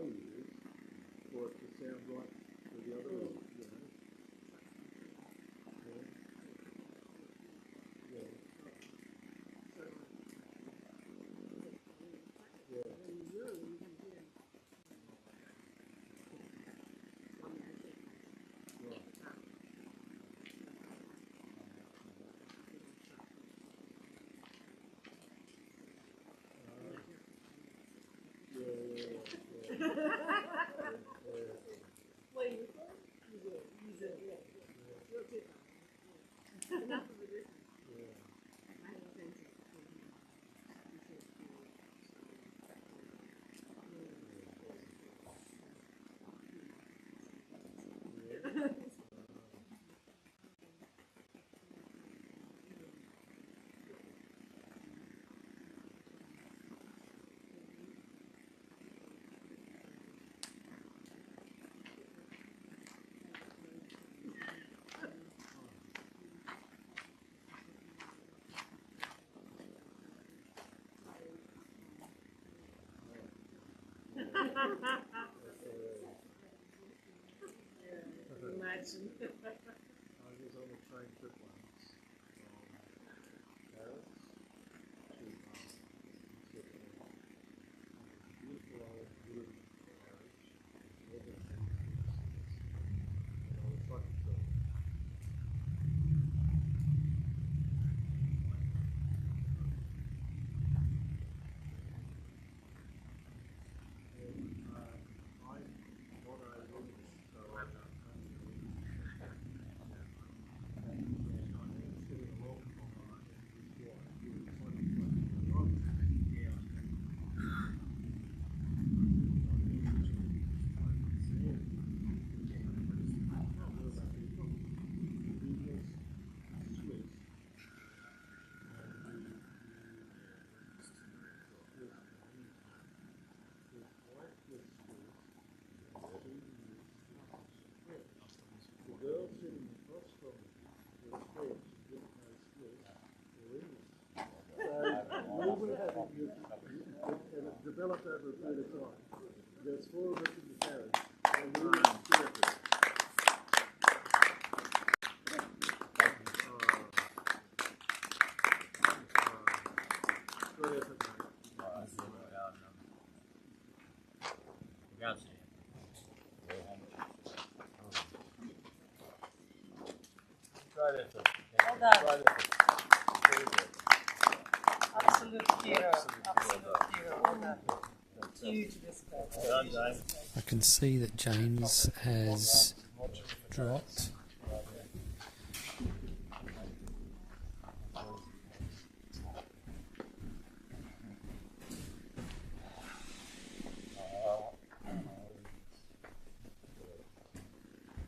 ears for it to sound right for the other ears. Imagine. I was on a train trip once from Paris to Switzerland. Beautiful old wooden carriage, and I was like a dog. The girl sitting across from me was French, didn't know Swiss or English. So we were having this, and it developed over a period of time. There's four of us in the carriage, and we were terrific. Good effort, mate. Great effort. Well done. Absolute hero. Absolute hero. Well done. Huge respect. Well done, James. I can see that James has dropped.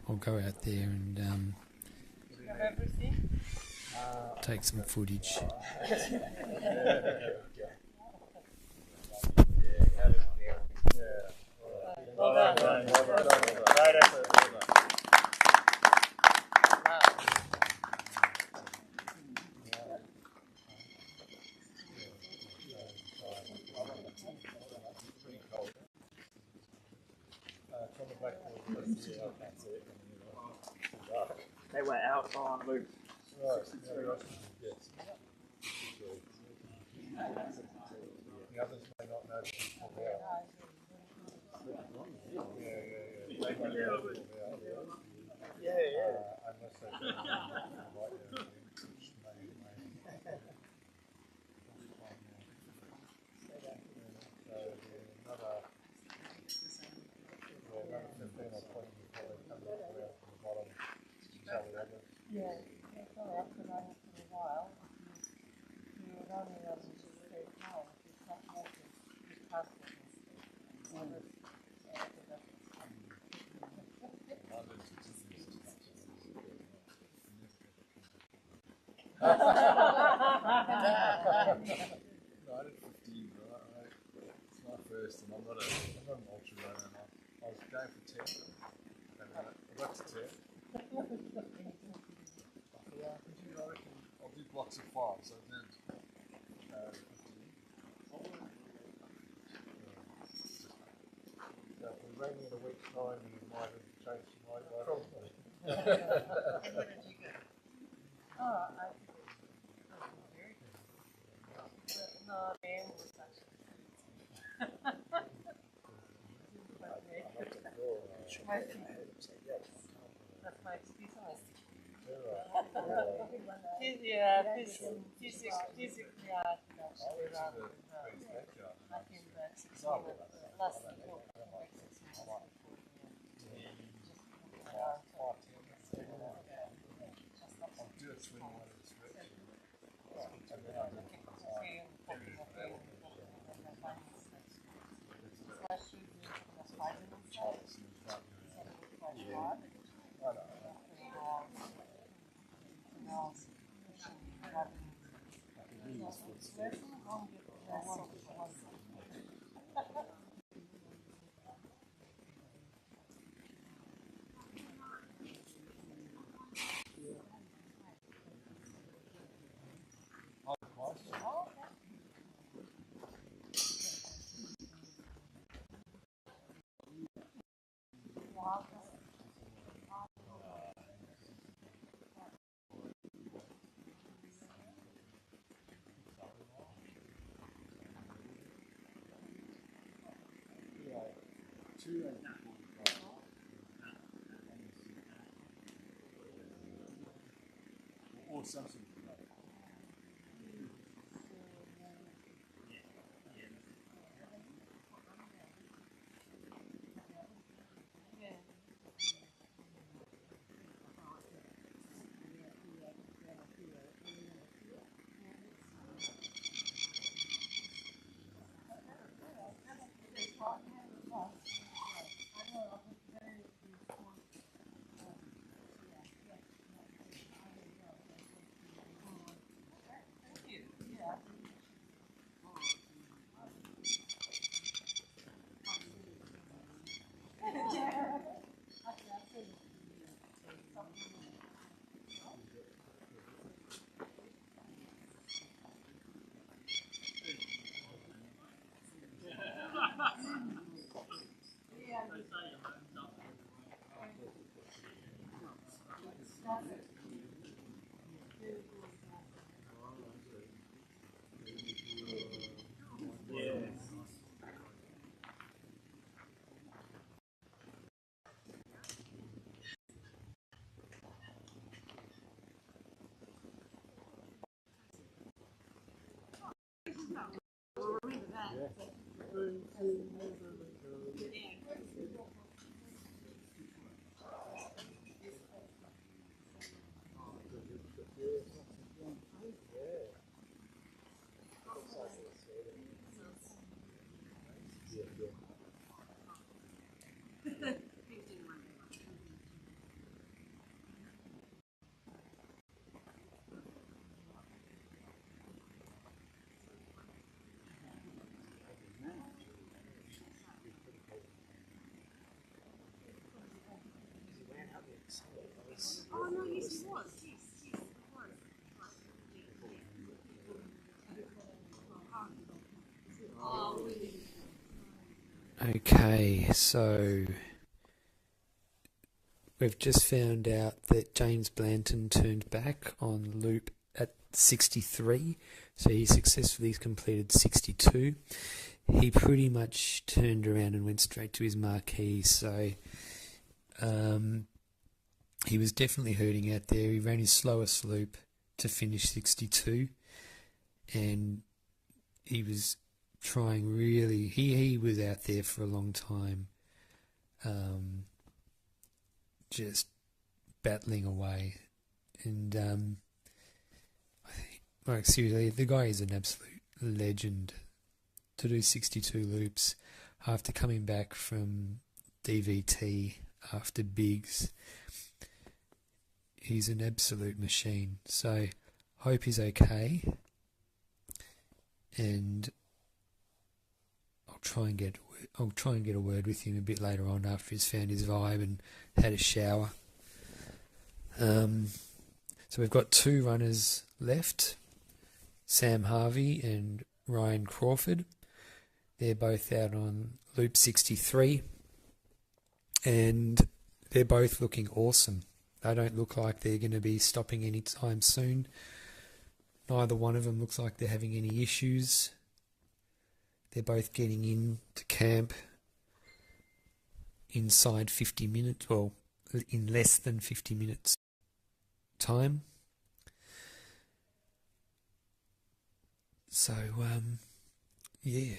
I'll go out there and Everything? take some footage. Well done. Great effort. They were out on loop. Right. The others may not know that he's pulled out. Unless they Yeah, that's all right, because I have for a while. You were running on the straight line, it's not walking, it's past it. I did 15, right? It's my first, and I'm not an ultra runner. I was going for 10, and I got to 10. I thought, I reckon I'll do blocks of 5, so then 15. rang me in a week's time, you might have changed your mind by then. And where did you go? Oh, I think it was very good. No, man was actually that's my excuse. Physically, I can actually run. I can back 6 minutes. Last week, I came back 6 minutes before just my arm. I'll do a swing one of the stretch. Or something. Oh no, yes he was. Yes, he was. Oh, really? Okay, so we've just found out that James Blandon turned back on loop at 63, so he successfully completed 62. He pretty much turned around and went straight to his marquee, so he was definitely hurting out there. He ran his slowest loop to finish 62, and he was trying really, he was out there for a long time, just battling away, and I think, like, seriously, the guy is an absolute legend to do 62 loops after coming back from DVT after Biggs. He's an absolute machine, so hope he's okay, and I'll try and get a word with him a bit later on after he's found his vibe and had a shower. So we've got two runners left, Sam Harvey and Ryan Crawford. They're both out on loop 63. and they're both looking awesome. They don't look like they're going to be stopping anytime soon. Neither one of them looks like they're having any issues. They're both getting into camp inside 50 minutes, well, in less than 50 minutes time. So, yeah.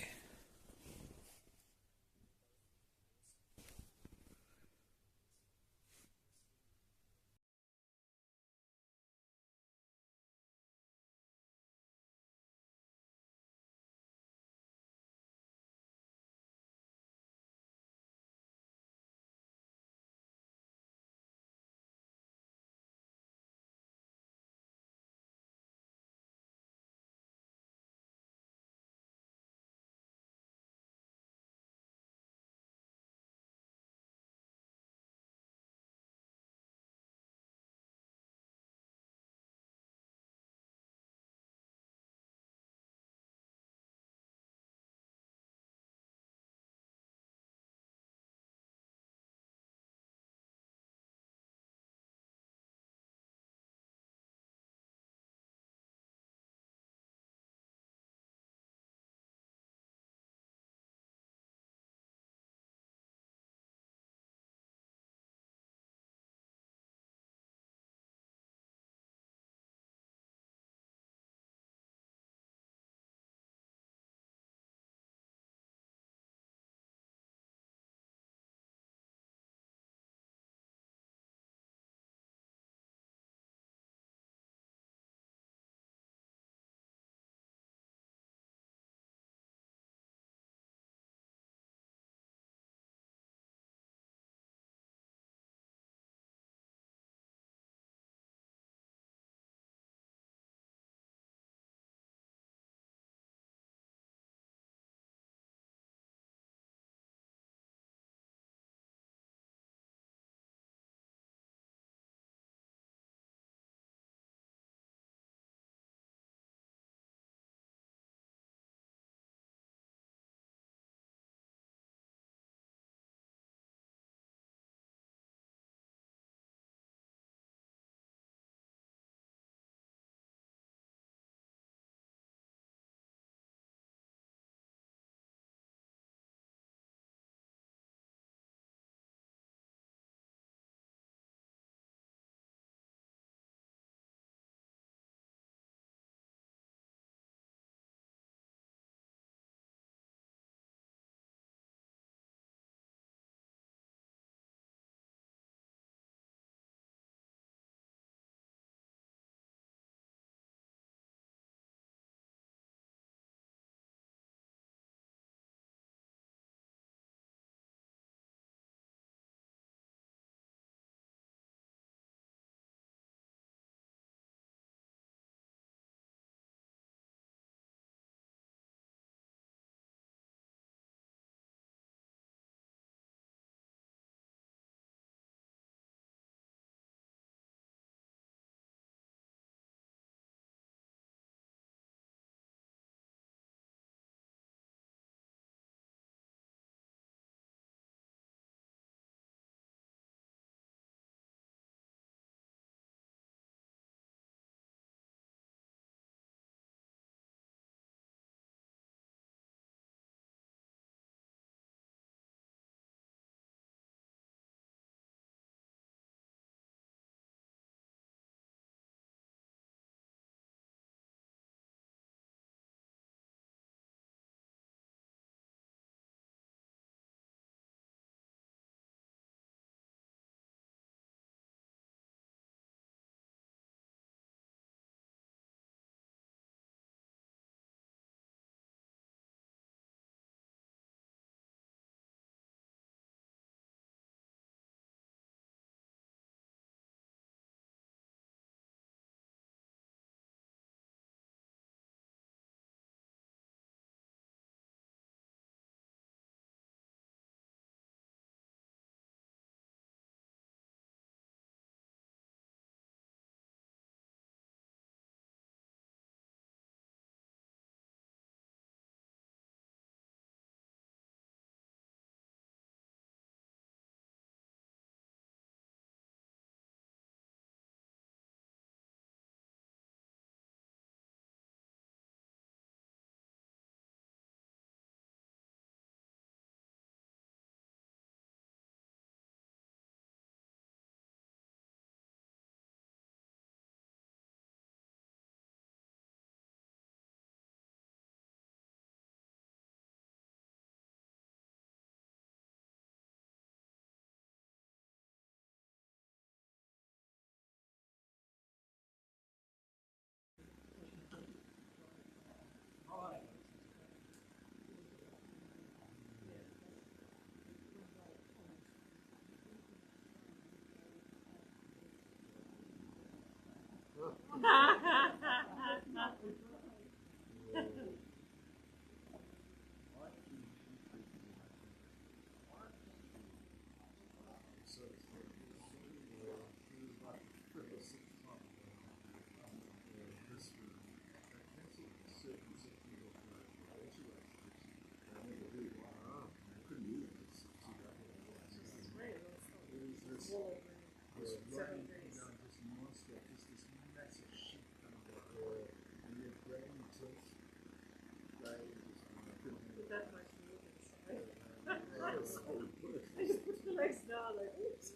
Next now, like, oops.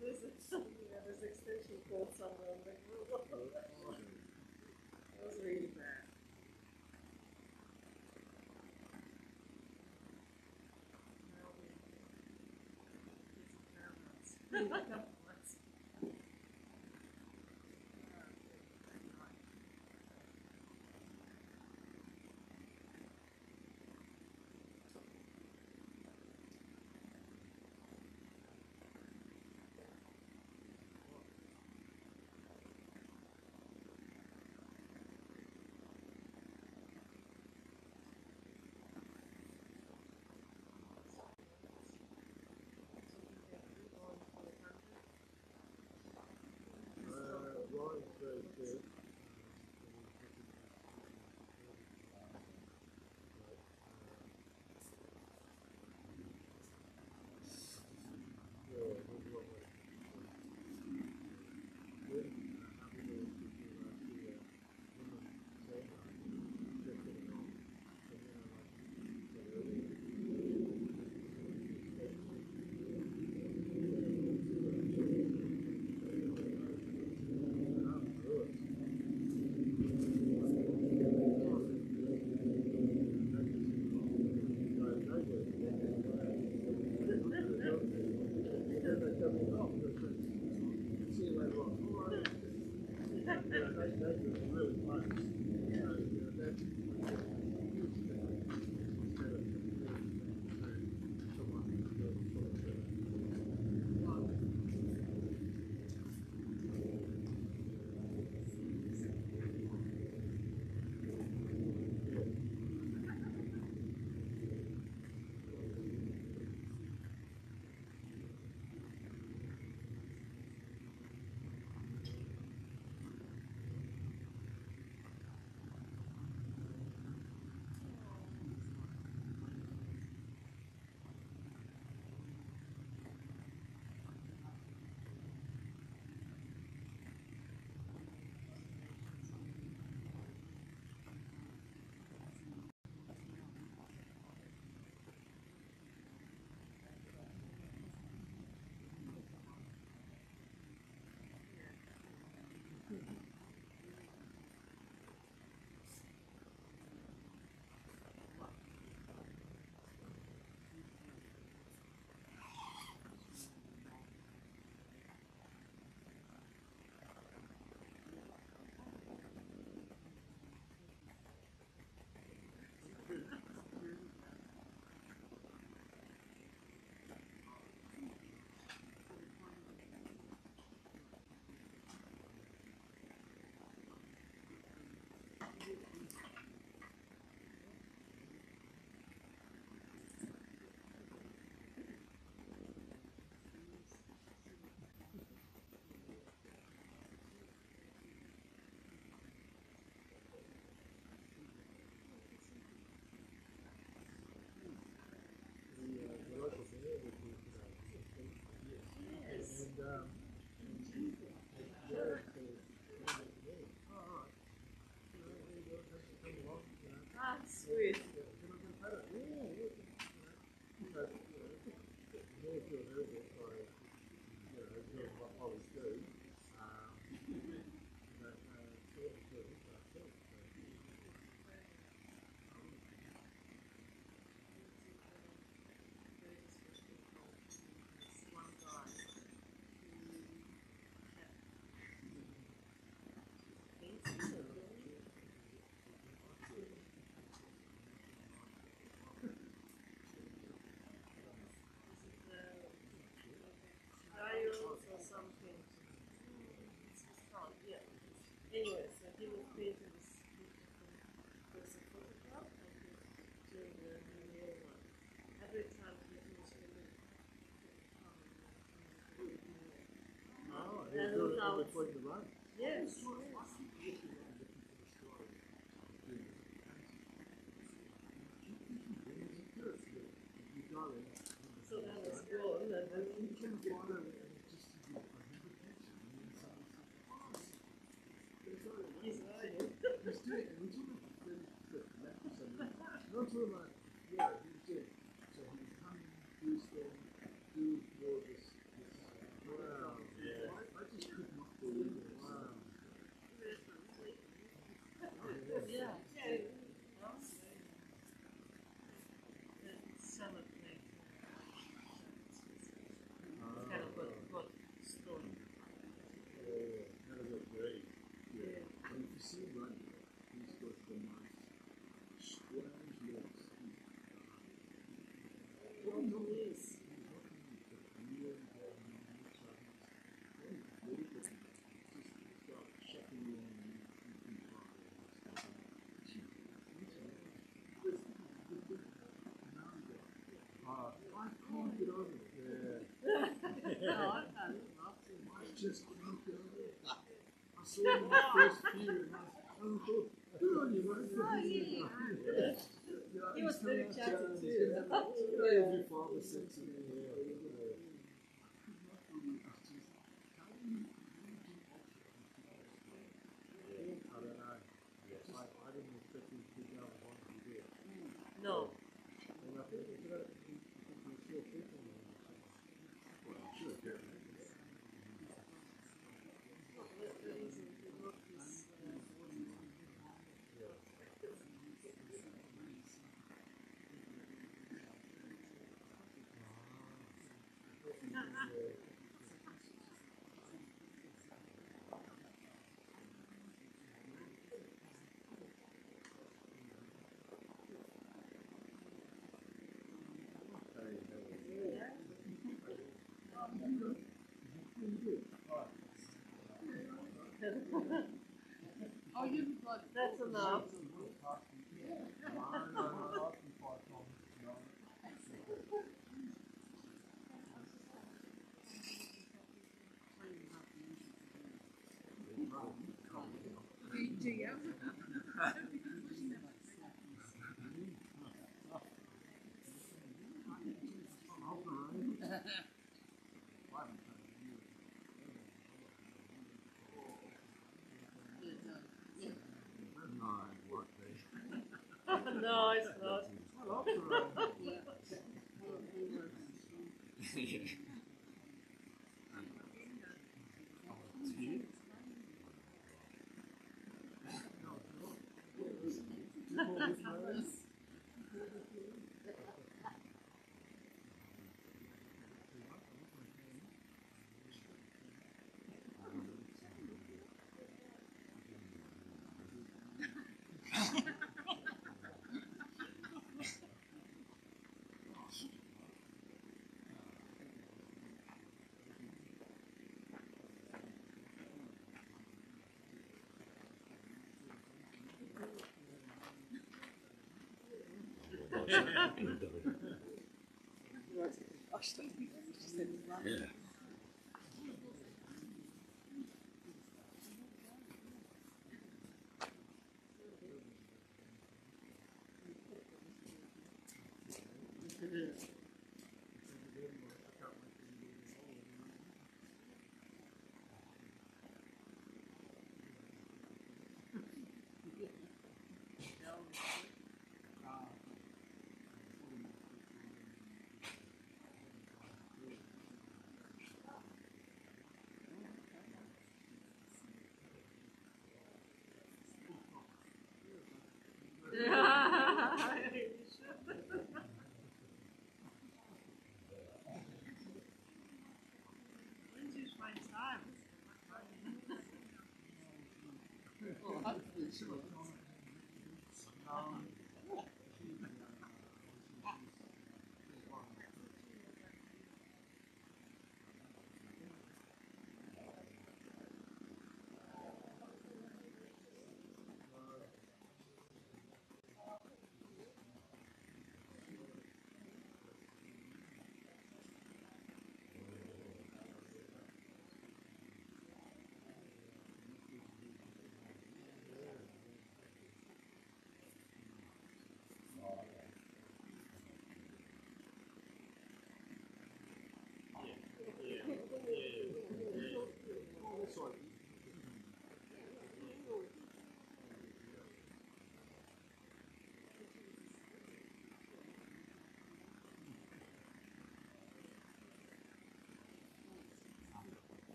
There's an extension cord somewhere. I'm like, oh. That was really bad. Ryan's very good. Ah, sweet. between the runs. Yes. So that was cool. And then he's lying. Not so much. Yeah, he was doing. So he was coming, Houston, do more of this. Wow. Yeah. I just could not believe it. Wow. Yeah. Celebrate. It's kind of good story. That was a great. Yeah. And if you see him running, he's got the most strange looks. Oh, yes. I can't get over it. No, I can't. I just can't get over it. I saw him in the first few and I thought, good on you, mate. Oh, yeah. He was very chatty too. Every 5 or 6 of them. I don't know. I didn't expect him to go as long as he did. No. And I think it's about sure people know. Well, I'm sure Gary knows. Oh, you've got that's enough. Do you? No, it's not. Yeah. When did you find time?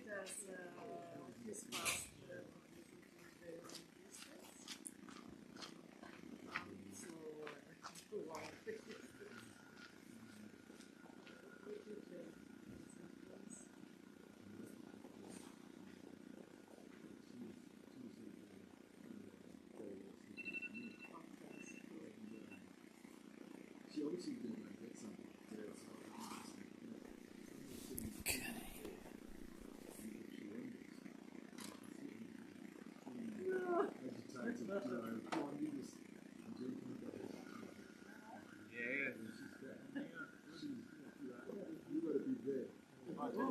does his fast She obviously didn't know get something. Okay. Agitated, come on, you just, I'm drinking the Yeah. you gotta be there.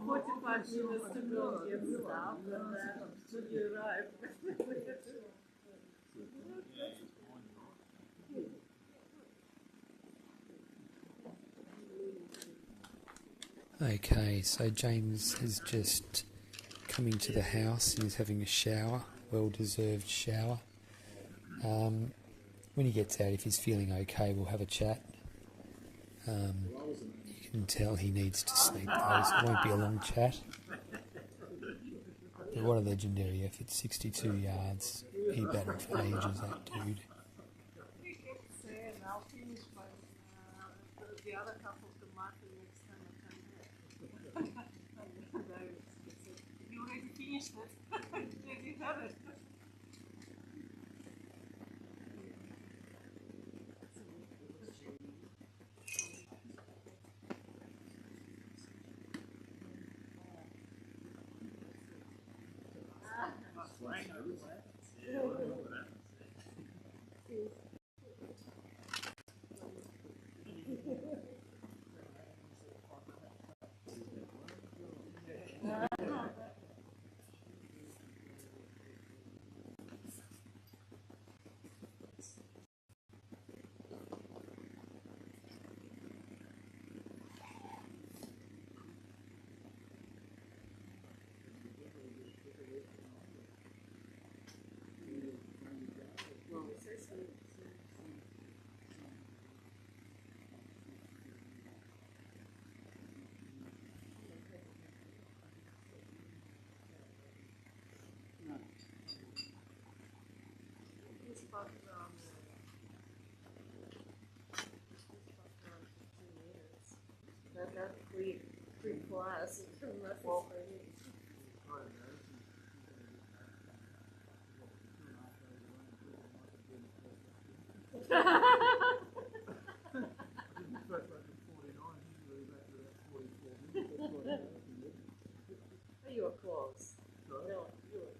45 minutes to go and get stuff, and then when you arrive. Okay, so James has just come into the house and is having a shower, well-deserved shower. When he gets out, if he's feeling okay, we'll have a chat. You can tell he needs to sleep though, so it won't be a long chat. But what a legendary effort, 62 yards. He battled for ages, that dude. And I'll finish by the other half of the market next time I come back. You already finished it. Did you have it? That's free class. Well, you were close. No, you were close.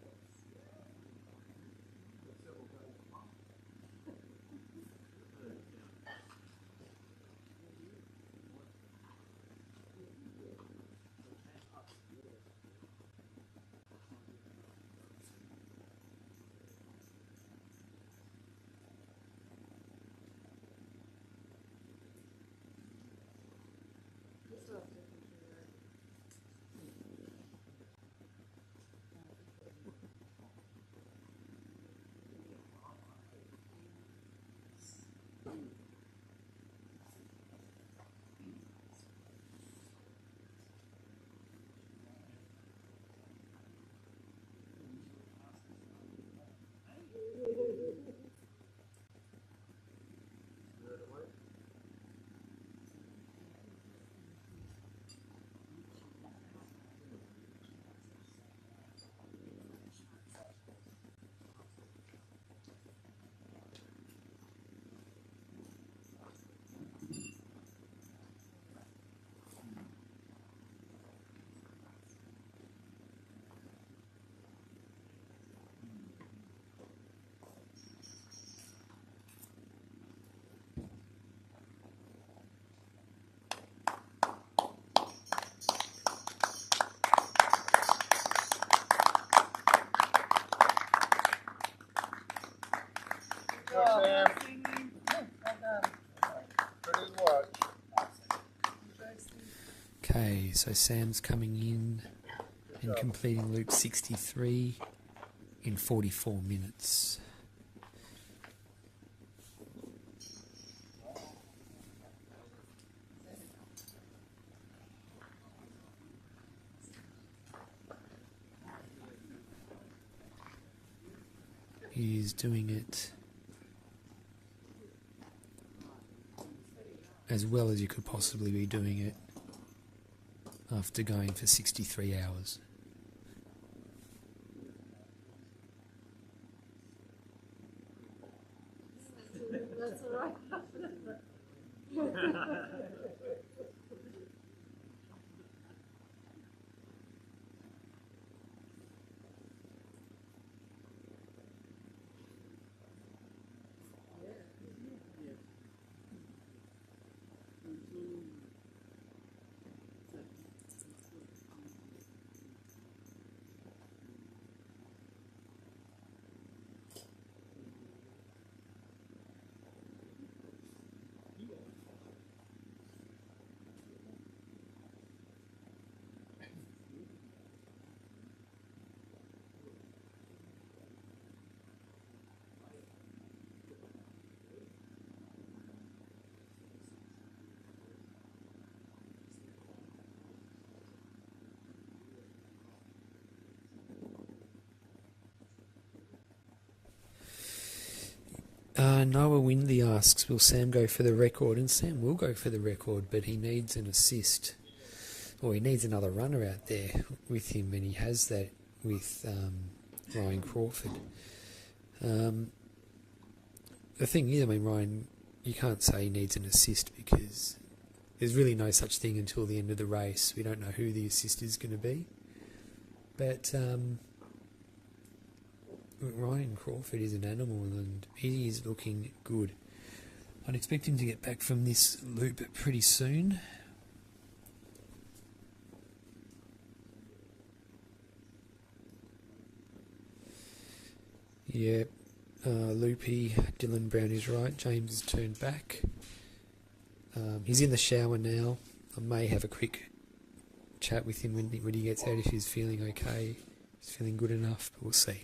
Sam. Pretty watch. Okay, so Sam's coming in and completing loop 63 in 44 minutes. He's doing it as well as you could possibly be doing it after going for 63 hours. That's all right. Noah Windley asks, will Sam go for the record? And Sam will go for the record, but he needs an assist. Or he needs another runner out there with him, and he has that with Ryan Crawford. The thing is, I mean, Ryan, you can't say he needs an assist because there's really no such thing until the end of the race. We don't know who the assist is going to be. But Ryan Crawford is an animal and he is looking good. I'd expect him to get back from this loop pretty soon. Yeah, Loopy, Dylan Brown is right. James has turned back. He's in the shower now. I may have a quick chat with him when he gets out if he's feeling okay. He's feeling good enough, but we'll see.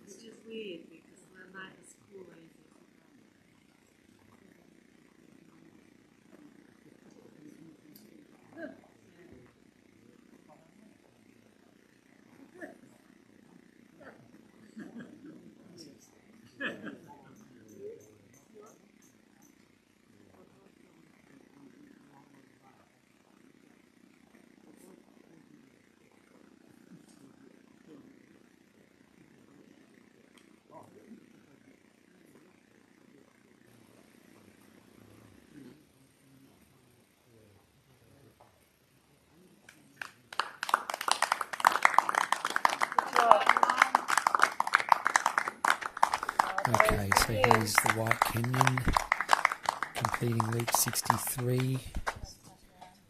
It's just weird because the night is cool and Okay, so here's the White Kenyan completing loop 63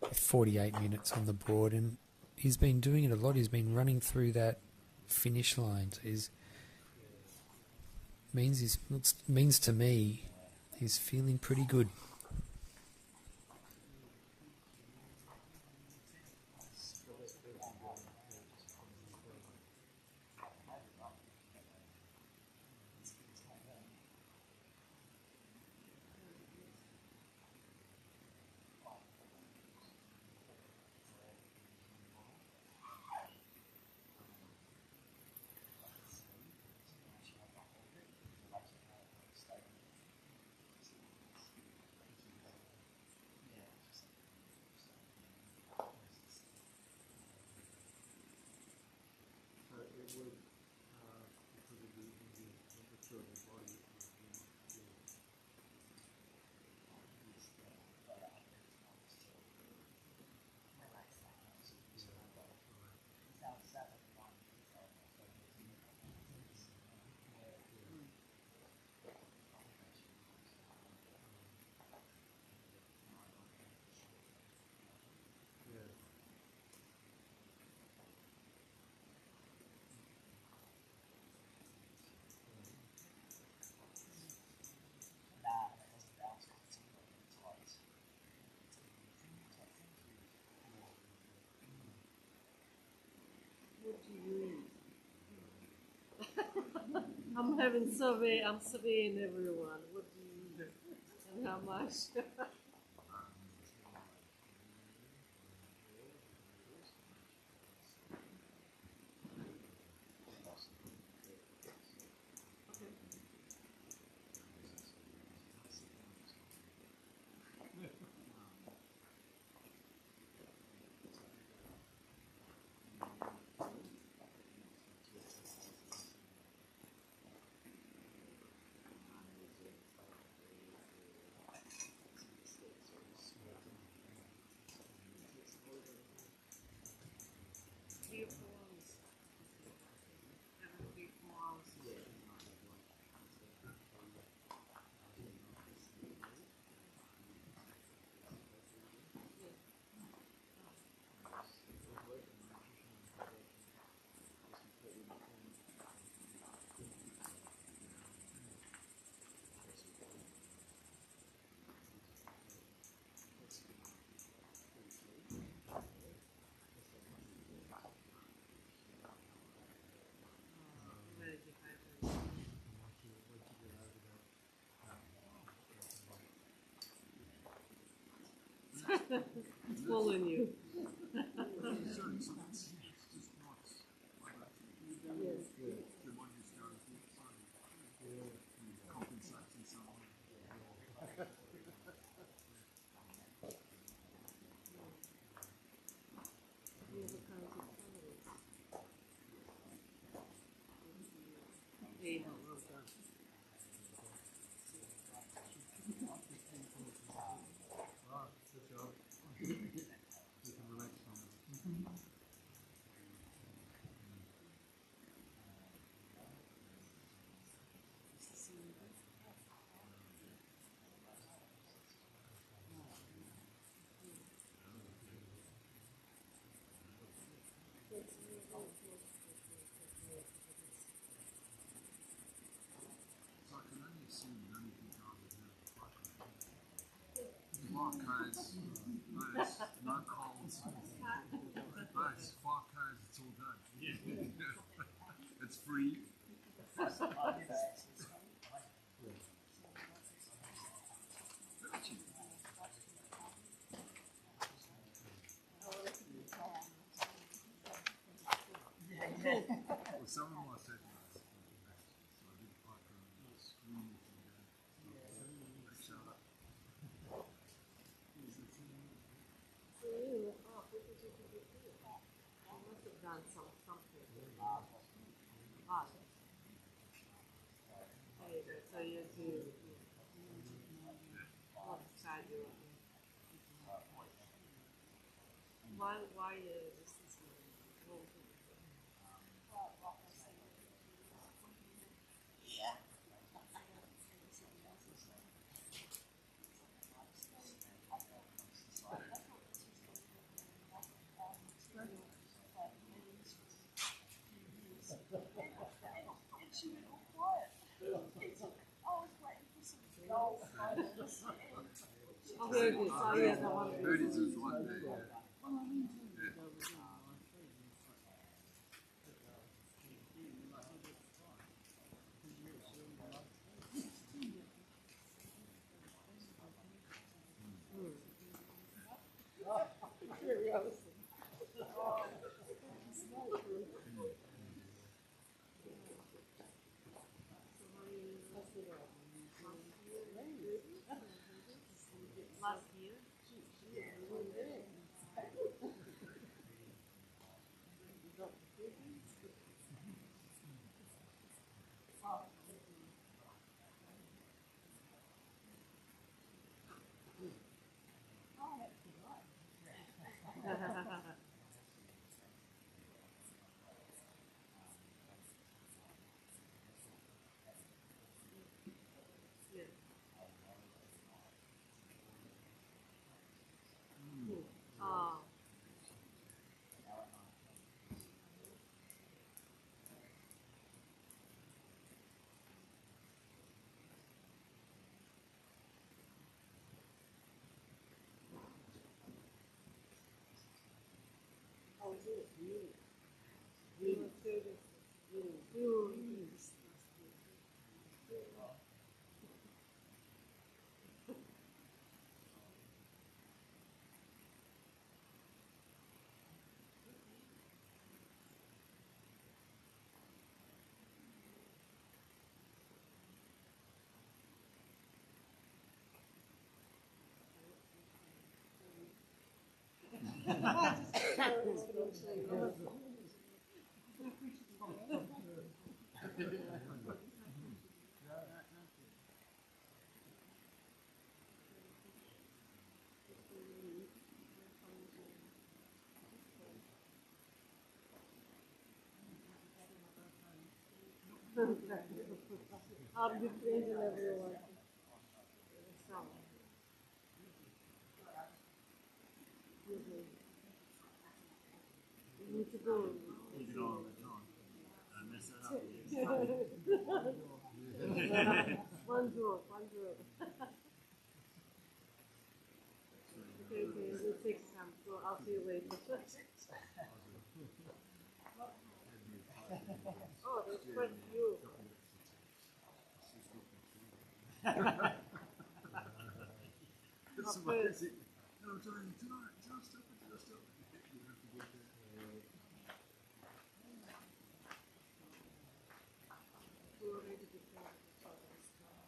with 48 minutes on the board, and he's been doing it a lot. He's been running through that finish line. So means to me he's feeling pretty good. Because of the temperature of the body. I'm having survey. I'm surveying everyone. What do you use and how much? It's following you. Nice. No colds. Nice. 5Ks, it's all done. Yeah. It's free. Well, some of my setbacks, so I did quite screen it and they shut up. Done something. So you do what side you why is this Oh, here it is. Oh, yes, I want to do Birdies is what they last year. Oh. I'm depending on everyone. You need to go. You can all John. I mess that up. One draw, one draw. Okay, we'll take some. So I'll see you later. Oh, that's quite few. That's amazing. No, I'm telling you, just stop it. You have to get there. We're already before each other's just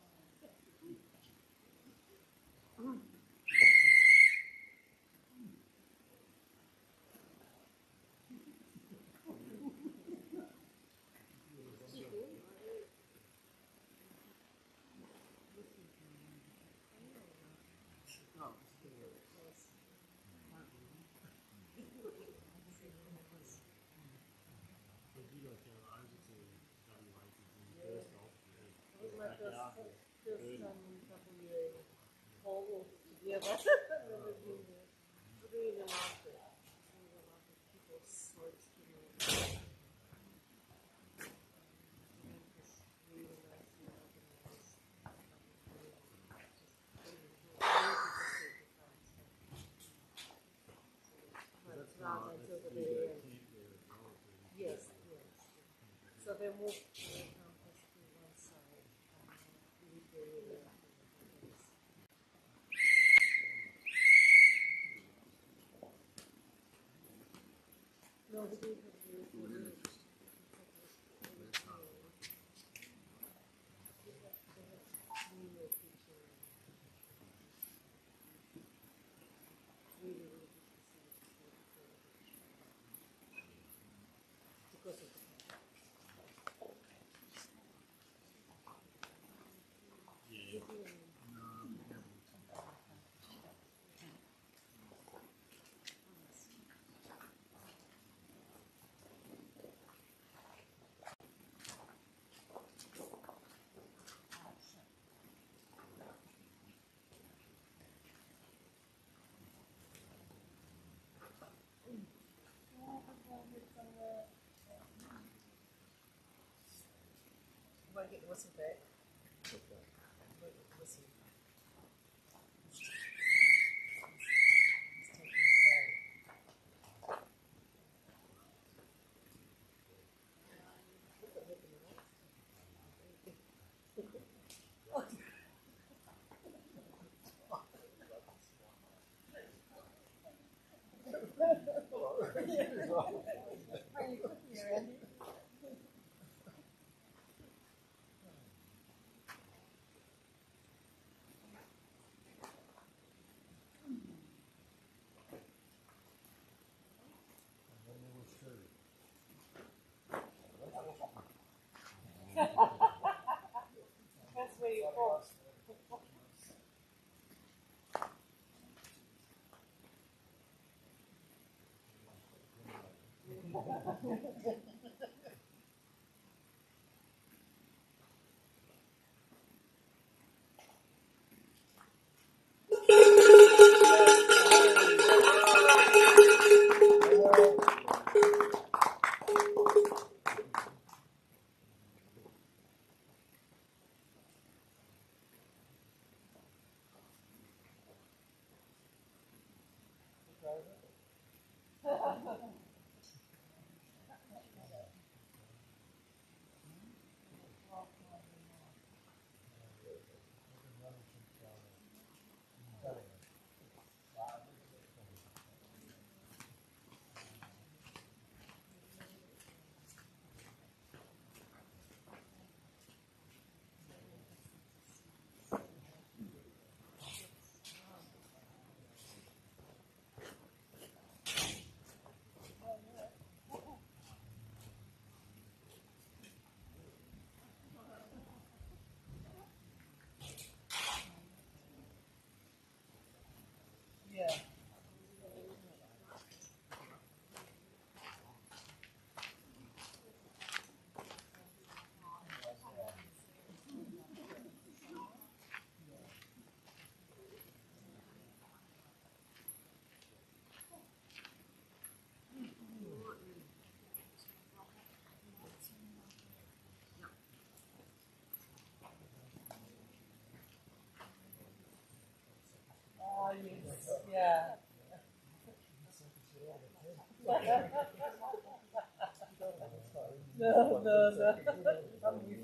all together. Really love it. Really love it. People so extremely. Just really nicely organized. But rather until the very end. Yes, yes. So they moved the campus to one side. We really no, we didn't have the because of want to get the whistle back. Whistle. That's where you fall. No, no, no. I'm with you.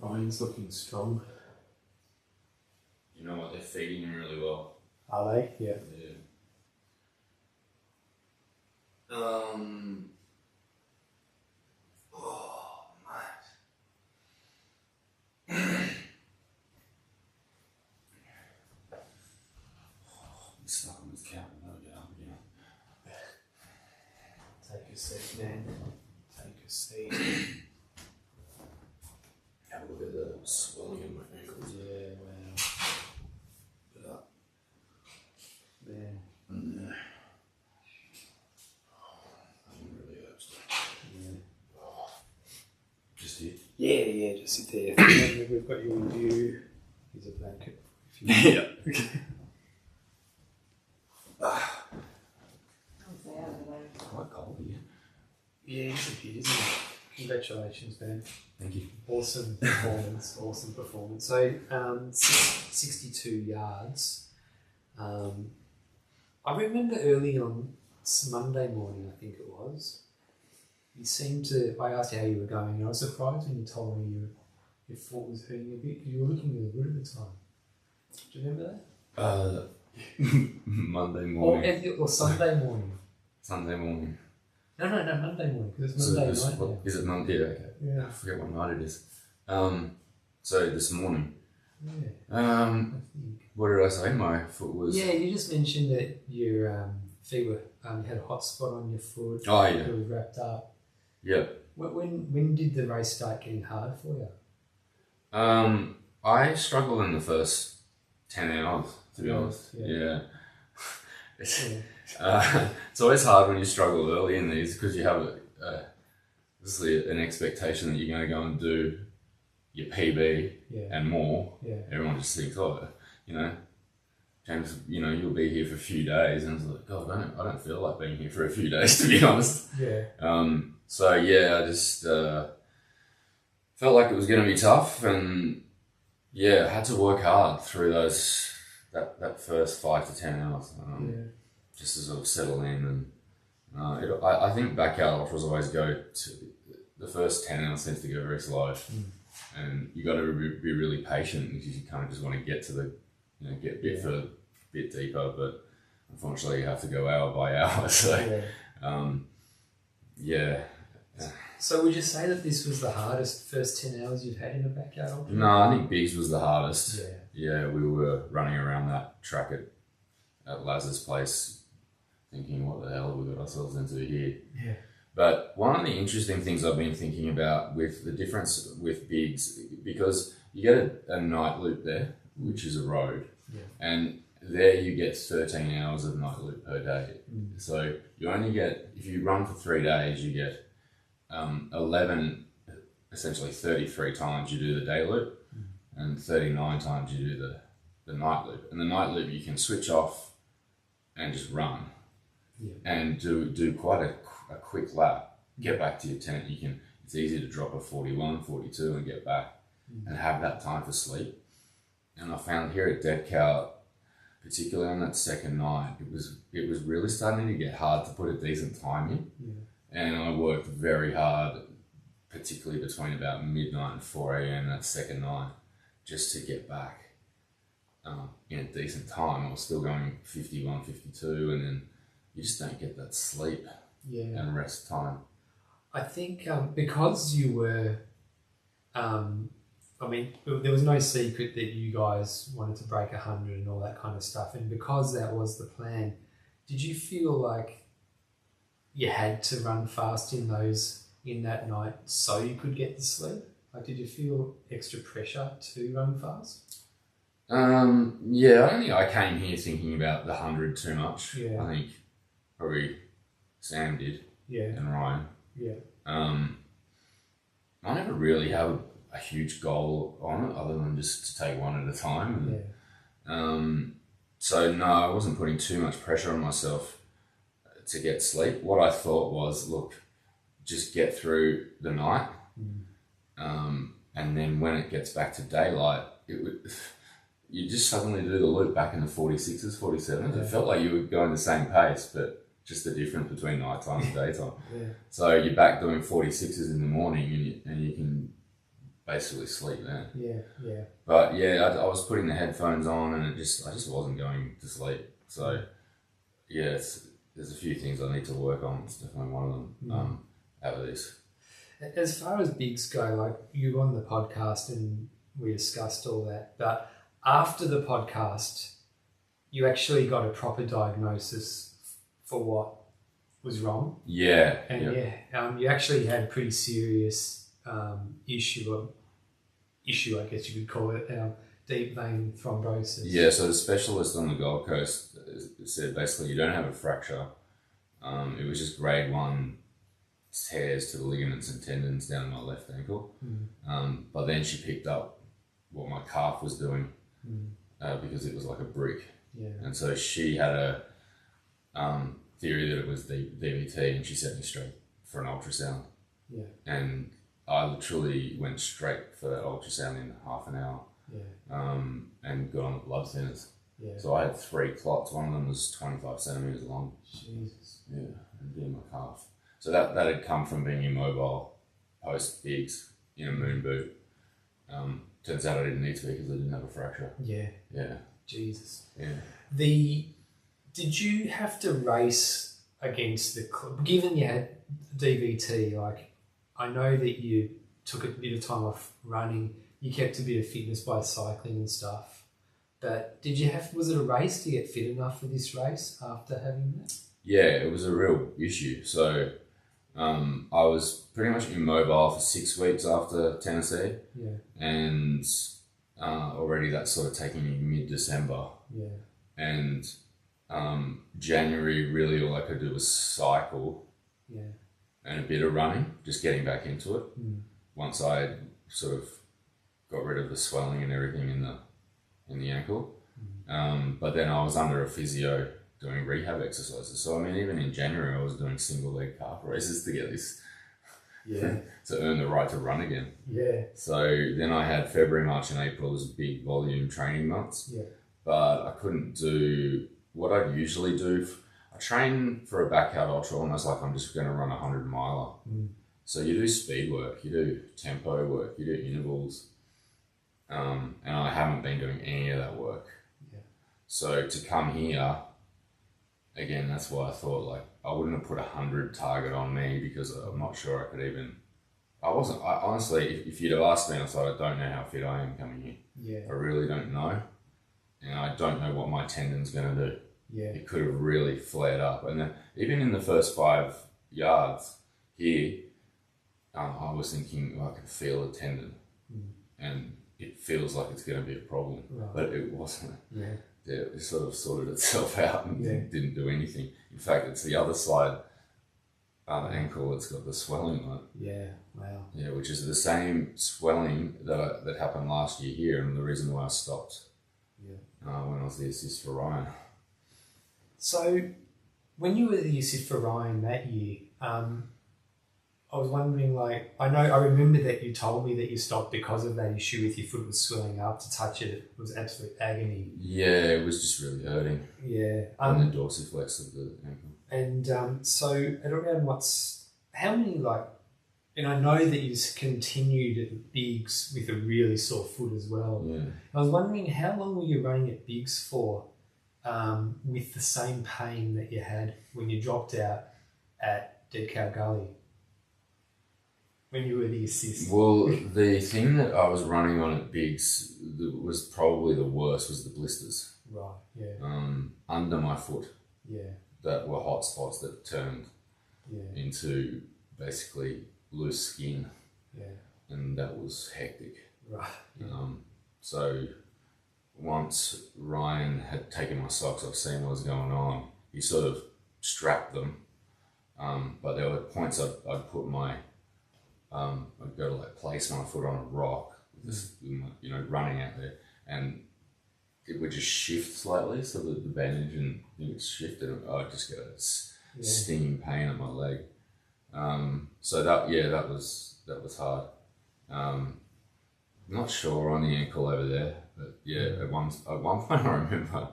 Ryan's looking strong. You know what? They're feeding him really well. Are they? Yeah. Yeah. Oh, mate. I'm stuck on this couch. I'll get up again. Take a seat, man. Take a seat. Have a look at the swelling in my ankles. Yeah, wow. Look at that. Man. And there. That really hurts. Yeah. Just here. Yeah, just sit there. We've got you in view. Here's a blanket. Yeah. Quite cold here. Yeah, it's a bit, isn't it? Congratulations, man. Thank you. Awesome performance, awesome performance. So, 62 yards. I remember early on Monday morning, I think it was, you seemed to, I asked you how you were going, and I was surprised when you told me your foot was hurting a bit, because you were looking really good at the time. Do you remember that? Monday morning. Or Sunday morning. Sunday morning. No, Monday morning, because it's Monday night now. Is it Monday? Yeah, okay. Yeah. I forget what night it is. So this morning. Yeah. Um, I think. what did I say? My foot was. Yeah, you just mentioned that your feet were, you had a hot spot on your foot. Oh, yeah. It was wrapped up. Yeah. When did the race start getting hard for you? I struggled in the first 10 hours, to be honest. Yeah. It's always hard when you struggle early in these because you have obviously an expectation that you're going to go and do your PB and more. Yeah. Everyone just thinks, oh, you know, James, you know, you'll be here for a few days, and it's like, God, I don't feel like being here for a few days, to be honest. Yeah. So yeah, I just felt like it was going to be tough, and yeah, I had to work hard through that first 5 to 10 hours, just to sort of settle in. And I think backyard ultras always go to the first 10 hours tends to go very slow, and you got to be really patient because you kind of just want to get to the, you know, get a bit deeper, but unfortunately you have to go hour by hour. So So would you say that this was the hardest first 10 hours you've had in a backyard ultra? No, I think Biggs was the hardest. Yeah. Yeah, we were running around that track at Laz's place thinking, what the hell have we got ourselves into here? Yeah. But one of the interesting things I've been thinking about with the difference with Biggs, because you get a night loop there, which is a road, and there you get 13 hours of night loop per day. So you only get, if you run for 3 days, you get 11, essentially 33 times you do the day loop, and 39 times you do the night loop. And the night loop you can switch off and just run, and do quite a quick lap, get back to your tent. It's easy to drop a 41, 42 and get back and have that time for sleep. And I found here at Dead Cow, particularly on that second night, it was really starting to get hard to put a decent time in. And I worked very hard, particularly between about midnight and 4 a.m. that second night, just to get back in a decent time. I was still going 51, 52, and then you just don't get that sleep and rest time. I think because you were, I mean, there was no secret that you guys wanted to break 100 and all that kind of stuff. And because that was the plan, did you feel like you had to run fast in that night so you could get the sleep? Like, did you feel extra pressure to run fast? Yeah, I don't think I came here thinking about the 100 too much. Yeah. I think probably Sam did. Yeah. And Ryan. Yeah. I never really have a huge goal on it other than just to take one at a time. And, so no, I wasn't putting too much pressure on myself to get sleep. What I thought was, look, just get through the night. And then when it gets back to daylight, you just suddenly do the loop back in the 46s, 47s. It felt like you were going the same pace, but just the difference between nighttime and daytime. So you're back doing 46s in the morning and you can basically sleep then. Yeah. But yeah, I was putting the headphones on and I just wasn't going to sleep. So yeah, there's a few things I need to work on. It's definitely one of them out of this. As far as bigs go, like, you were on the podcast and we discussed all that, but after the podcast, you actually got a proper diagnosis for what was wrong. Yeah. And you actually had a pretty serious issue, I guess you could call it, deep vein thrombosis. Yeah, so the specialist on the Gold Coast said basically you don't have a fracture. It was just grade 1 tears to the ligaments and tendons down my left ankle. But then she picked up what my calf was doing because it was like a brick. And so she had a theory that it was DVT, and she sent me straight for an ultrasound. And I literally went straight for that ultrasound in half an hour and got on the blood thinners. So I had 3 clots. One of them was 25 centimetres long. Jesus. Yeah, and in my calf. So that had come from being immobile post bigs in a moon boot. Turns out I didn't need to be because I didn't have a fracture. Yeah. Yeah. Jesus. Yeah. Did you have to race against given you had DVT, like, I know that you took a bit of time off running, you kept a bit of fitness by cycling and stuff, but was it a race to get fit enough for this race after having that? Yeah, it was a real issue. So I was pretty much immobile for 6 weeks after Tennessee. And already that's sort of taking me mid-December. And January, really all I could do was cycle and a bit of running, just getting back into it. Once I sort of got rid of the swelling and everything in the ankle. But then I was under a physio doing rehab exercises. So I mean, even in January, I was doing single leg calf races to get this, to earn the right to run again. So then I had February, March and April as big volume training months. But I couldn't do what I'd usually do. I train for a backyard ultra almost like I'm just going to run a 100-miler. So you do speed work, you do tempo work, you do intervals. And I haven't been doing any of that work. So to come here, again, that's why I thought, like, I wouldn't have put 100 target on me because I'm not sure I could even. I honestly, if you'd have asked me, I thought, I don't know how fit I am coming here. I really don't know. And I don't know what my tendon's going to do. It could have really flared up. And then even in the first 5 yards here, I was thinking, I can feel a tendon. And it feels like it's going to be a problem. But it wasn't. It sort of sorted itself out and didn't do anything. In fact, it's the other side ankle that's got the swelling on it. Yeah, which is the same swelling that happened last year here, and the reason why I stopped when I was the assist for Ryan. So, when you were the assist for Ryan that year, I was wondering, like, I remember that you told me that you stopped because of that issue with your foot was swelling up. To touch it was absolute agony. Yeah, it was just really hurting. And the dorsiflex of the ankle. And so at around how many, like, And I know that you continued at Biggs with a really sore foot as well. Yeah. I was wondering, how long were you running at Biggs for with the same pain that you had when you dropped out at Cow Gully? When you were the assist? Well, the thing that I was running on at Biggs that was probably the worst was the blisters. Right, yeah. Under my foot. Yeah. That were hot spots that turned Yeah. into basically loose skin. Yeah. And that was hectic. Right. Yeah. So once Ryan had taken my socks off, seen what was going on, he sort of strapped them. But there were points I'd put my, I'd go to like place my foot on a rock, just, you know, running out there, and it would just shift slightly, so that the bandage and it would shift, and I'd just get a stinging pain at my leg. So that was hard. Not sure on the ankle over there, but yeah, at one point I remember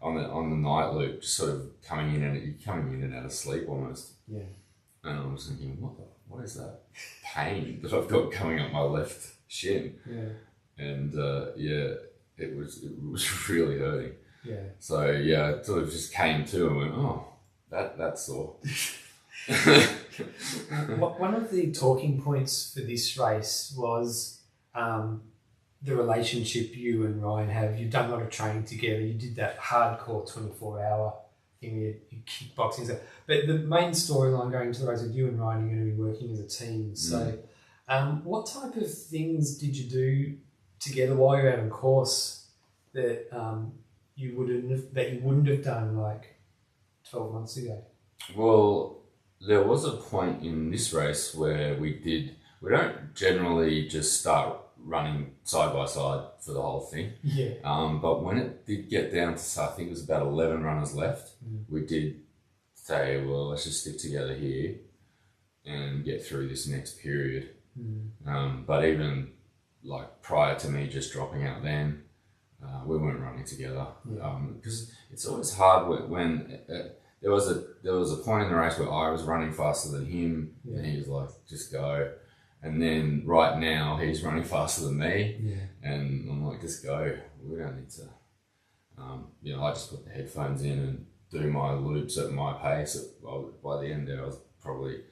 on the night loop, just sort of coming in and out of sleep almost. Yeah. And I was thinking, what is that pain that I've got coming up my left shin? Yeah. And it was really hurting. Yeah. So yeah, I sort of just came to and went, oh, that's sore. One of the talking points for this race was the relationship you and Ryan have. You've done a lot of training together. You did that hardcore 24-hour thing, your kickboxing stuff. But the main storyline going to the race with you and Ryan are going to be working as a team. So what type of things did you do together while you're out on course that you wouldn't have done like 12 months ago? Well, there was a point in this race where we don't generally just start running side by side for the whole thing. Yeah. But when it did get down to, I think it was about 11 runners left, we did say, well, let's just stick together here and get through this next period. But even like prior to me just dropping out then, we weren't running together. Because it's always hard when there was a point in the race where I was running faster than him, and he was like, just go. And then right now he's running faster than me, and I'm like, just go. We don't need to. I just put the headphones in and do my loops at my pace. By the end there, I was probably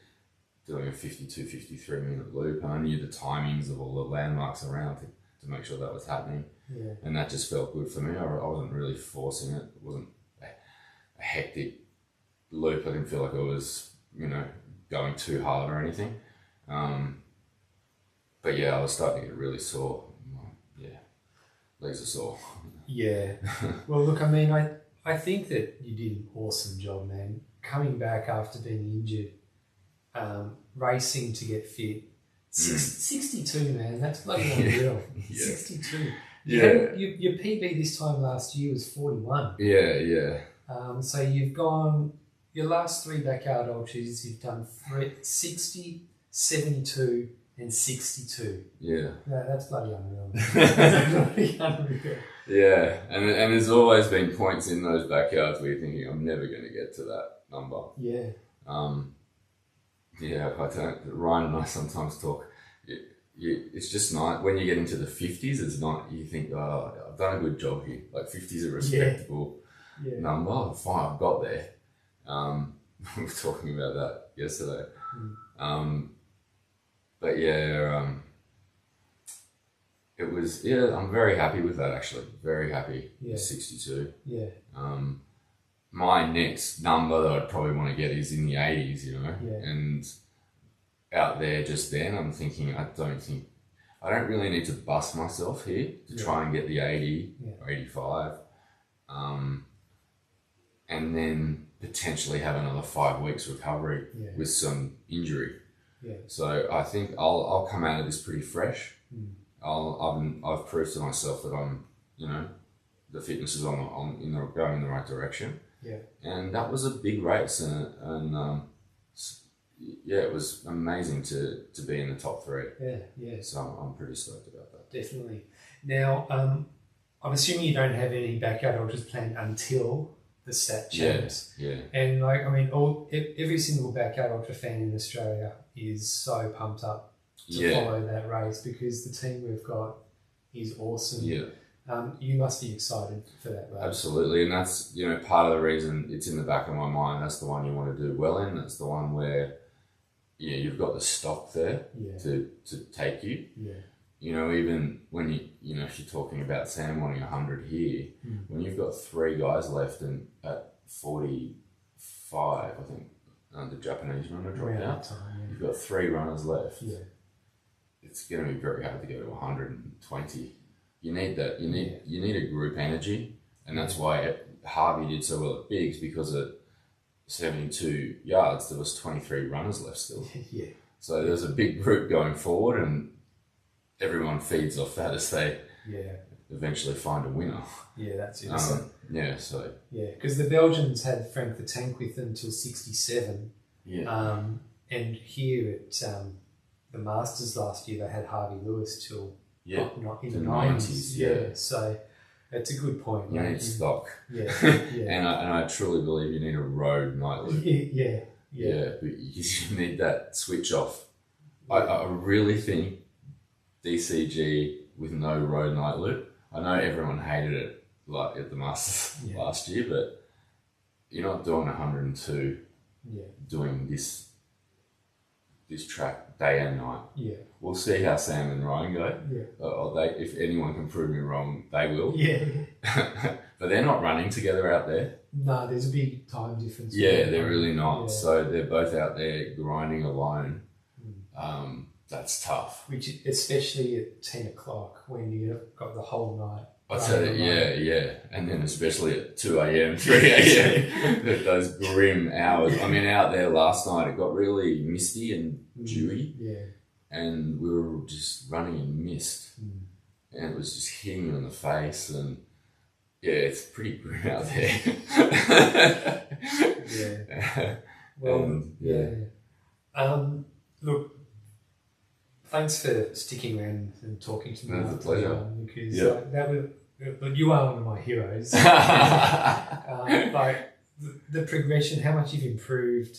doing a 52, 53 minute loop, and I knew the timings of all the landmarks around to make sure that was happening. Yeah. And that just felt good for me. I wasn't really forcing it. It wasn't a hectic loop. I didn't feel like I was, going too hard or anything. But yeah, I was starting to get really sore. Legs are sore. Yeah. Well, look, I mean, I think that you did an awesome job, man. Coming back after being injured, racing to get fit. 62, man. That's bloody unreal. 62. Your PB this time last year was 41. Yeah. So you've gone, your last 3 backyard ultras, you've done 60, 72 and 62. Yeah. That's bloody unreal. That's bloody unreal. Yeah, and there's always been points in those backyards where you're thinking, I'm never going to get to that number. Yeah. I don't. Ryan and I sometimes talk. It's just not, when you get into the 50s, it's not, you think, oh, I've done a good job here. Like 50 is a respectable number. Fine, I've got there. We were talking about that yesterday. But it was, I'm very happy with that actually. Very happy with 62. Yeah. My next number that I'd probably want to get is in the 80s, and out there just then I'm thinking, I don't really need to bust myself here to try and get the 80 or 85. And then potentially have another 5 weeks recovery with some injury. Yeah. So I think I'll come out of this pretty fresh. I've proved to myself that I'm, the fitness is going in the right direction. Yeah. And that was a big race, and it was amazing to be in the top 3. Yeah. So I'm pretty stoked about that. Definitely. Now, I'm assuming you don't have any backyard ultras planned until the stat Yeah, champs. yeah, And like, I mean, every single backyard ultra fan in Australia is so pumped up to yeah, follow that race because the team we've got is awesome. yeah. You must be excited for that race. Absolutely, and that's part of the reason it's in the back of my mind. That's the one you want to do well in. That's the one where you've got the stock there to take you. Yeah. Even when if you're talking about Sam wanting 100 here, when you've got 3 guys left and at 45, I think the Japanese runner dropped out. You've got 3 runners left. Yeah. It's going to be very hard to go to 120. You need that. You need a group energy, and that's why Harvey did so well at Bigs, because at 72 yards there was 23 runners left still. Yeah. So there's a big group going forward, and everyone feeds off that as they eventually find a winner. Yeah, that's it. Because the Belgians had Frank the Tank with them till 67. Yeah. And here at the Masters last year, they had Harvey Lewis till not in the 90s. Yeah. So it's a good point. You need stock. Yeah. and I truly believe you need a road nightly. Yeah. But you need that switch off. I really think DCG with no road night loop. I know everyone hated it like at the Masters last year, but you're not doing 102 doing this track day and night. Yeah. We'll see how Sam and Ryan go. Yeah. If anyone can prove me wrong, they will. Yeah. But they're not running together out there. No, there's a big time difference. Yeah, they're really not. Yeah. So they're both out there grinding alone. That's tough. Which, especially at 10 o'clock when you've got the whole night. I tell you, yeah. And then especially at 2 a.m, 3 a.m, those grim hours. I mean, out there last night, it got really misty and dewy. Yeah. And we were just running in mist. And it was just hitting you in the face. And yeah, it's pretty grim out there. Yeah. Well, look, thanks for sticking around and talking to me. It was a pleasure. Because that was, but you are one of my heroes. Like the progression, how much you've improved.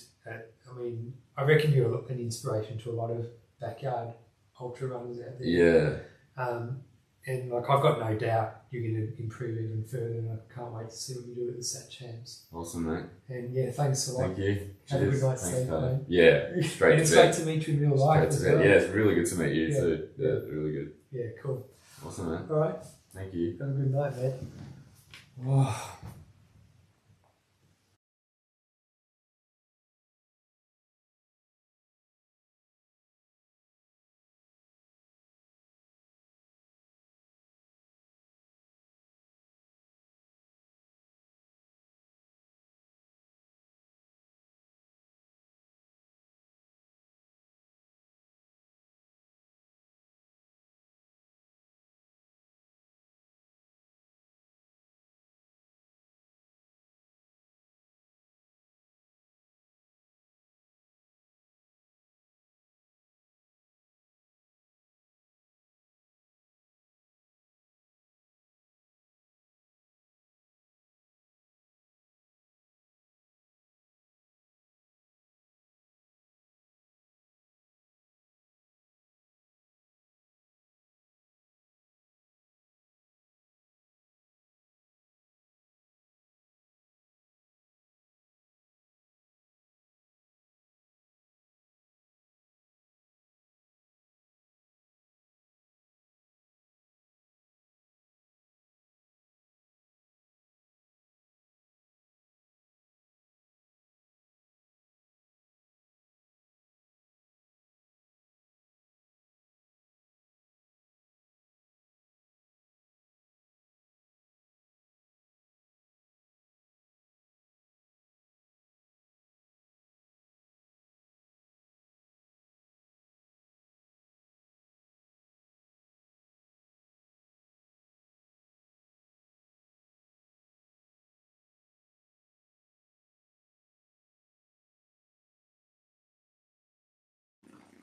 I reckon you're an inspiration to a lot of backyard ultra runners out there. Yeah. And like I've got no doubt you're going to improve even further, and I can't wait to see what you do at the Sat Champs. Awesome, mate. And thanks a lot. Thank you. Have a good Cheers. night's Thanks, sleep, Carly. mate. Yeah, straight And it's to bed. great to meet you in real life as well. Yeah, it's really good to meet you too. Yeah, really good. Yeah, cool. Awesome, man. All right. Thank you. Have a good night, mate.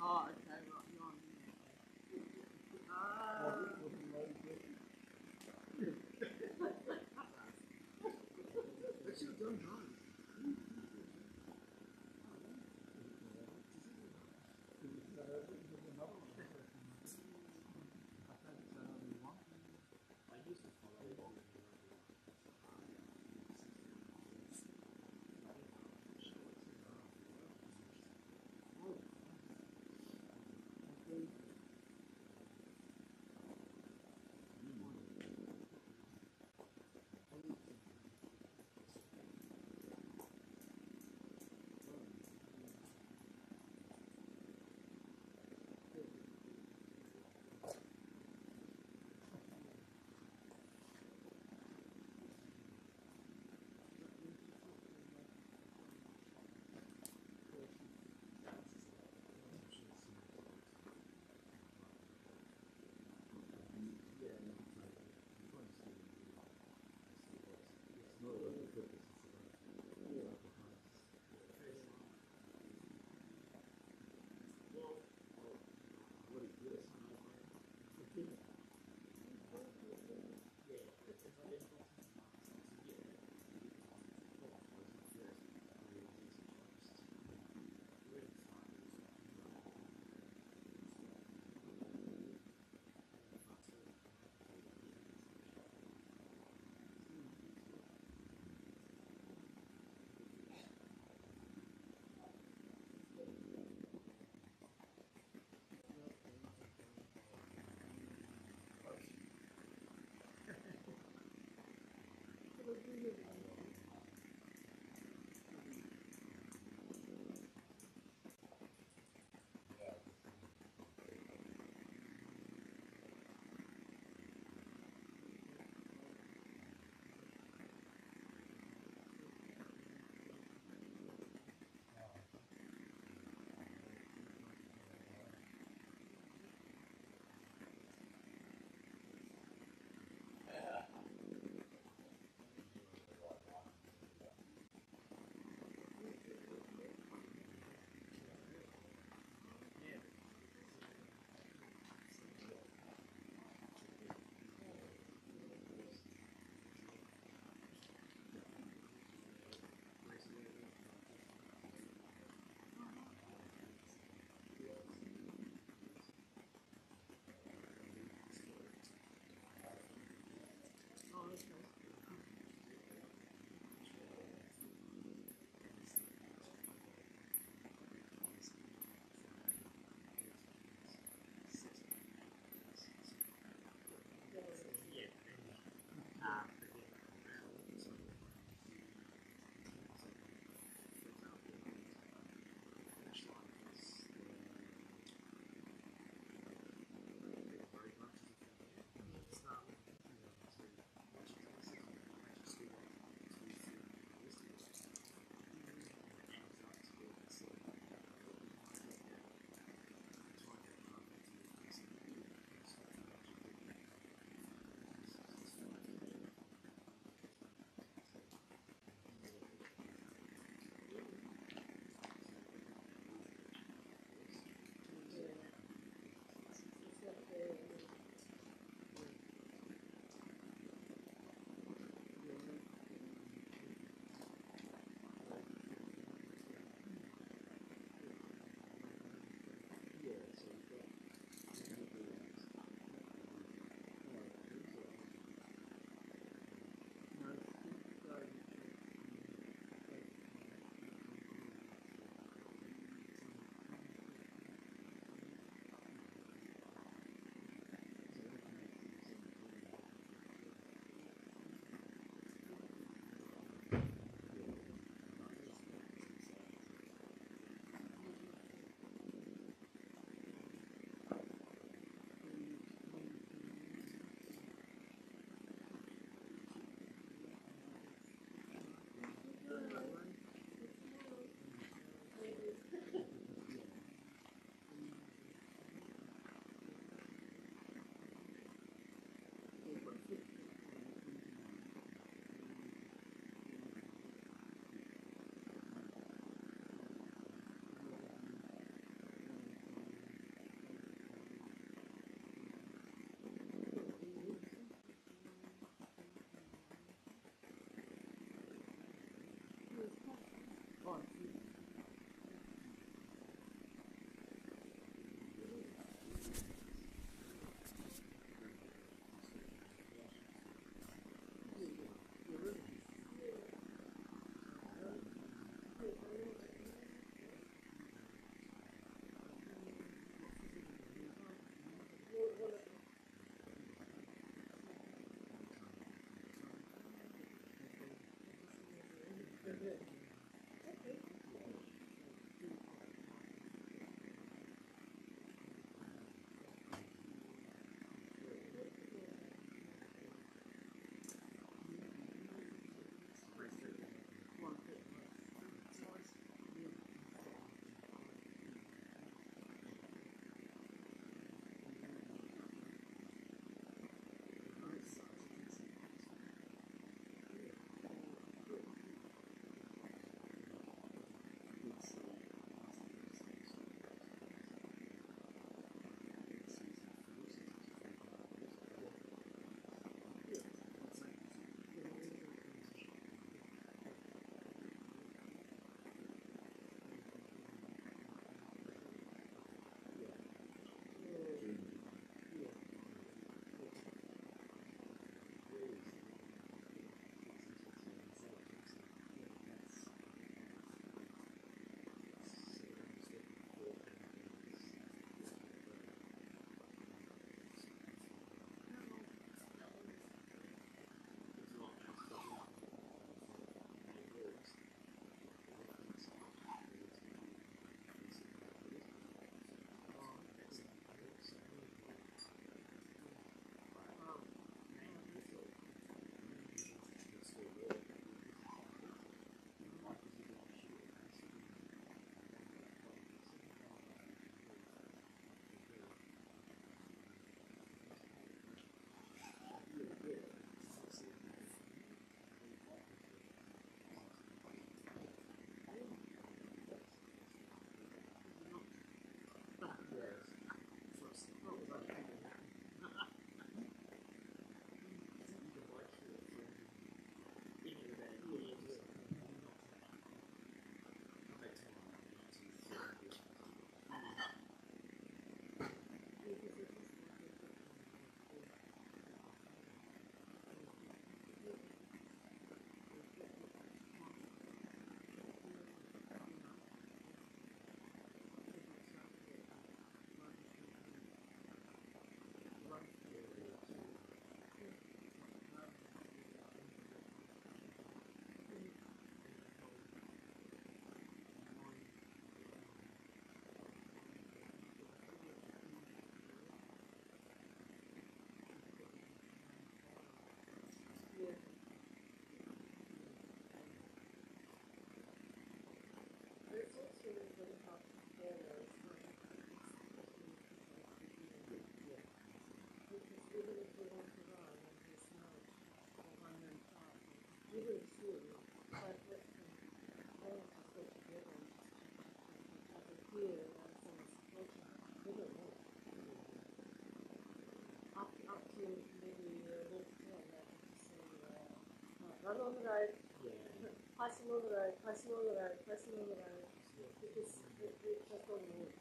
Oh, okay, right, you're on there. Ah. don't know. Run on the road, passing on the road, passing on the road, passing on the road. Because it's just on the road.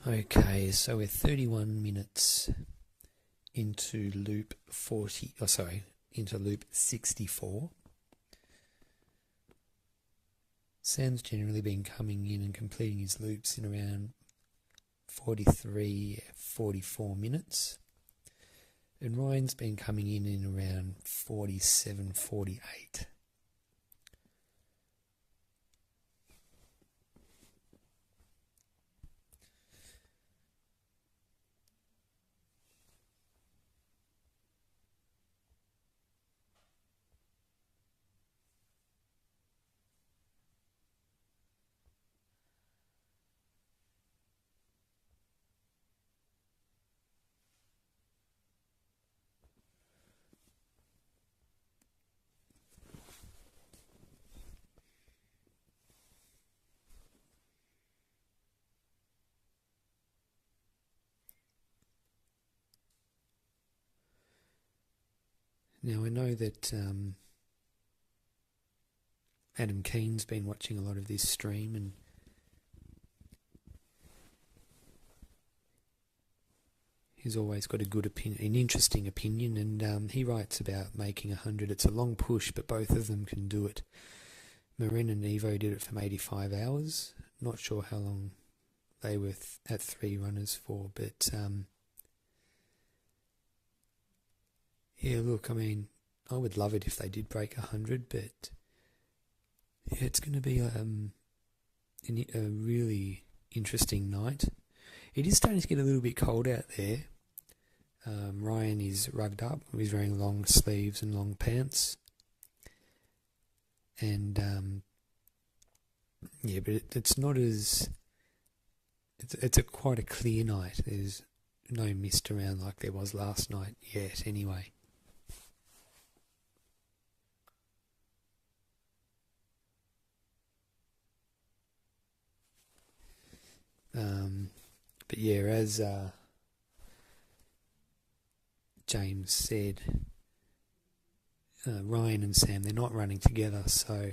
Okay, so we're 31 minutes into loop 40, into loop 64. Sam's generally been coming in and completing his loops in around 43, 44 minutes. And Ryan's been coming in around 47, 48. Now I know that Adam Keen's been watching a lot of this stream, and he's always got a good opinion, an interesting opinion, and he writes about making 100. It's a long push, but both of them can do it. Marin and Evo did it from 85 hours. Not sure how long they were at 3 runners for, but yeah, look, I mean, I would love it if they did break 100, but yeah, it's going to be a really interesting night. It is starting to get a little bit cold out there. Ryan is rugged up. He's wearing long sleeves and long pants. And yeah, but it's not as... It's quite a clear night. There's no mist around like there was last night yet, anyway. But yeah, as James said, Ryan and Sam, they're not running together, so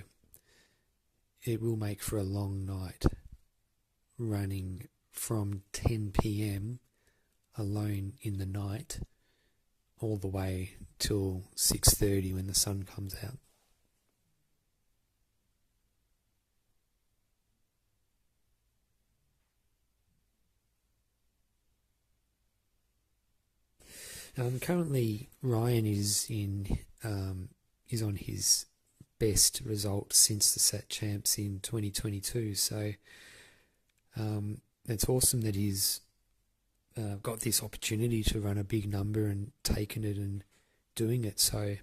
it will make for a long night running from 10 p.m. alone in the night all the way till 6:30 when the sun comes out. Currently, Ryan is on his best result since the Sat Champs in 2022. So it's awesome that he's got this opportunity to run a big number and taken it and doing it. So it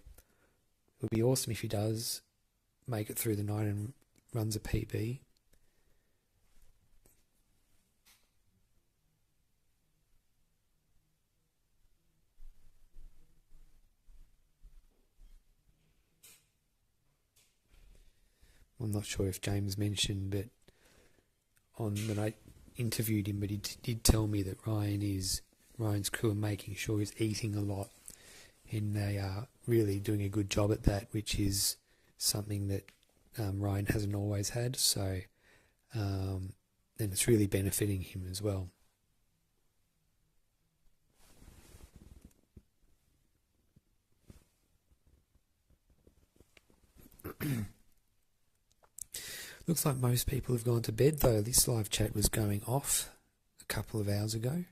would be awesome if he does make it through the night and runs a PB. I'm not sure if James mentioned, but when I interviewed him, but he did tell me that Ryan's crew are making sure he's eating a lot, and they are really doing a good job at that, which is something that Ryan hasn't always had. So, and it's really benefiting him as well. Looks like most people have gone to bed, though. This live chat was going off a couple of hours ago.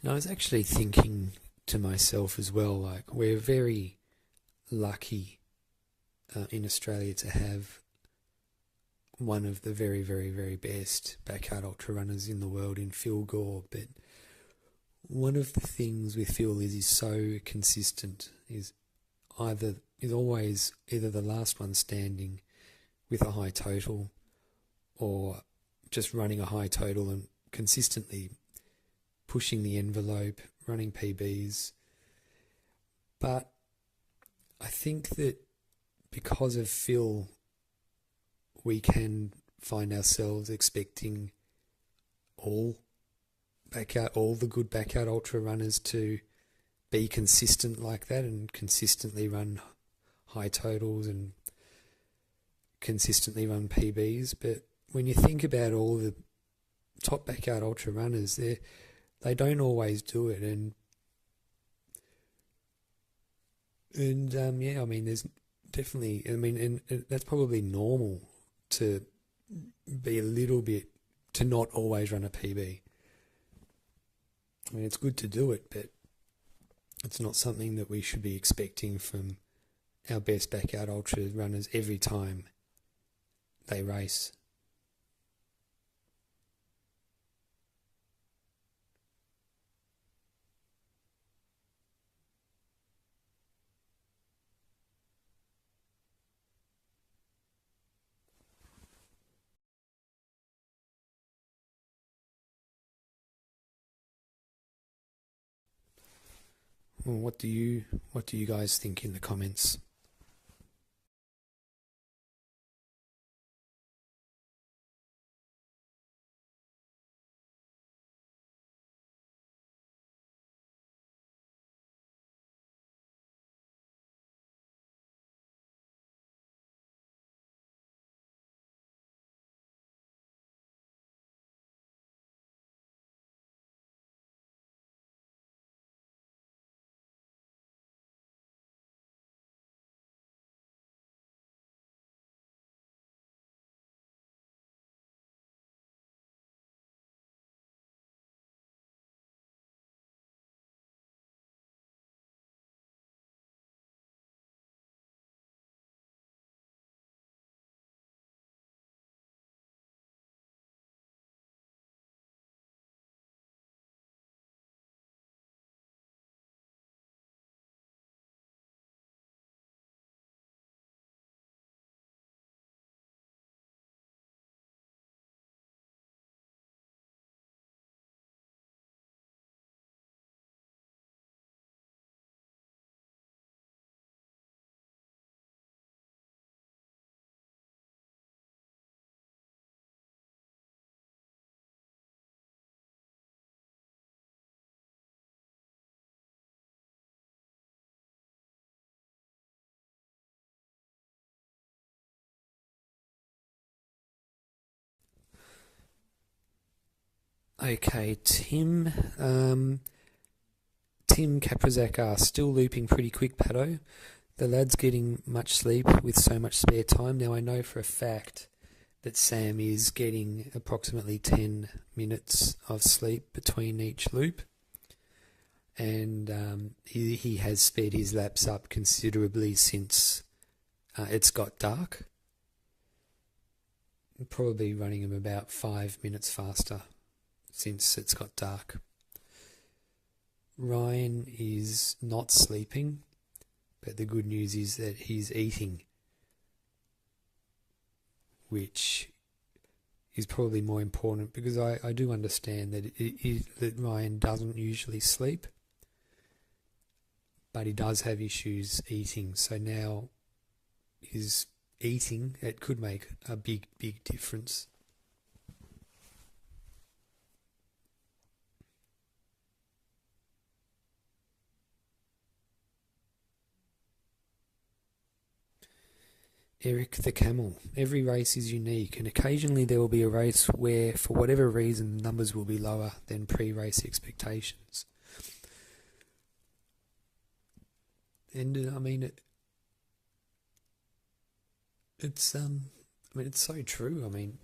And I was actually thinking to myself as well, like, we're very lucky in Australia to have one of the very, very, very best backyard ultra runners in the world in Phil Gore. But one of the things with Phil is he's so consistent, is always either the last one standing with a high total or just running a high total and consistently pushing the envelope, running PBs. But I think that because of Phil, we can find ourselves expecting all the good backyard ultra runners to be consistent like that and consistently run high totals and consistently run PBs. But when you think about all the top backyard ultra runners, they don't always do it, and yeah, I mean, there's definitely, I mean, and that's probably normal to be a little bit, to not always run a PB. I mean, it's good to do it, but it's not something that we should be expecting from our best backyard ultra runners every time they race. what do you guys think in the comments? Okay, Tim Kaprizak still looping pretty quick, Pato. The lad's getting much sleep with so much spare time. Now I know for a fact that Sam is getting approximately 10 minutes of sleep between each loop. And he has sped his laps up considerably since it's got dark. Probably running him about 5 minutes faster since it's got dark. Ryan is not sleeping, but the good news is that he's eating, which is probably more important because I do understand that that Ryan doesn't usually sleep, but he does have issues eating. So now his eating, it could make a big difference. Eric the Camel. Every race is unique, and occasionally there will be a race where, for whatever reason, numbers will be lower than pre-race expectations. And it's so true. I mean,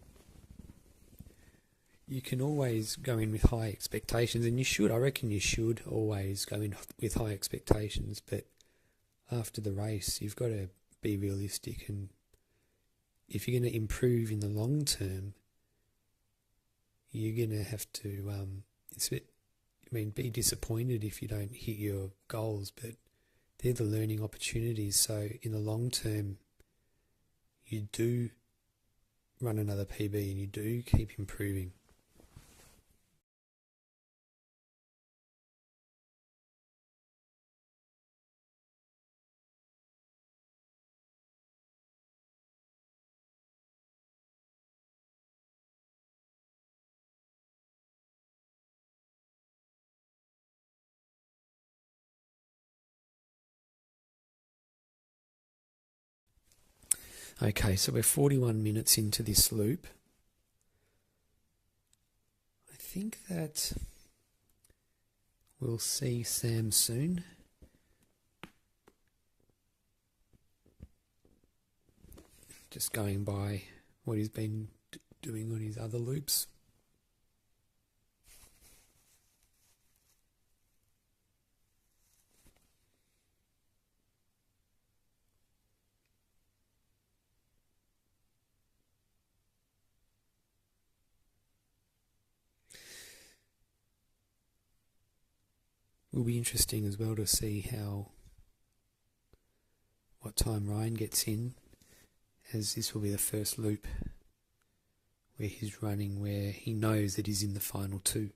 you can always go in with high expectations, and you should. I reckon you should always go in with high expectations, but after the race, you've got to be realistic, and if you're going to improve in the long term, you're going to have to be disappointed if you don't hit your goals, but they're the learning opportunities. So in the long term, you do run another PB and you do keep improving. Okay, so we're 41 minutes into this loop. I think that we'll see Sam soon. Just going by what he's been doing on his other loops. Will be interesting as well to see what time Ryan gets in, as this will be the first loop where he's running where he knows that he's in the final two.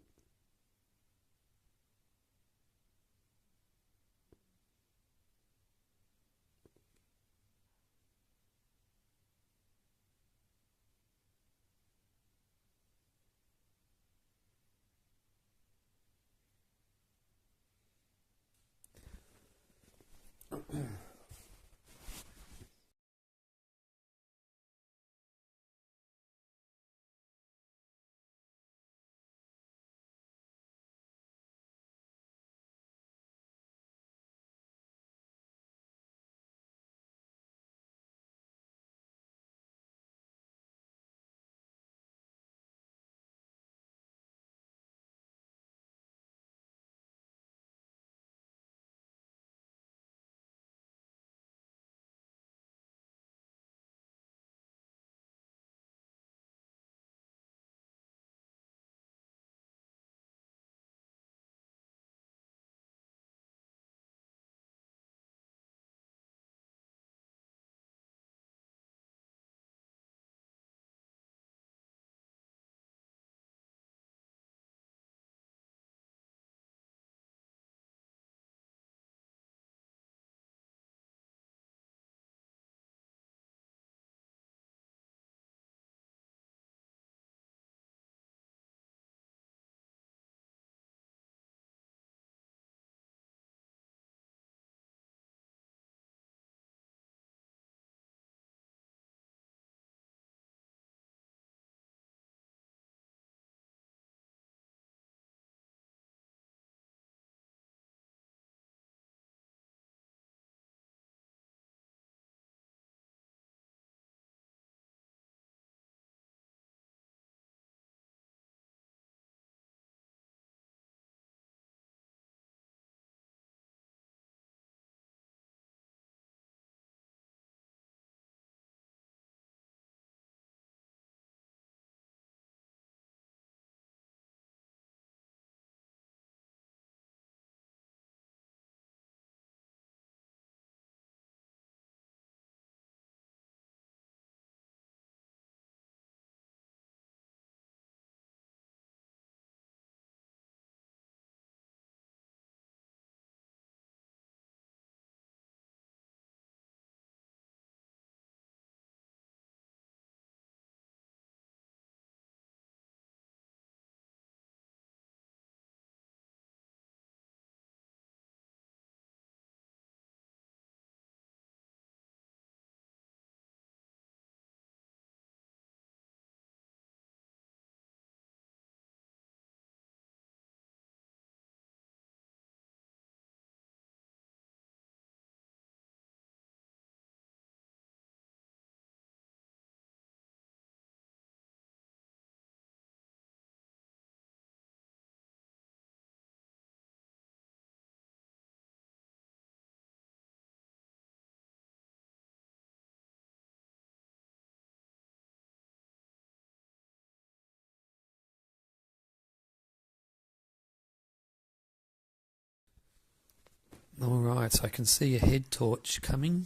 Alright, so I can see a head torch coming.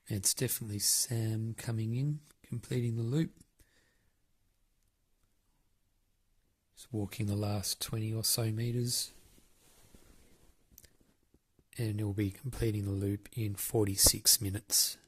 It's definitely Sam coming in, completing the loop. Just walking the last 20 or so metres. And he'll be completing the loop in 46 minutes.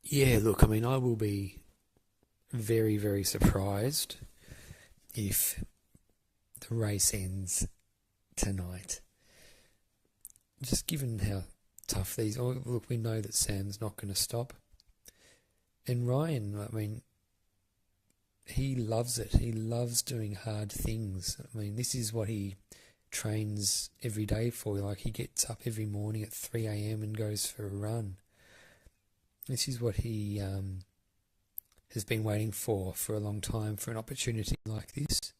Yeah, look, I mean, I will be very, very surprised if the race ends tonight. Just given how tough these are. Look, we know that Sam's not going to stop. And Ryan, I mean, he loves it. He loves doing hard things. I mean, this is what he trains every day for. Like, he gets up every morning at 3 a.m. and goes for a run. This is what he has been waiting for a long time, for an opportunity like this.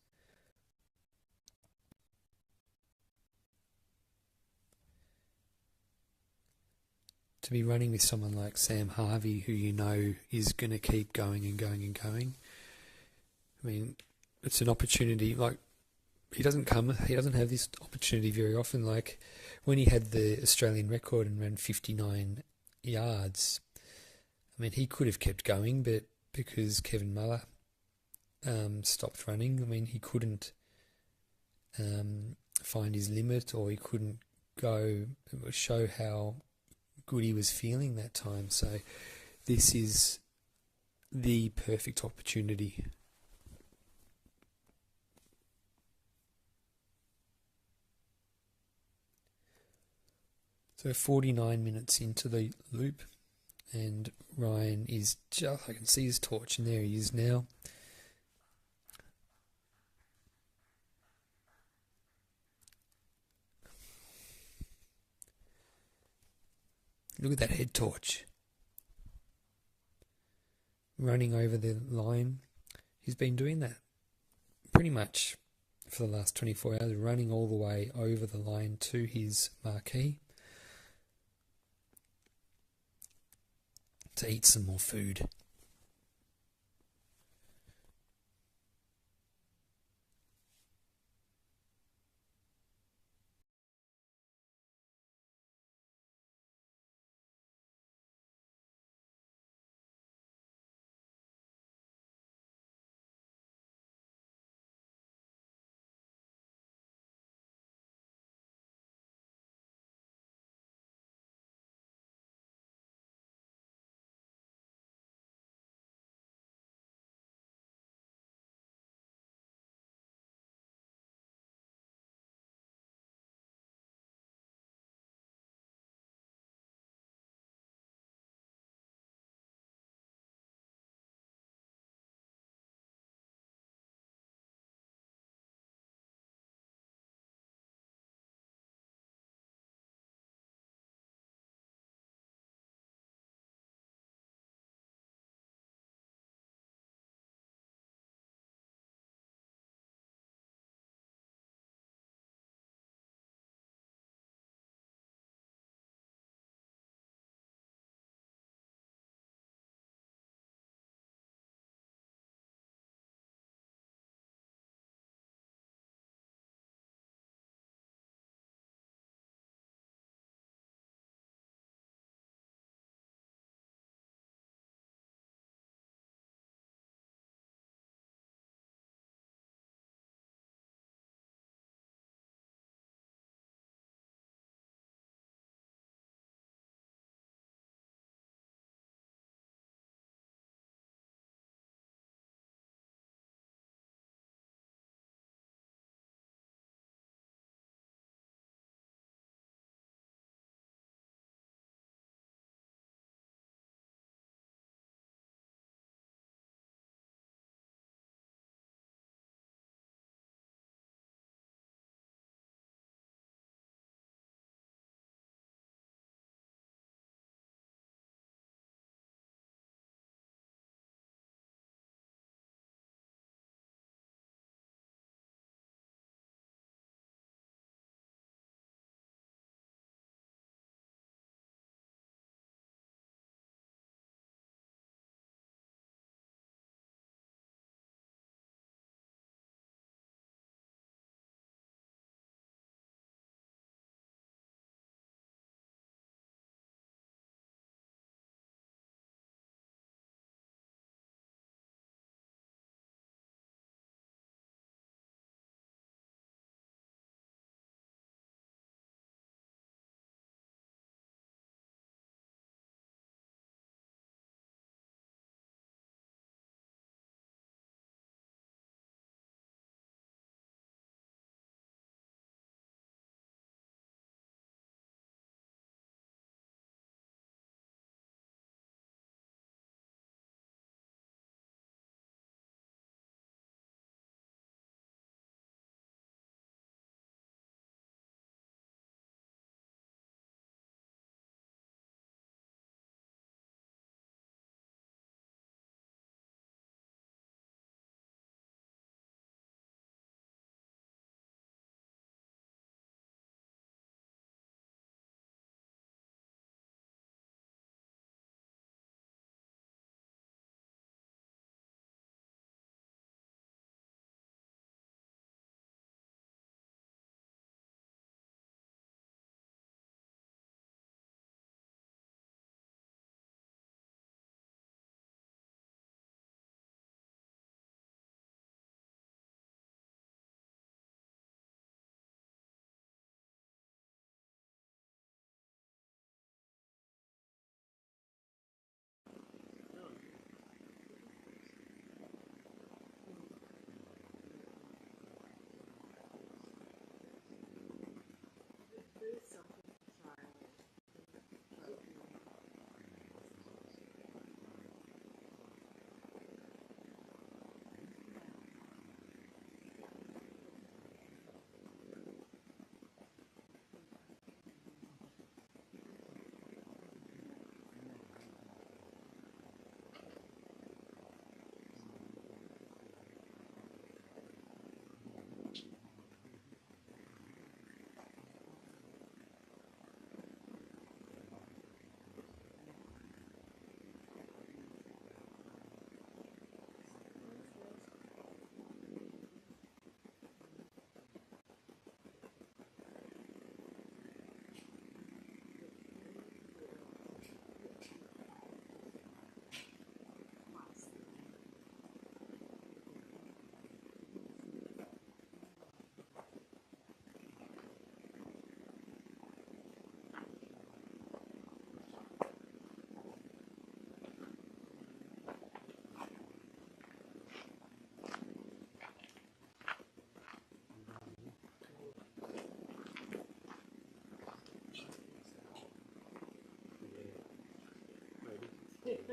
To be running with someone like Sam Harvey, who you know is going to keep going and going and going. I mean, it's an opportunity. Like, he doesn't have this opportunity very often. Like, when he had the Australian record and ran 59 yards, I mean, he could have kept going, but because Kevin Muller stopped running, I mean, he couldn't find his limit, or he couldn't go show how good he was feeling that time. So this is the perfect opportunity. So 49 minutes into the loop, and Ryan is just, I can see his torch, and there he is now. Look at that head torch. Running over the line. He's been doing that pretty much for the last 24 hours, running all the way over the line to his marquee to eat some more food.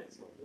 That's all.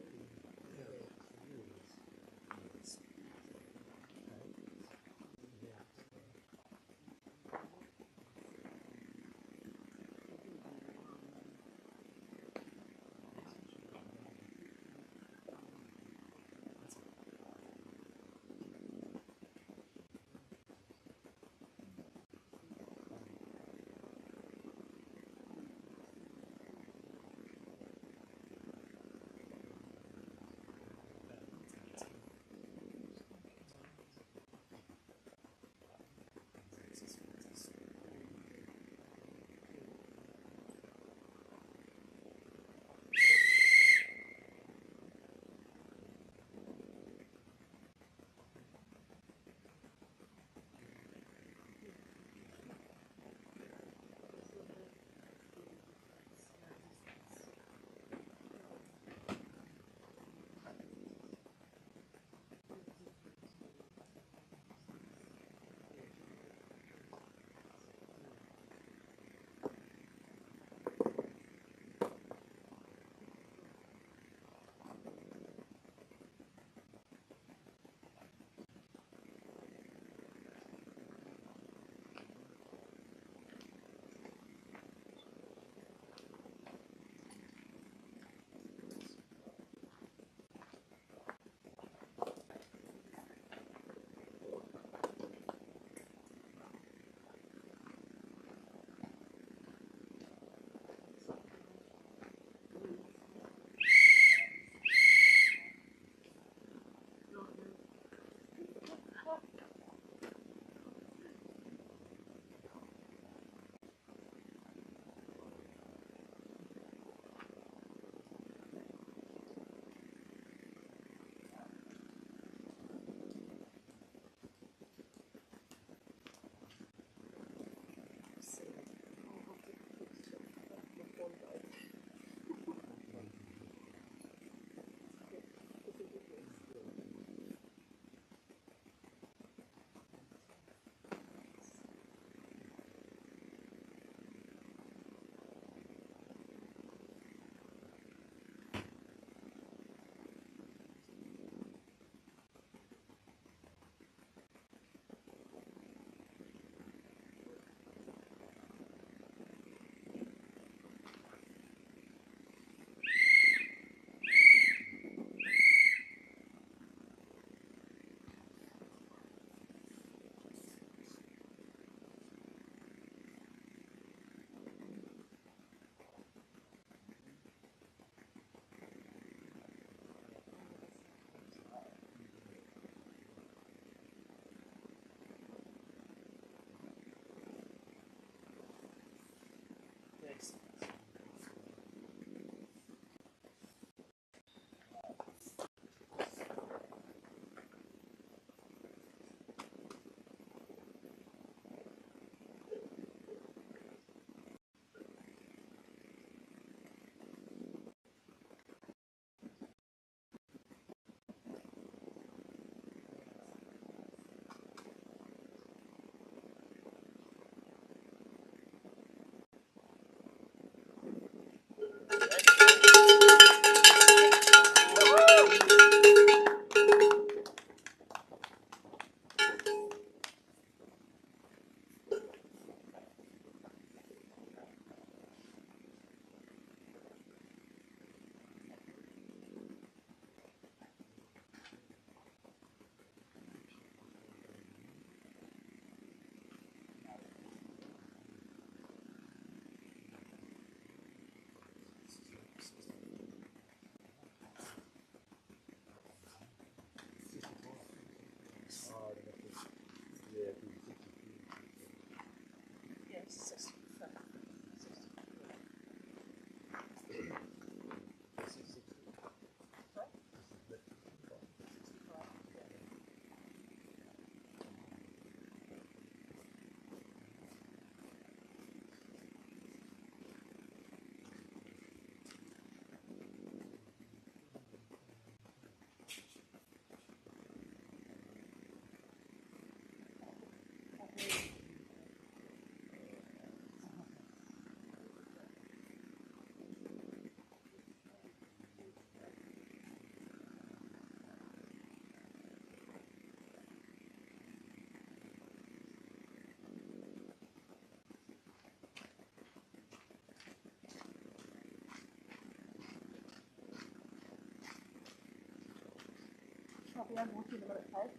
be over with you in a minute, Kate.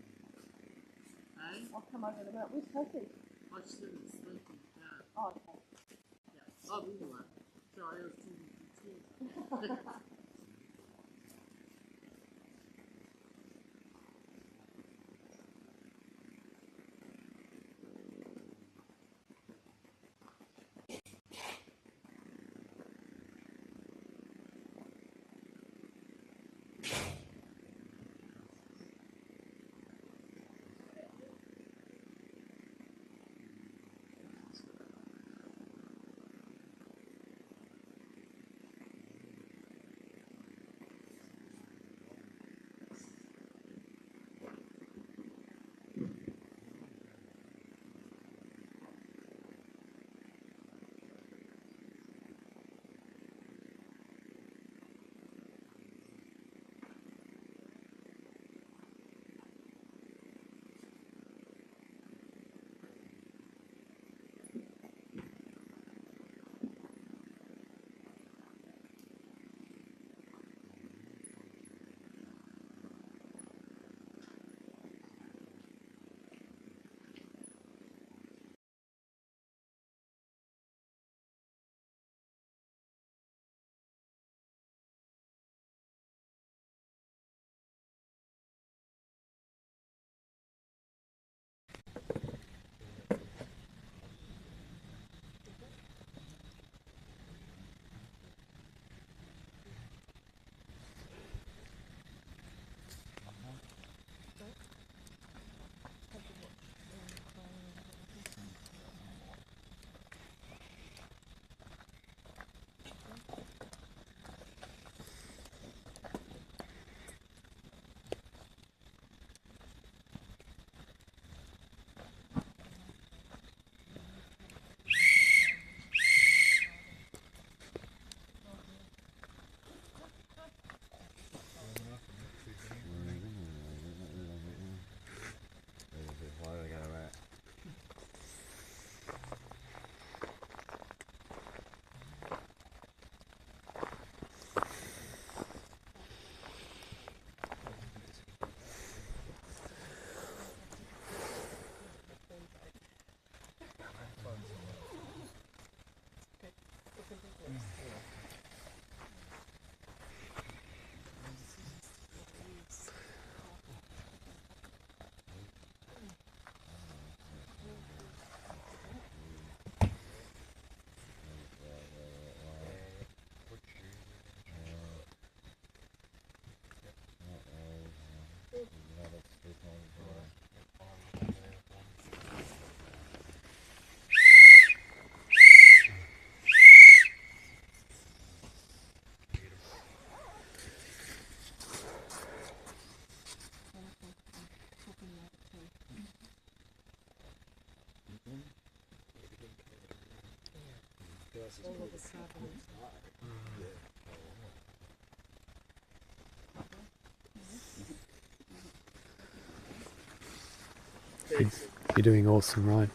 Hey? I'll come over in a minute. Where's Sophie? I just didn't sleep in the car. Oh, okay. Yeah. Oh, anyway. Sorry, I was talking to you. You're doing awesome, right?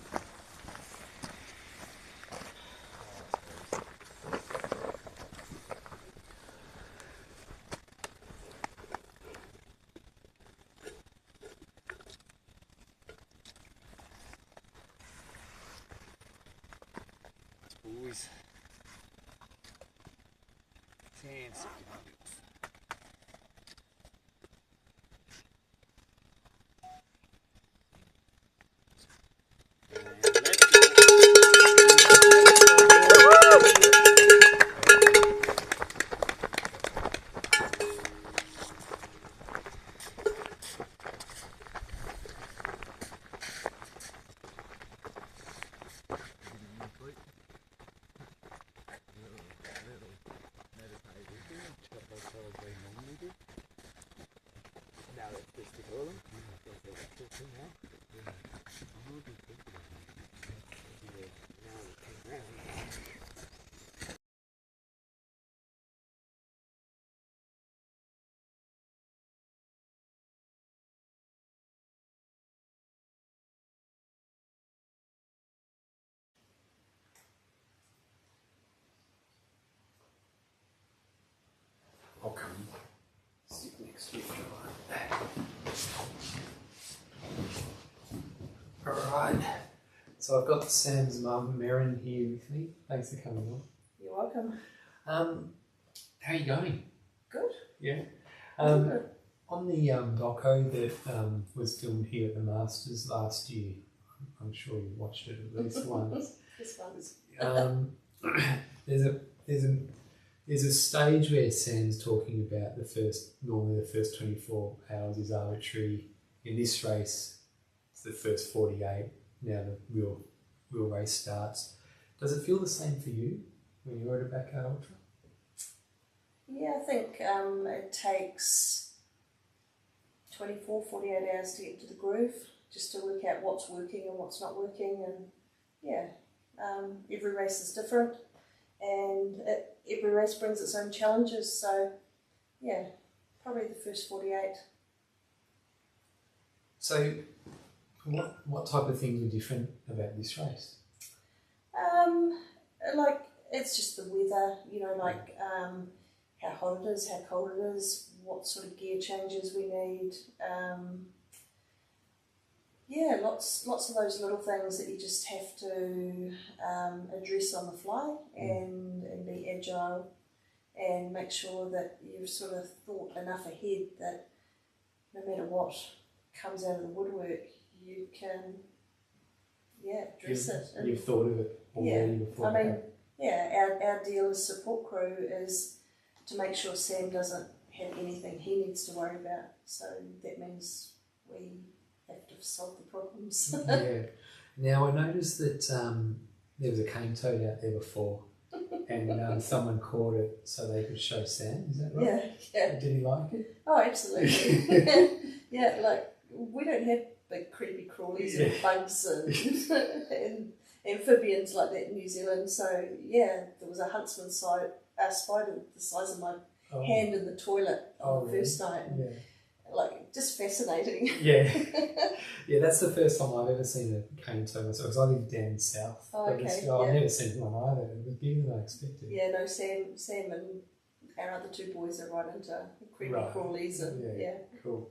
Boys. Fancy. I'll come sit next to you. So I've got Sam's mum, Merrin, here with me. Thanks for coming on. You're welcome. How are you going? Good. Yeah. Good. On the doco that was filmed here at the Masters last year, I'm sure you watched it at least once. This one's There's a stage where Sam's talking about normally the first 24 hours is arbitrary. In this race, it's the first 48. Now the real race starts. Does it feel the same for you when you're at a backyard ultra? Yeah, I think it takes 24, 48 hours to get to the groove, just to work out what's working and what's not working. And yeah, every race is different, and every race brings its own challenges. So yeah, probably the first 48. So what type of things were different about this race? Like, it's just the weather, you know, like how hot it is, how cold it is, what sort of gear changes we need. Yeah, lots of those little things that you just have to address on the fly and be agile and make sure that you've sort of thought enough ahead that no matter what comes out of the woodwork, you can, address it. And You've thought of it already before. I mean, our deal as support crew is to make sure Sam doesn't have anything he needs to worry about. So that means we have to solve the problems. Yeah. Now I noticed that there was a cane toad out there before, and someone caught it so they could show Sam. Is that right? Yeah. Did he like it? Oh, absolutely. Yeah, like we don't have big creepy crawlies and bugs and amphibians like that in New Zealand. So yeah, there was a huntsman spider the size of my hand in the toilet on the first night. And, like, just fascinating. Yeah. Yeah, that's the first time I've ever seen a cane toad myself, because I live down south. Oh, okay. I've never seen one either. It was bigger than I expected. Yeah, no, Sam and our other two boys are right into creepy crawlies and Cool.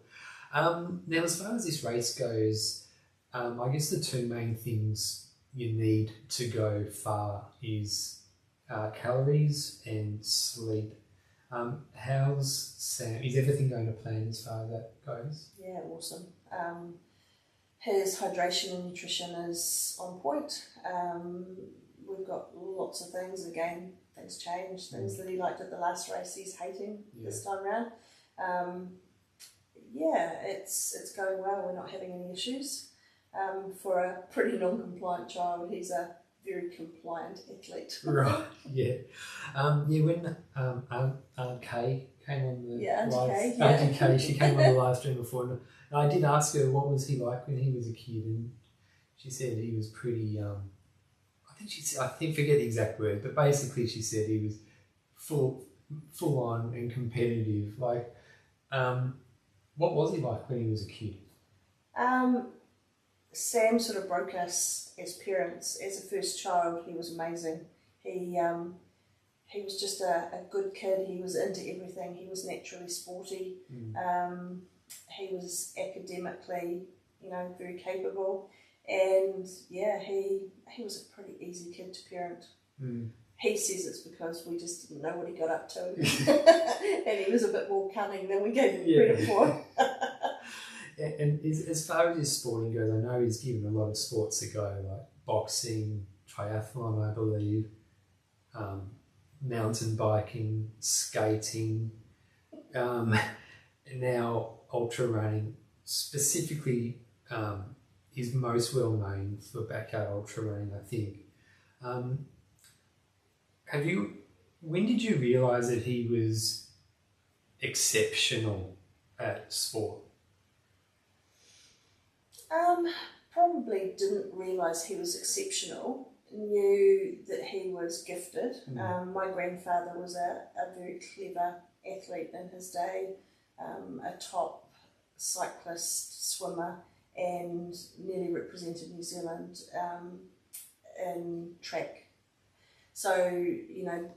Now, as far as this race goes, I guess the two main things you need to go far is calories and sleep. How's Sam? Is everything going to plan as far as that goes? Yeah, awesome. His hydration and nutrition is on point. We've got lots of things. Again, things change. Things that he liked at the last race, he's hating this time around. It's going well. We're not having any issues. For a pretty non-compliant child, he's a very compliant athlete. Right. Yeah. When Aunt Kay came on the Auntie Kay, she came on the live stream before, and I did ask her what was he like when he was a kid, and she said he was pretty. I think forget the exact word, but basically she said he was full on and competitive. Like, what was he like when he was a kid? Sam sort of broke us as parents. As a first child, he was amazing. He was just a good kid. He was into everything. He was naturally sporty. He was academically, very capable. And he was a pretty easy kid to parent. He says it's because we just didn't know what he got up to. And he was a bit more cunning than we gave him credit for. And as far as his sporting goes, I know he's given a lot of sports a go, like boxing, triathlon, I believe, mountain biking, skating, now ultra running. Specifically, he's most well known for backyard ultra running, I think. When did you realise that he was exceptional at sport? Probably didn't realise he was exceptional. Knew that he was gifted. My grandfather was a very clever athlete in his day, a top cyclist, swimmer, and nearly represented New Zealand in track. So,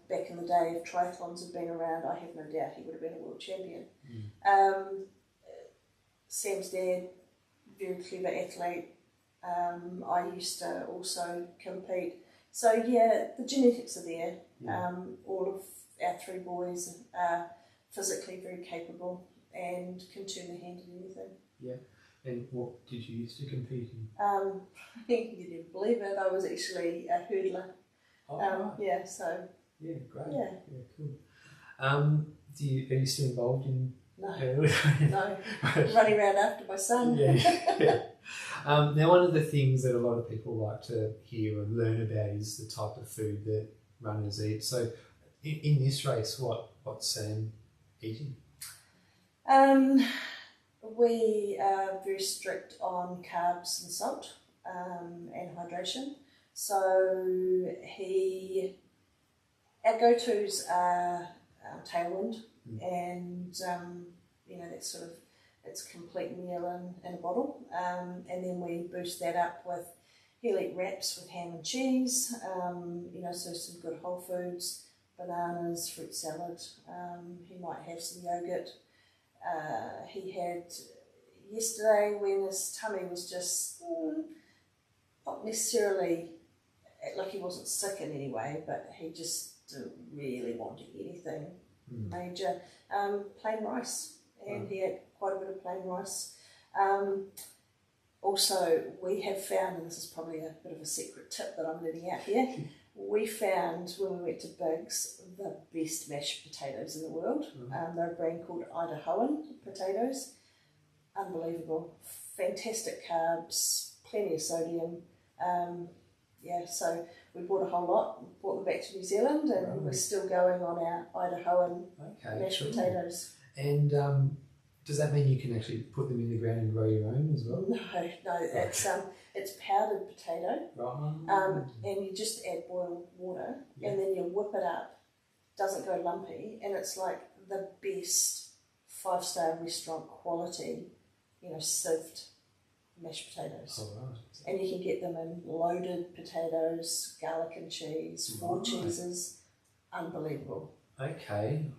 back in the day, if triathlons had been around, I have no doubt he would have been a world champion. Sam's dad, very clever athlete, I used to also compete. So yeah, the genetics are there. Yeah. All of our 3 boys are physically very capable and can turn their hand at anything. Yeah. And what did you used to compete in? You didn't believe it, I was actually a hurdler. Oh, right. Yeah, so Yeah, great. yeah. Yeah, cool. Are you still involved in? No, Yeah. no, running around after my son. Yeah. Now, one of the things that a lot of people like to hear and learn about is the type of food that runners eat. So, in this race, what's Sam eating? We are very strict on carbs and salt and hydration. So our go-tos are Tailwind, and that's sort of it's a complete meal in a bottle, and then we boost that up with he'll eat wraps with ham and cheese, so some good whole foods, bananas, fruit salad. He might have some yogurt. He had yesterday when his tummy was just not necessarily like he wasn't sick in any way, but he just didn't really want to eat anything major. Plain rice, and he had quite a bit of plain rice. Also, we have found, and this is probably a bit of a secret tip that I'm letting out here, we found when we went to Biggs the best mashed potatoes in the world. They're a brand called Idahoan potatoes. Unbelievable. Fantastic carbs, plenty of sodium. So we bought a whole lot, brought them back to New Zealand, and we're still going on our Idahoan mashed potatoes. And does that mean you can actually put them in the ground and grow your own as well? No, it's powdered potato, and you just add boiled water, and then you whip it up. Doesn't go lumpy, and it's like the best 5-star restaurant quality, sieved mashed potatoes. Oh, right. And you can get them in loaded potatoes, garlic and cheese, 4 cheeses. Unbelievable. Okay.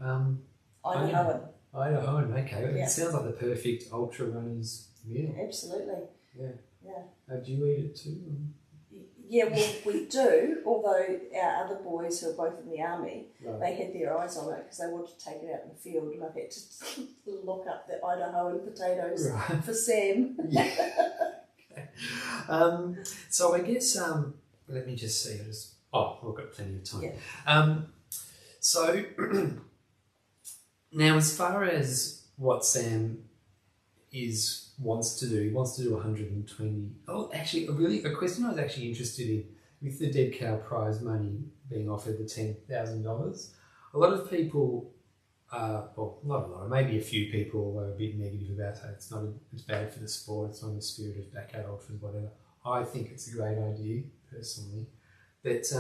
Idahoan. Idahoan, okay. Yeah. It sounds like the perfect ultra runner's meal. Absolutely. Yeah. Yeah. Do you eat it too? Yeah, well, we do, although our other boys who are both in the army, they had their eyes on it because they wanted to take it out in the field, and I've had to look up the Idahoan potatoes for Sam. Yeah. So I guess, let me just see. We've got plenty of time. Yeah. So now as far as what Sam wants to do, he wants to do 120. Oh, actually, a question I was actually interested in, with the Dead Cow prize money being offered, the $10,000, a lot of people, not a lot, maybe a few people are a bit negative about it. It's bad for the sport, it's not in the spirit of backyard ultras, whatever. I think it's a great idea, personally. But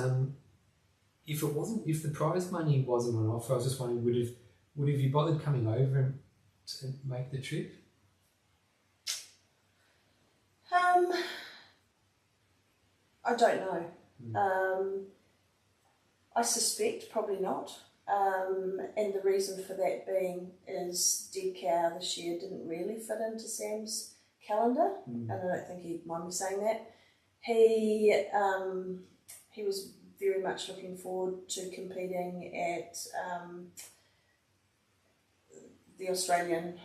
if the prize money wasn't on offer, I was just wondering, would have you bothered coming over to make the trip? I don't know. I suspect probably not. And the reason for that being is Dead Cow this year didn't really fit into Sam's calendar, and I don't think he'd mind me saying that. He was very much looking forward to competing at the Australian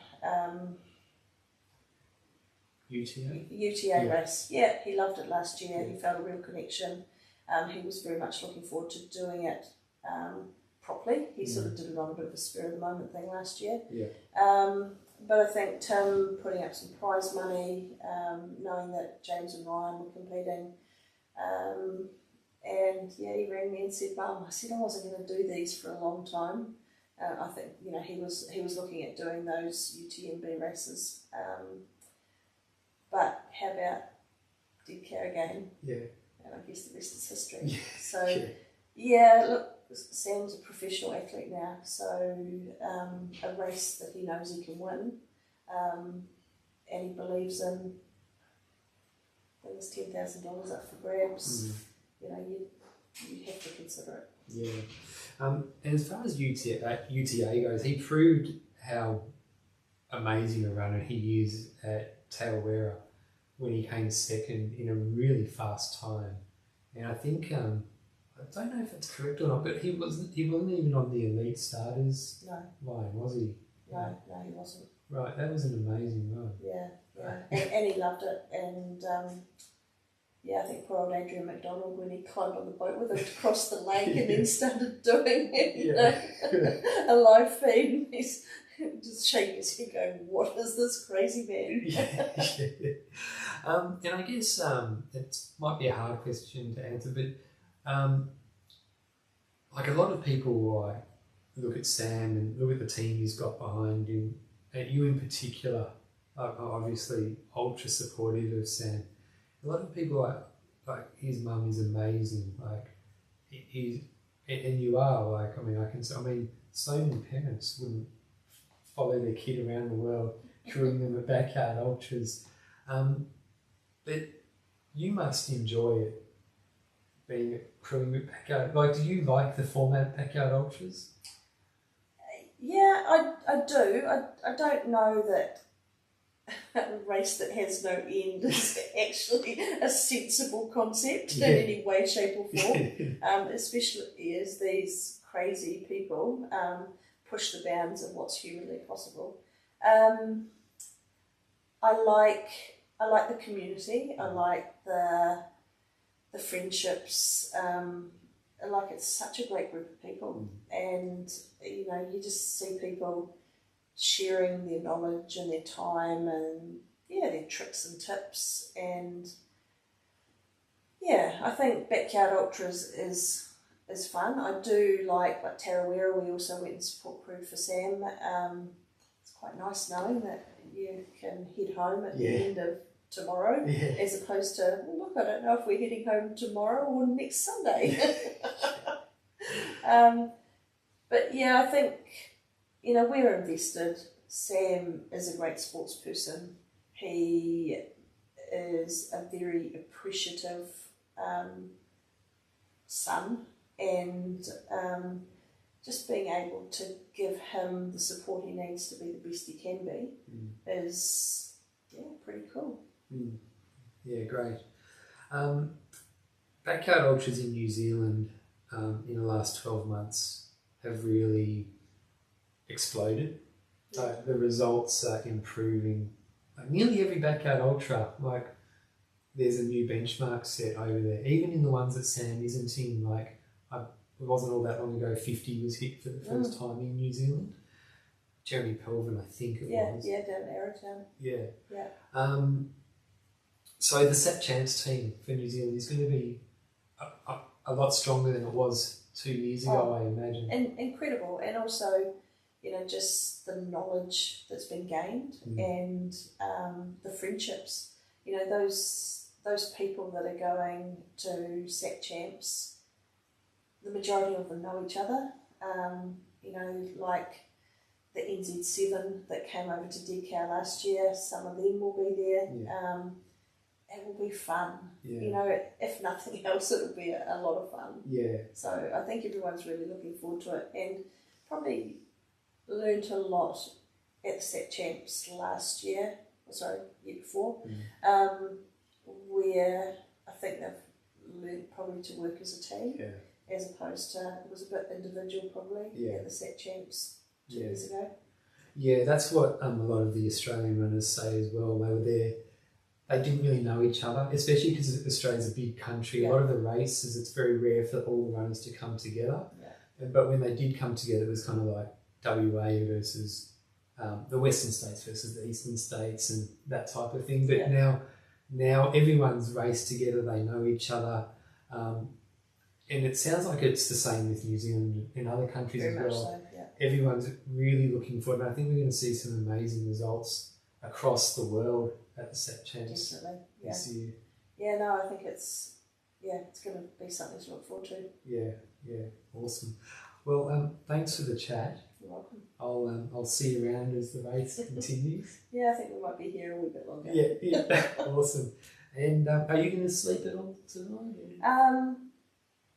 UTA race. Yeah, he loved it last year. He felt a real connection. He was very much looking forward to doing it properly. He sort of did it on a bit of a spur of the moment thing last year. Yeah. But I think Tim putting up some prize money, knowing that James and Ryan were competing, and he rang me and said, "Mum, I said I wasn't going to do these for a long time." I think he was looking at doing those UTMB races. But how about Dead Cow again? Yeah. And I guess the rest is history. Yeah. So, look, Sam's a professional athlete now, so a race that he knows he can win, and he believes in, I think there's $10,000 up for grabs. You have to consider it. Yeah. And as far as UTA goes, he proved how amazing a runner he is at Tailwera. when he came second in a really fast time. And I think I don't know if it's correct or not, but he wasn't even on the elite starters line, was he? No, he wasn't. Right, that was an amazing run. Yeah. And he loved it. And I think poor old Adrian McDonald, when he climbed on the boat with him to cross the lake and then started doing a live feed, and he's just shaking his head going, what is this crazy man? And I guess it might be a hard question to answer, but like a lot of people look at Sam and look at the team he's got behind him, you in particular are obviously ultra supportive of Sam. A lot of people like his mum is amazing, like and you are, like, I mean so many parents wouldn't follow their kid around the world crewing them at backyard ultras, but you must enjoy it being crewing at backyard. Like, do you like the format of backyard ultras? Yeah, I do. I don't know that a race that has no end is actually a sensible concept in any way, shape or form, especially as these crazy people push the bounds of what's humanly possible. I like the community. I like the friendships. Like, it's such a great group of people, and you just see people sharing their knowledge and their time and their tricks and tips, and I think backyard ultras is fun. I do like Tarawera. We also went and support crewed for Sam. It's quite nice knowing that you can head home at the end of tomorrow, as opposed to, well, look, I don't know if we're heading home tomorrow or next Sunday. But I think we're invested. Sam is a great sports person. He is a very appreciative son, and just being able to give him the support he needs to be the best he can be is pretty cool. Yeah, great. Backyard ultras in New Zealand in the last 12 months have really exploded. The results are improving. Like, nearly every backyard ultra, like, there's a new benchmark set over there. Even in the ones that Sam isn't in, like, it wasn't all that long ago, 50 was hit for the first time in New Zealand. Jeremy Pelvin, I think it was. Yeah, down in Arrowtown. Yeah. So the Sat Chance team for New Zealand is going to be a lot stronger than it was 2 years ago, I imagine. And incredible, and also, just the knowledge that's been gained and the friendships. Those people that are going to Sat Champs, the majority of them know each other. Like the NZ7 that came over to DCAL last year, some of them will be there. It will be fun. If nothing else, it'll be a lot of fun. So I think everyone's really looking forward to it, and probably learned a lot at the Sat Champs year before, where I think they've learned probably to work as a team, as opposed to, it was a bit individual probably at the Sat Champs 2 years ago. Yeah, that's what a lot of the Australian runners say as well. They were there, they didn't really know each other, especially because Australia's a big country. A lot of the races, it's very rare for all the runners to come together. But when they did come together, it was kind of like WA versus the Western states versus the Eastern states and that type of thing. But now everyone's raced together, they know each other. And it sounds like it's the same with New Zealand and other countries as well. So, Everyone's really looking for it, and I think we're going to see some amazing results across the world at the Sat Champs this year. Yeah, no, I think it's going to be something to look forward to. Yeah, awesome. Well, thanks for the chat. You're welcome. I'll see you around as the race continues. I think we might be here a wee bit longer. Yeah, awesome. And are you going to sleep at all tonight?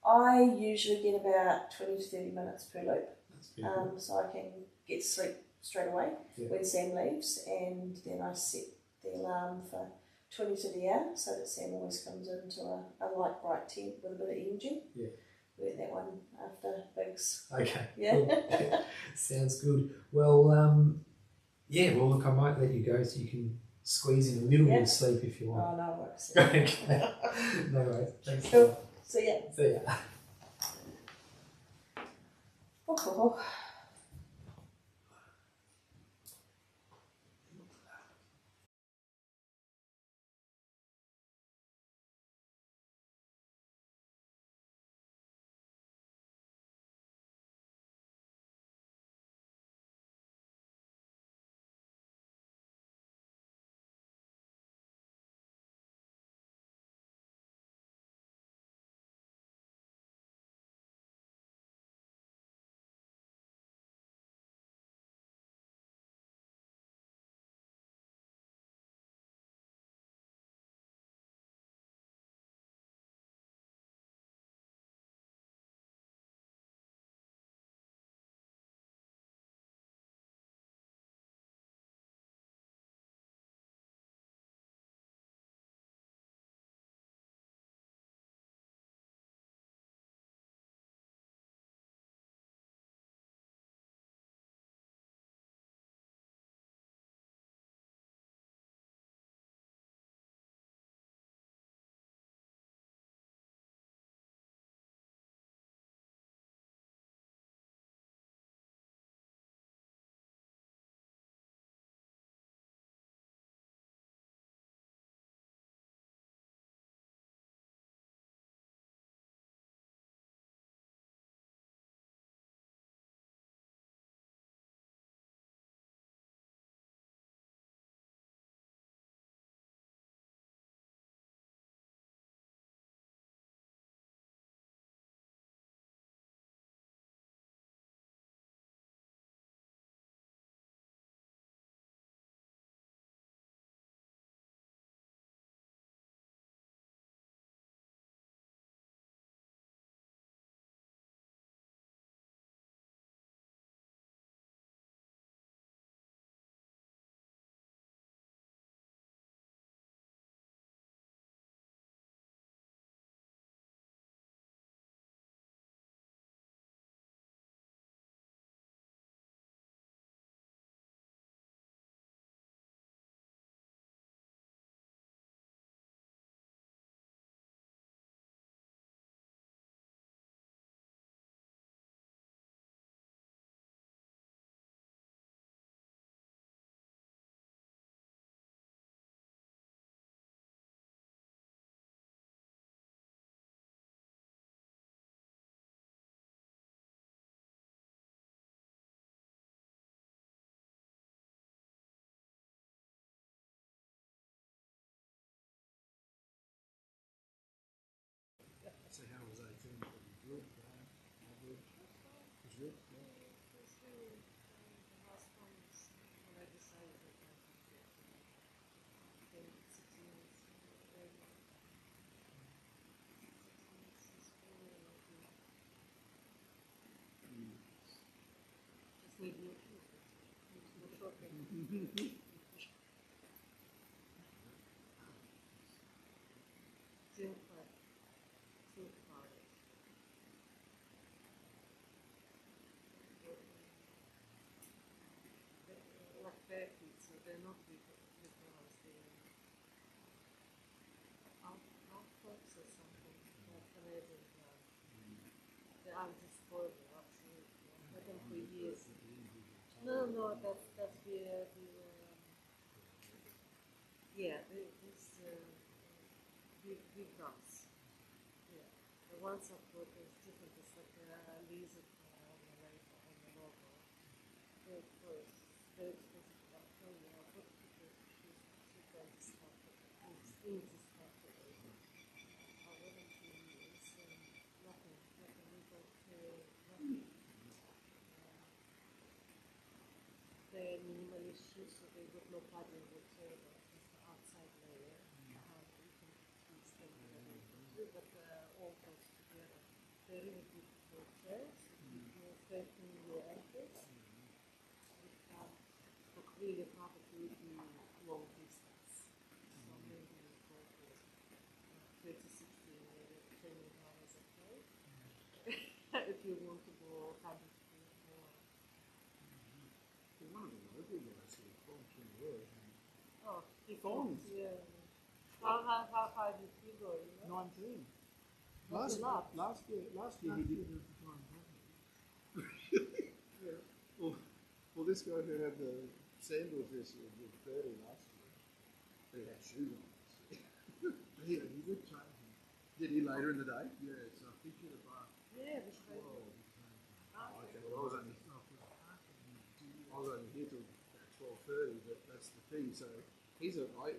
I usually get about 20 to 30 minutes per loop, so I can get to sleep straight away when Sam leaves, and then I set the alarm for 20 to the hour, so that Sam always comes into a light bright tent with a bit of engine. Yeah. We get that one after Bigs. Okay. Yeah. Cool. Sounds good. Well, yeah, well, look, I might let you go so you can squeeze in a little bit of sleep if you want. Oh, no worries. Okay. No worries. Thanks. Cool. See ya. See ya. Oh. So how was 18? Good, bad, average? Was good? Yeah. Like bare feet, so they're not big ones. They're outcrops or something, like Canadian plant. They are just horrible, absolutely. I've had them for years. No, that's this big guns. Yeah, the ones I've got is different. It's like a lizard on the label, on the logo. Very close, very expensive. But I tell you, I've got people she's super indestructible. I wouldn't use nothing, like a little tail, nothing. They're minimalist shoes, so they got no padding whatsoever, just the outside layer. You can twist them whatever you can do, but all goes together. They're really good for chairs, if you're strengthening your ankles. It can look really perfectly long distance. So maybe if you want to go kind of or One of the local guys here, Fonz from the world. oh, Fonz. yeah. How high did he go? You know? 19. That's a lot. Last year he did. Well, this guy who had the sandals this year did 30 last year. He had shoes on. he did change him. Did he later in the day? Yeah, so I think at about Yeah, that's right. 12. Okay, well, I was only here till about 12:30, but that's the thing. So he's my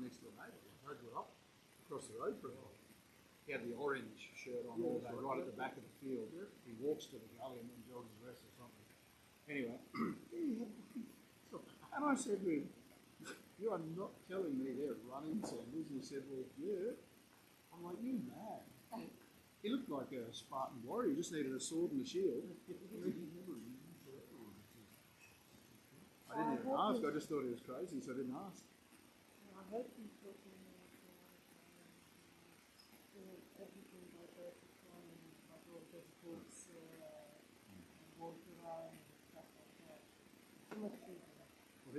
next door neighbour. I grew up across the road from him. He had the orange shirt on all day, right at the back of the field. He walks to the gully and then jogs the rest or something. Anyway, and I said to him, "You are not telling me they're running sandals?" And he said, "Well, yeah." I'm like, "You mad?" He looked like a Spartan warrior. He just needed a sword and a shield. I didn't even ask. I just thought he was crazy, so I didn't ask. I heard him talking everything about African, about all those books, walk around and stuff like that. Too much people. Well,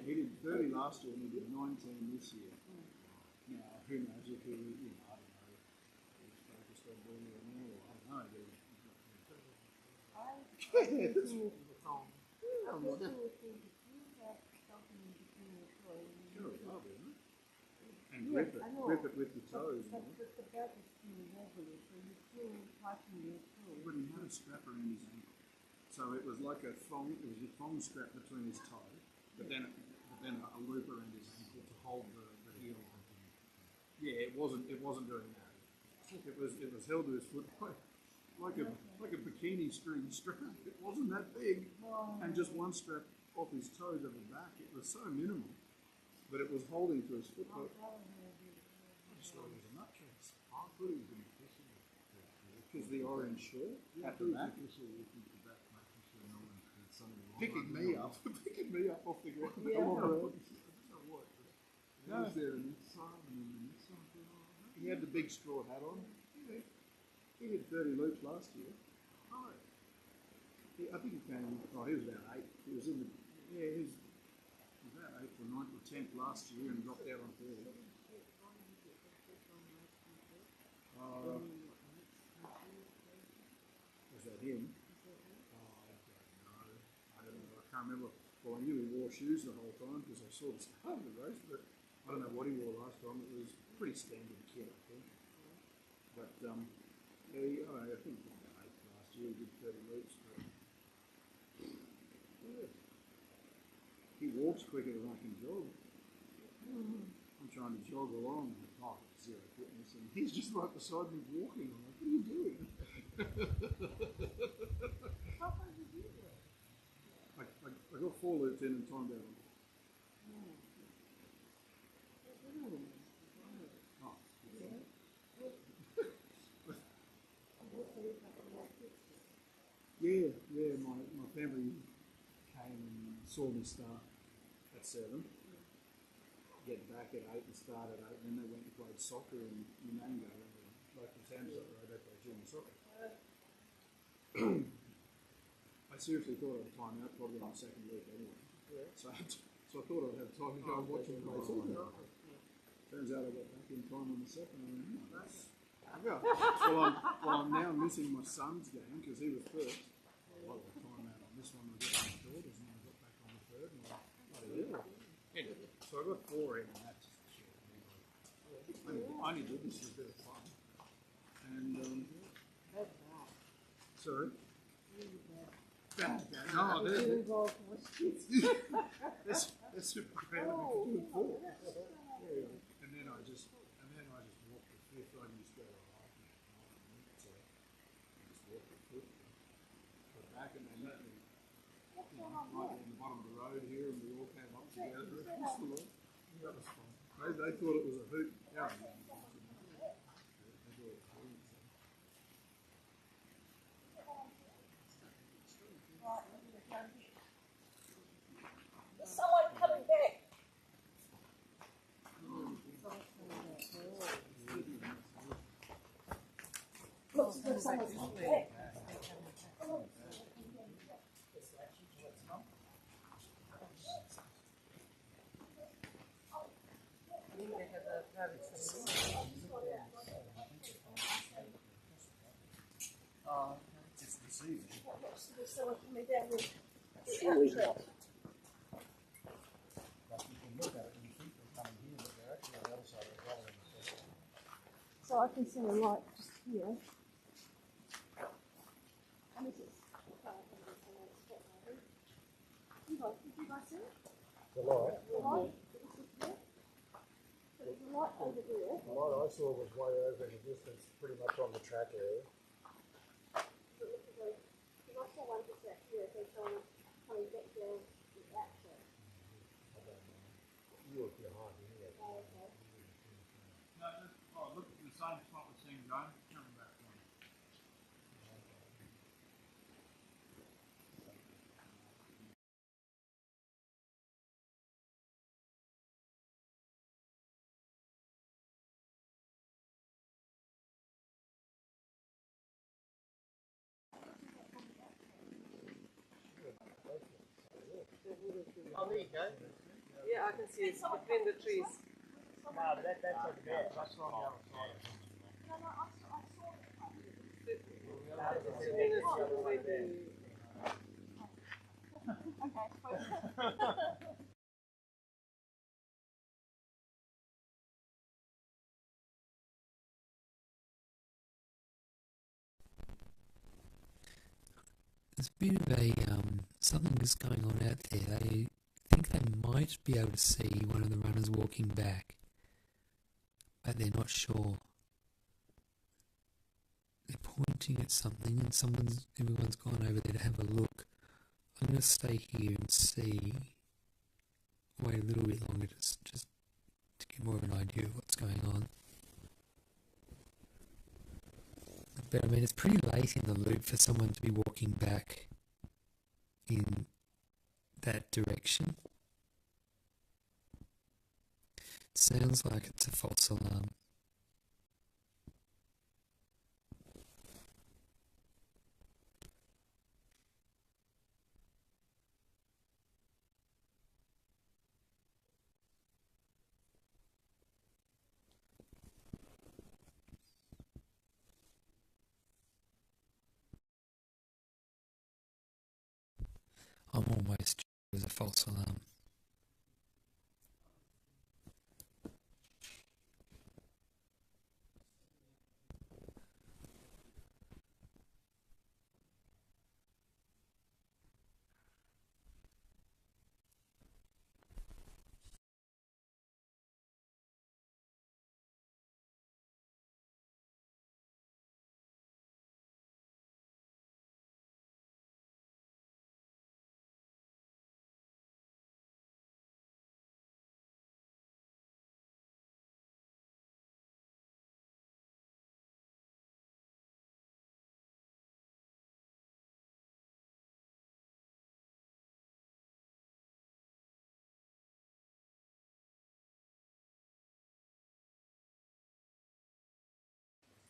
he did 30 last year and he did 19 this year. Now, who knows if he, I don't know, he's focused on doing it more, I don't know. But I think it's the song. yeah, I'm like, Especially if you have something in between your toes. sure, it's lovely, isn't it? And Yeah, grip it, I know. grip it with your toes. But the back is still wobbly, so you're still touching your toes. But he had a strap around his ankle. So it was like a thong, it was a thong strap between his toe, but then a loop around his ankle to hold the heel on. Yeah, it wasn't very narrow. It was held to his foot like a bikini string strap. It wasn't that big. And just one strap off his toes at the back. It was so minimal. But it was holding to his foot. I just thought he was a nutcase. I thought he was going to be fishing. Because the orange shirt at the back. Picking me up off the ground. Yeah. Along the road. No. Was there an inside and then the next one? He had the big straw hat on. Yeah. He did 30 loops last year. Oh, I think he came, he was about 8. He was in the, he was about 8th or 9th or 10th last year and dropped out on 30. Was that him? I don't know. I can't remember. Well, I knew he wore shoes the whole time because I saw the start of the race, but I don't know what he wore last time. It was pretty standard kit, I think. But I think he was about 8th last year. He did 30 loops. But yeah. He walks quicker than I can jog. I'm trying to jog along. Zero fitness, and he's just right beside me walking. I'm like, "What are you doing?" How far did you go? I got 4 loops in and timed out. Oh, yeah. My family came and saw me start at 7. Get back at 8 and start at 8, and then they went and played soccer in Menango, in the local town up the road. They played junior soccer. I seriously thought I'd time out probably on the second week anyway. Yeah. So I thought I'd have time to go and watch them play soccer. Turns out I got back in time on the second. I went, well, I'm now missing my son's game because he was first. I got time out on this one. I got my daughters, and I got back on the third. And I was like, bloody hell. Anyway, so I got 4 in, and that's just shit. I only did this for a bit of fun. And, sorry? Bad. No, that's super proud of me for doing 4. Yeah. And then I just walked the 5th. I used to go to hiking. So I just walked the 5th. Got back and they met me right on the bottom of the road here, and we all came up together. That was fun. They thought it was a hoot. Yeah. Is someone coming back? Looks as if someone's coming back. Just receiving. So I can see a light just here. And this is, did you guys see it? The light. The light? There? So there's a light over there. The light I saw was way over in the distance, pretty much on the track area. Because I saw one just out here, so coming back down the outside. You were behind anyway. Oh, okay. No, look at the same spot we're seeing going. Coming back one. Oh, there you go. Yeah, I can see it's between the trees. No, but that's over there. That's on the other side. No, I saw it. 2 minutes away there. There's a bit of a something is going on out there. They think they might be able to see one of the runners walking back, but they're not sure. They're pointing at something, and everyone's gone over there to have a look. I'm going to stay here and see. Wait a little bit longer, just to get more of an idea of what's going on. But I mean, it's pretty late in the loop for someone to be walking back in that direction. It sounds like it's a false alarm. I'm almost sure it was a false alarm.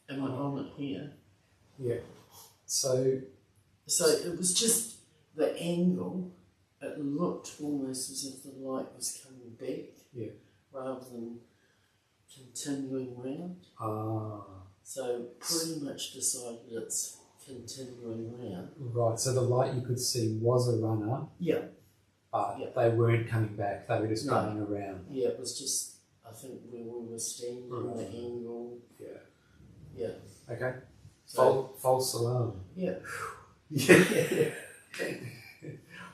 Am I on it here? Yeah. So it was just the angle. It looked almost as if the light was coming back, yeah. rather than continuing round. Ah. So pretty much decided it's continuing round. Right. So the light you could see was a runner, Yeah, but Yeah. they weren't coming back. They were just No. running around. yeah. It was just, I think, where we were standing, the angle. Yeah. Yeah. Okay. So, False alarm. yeah. Yeah.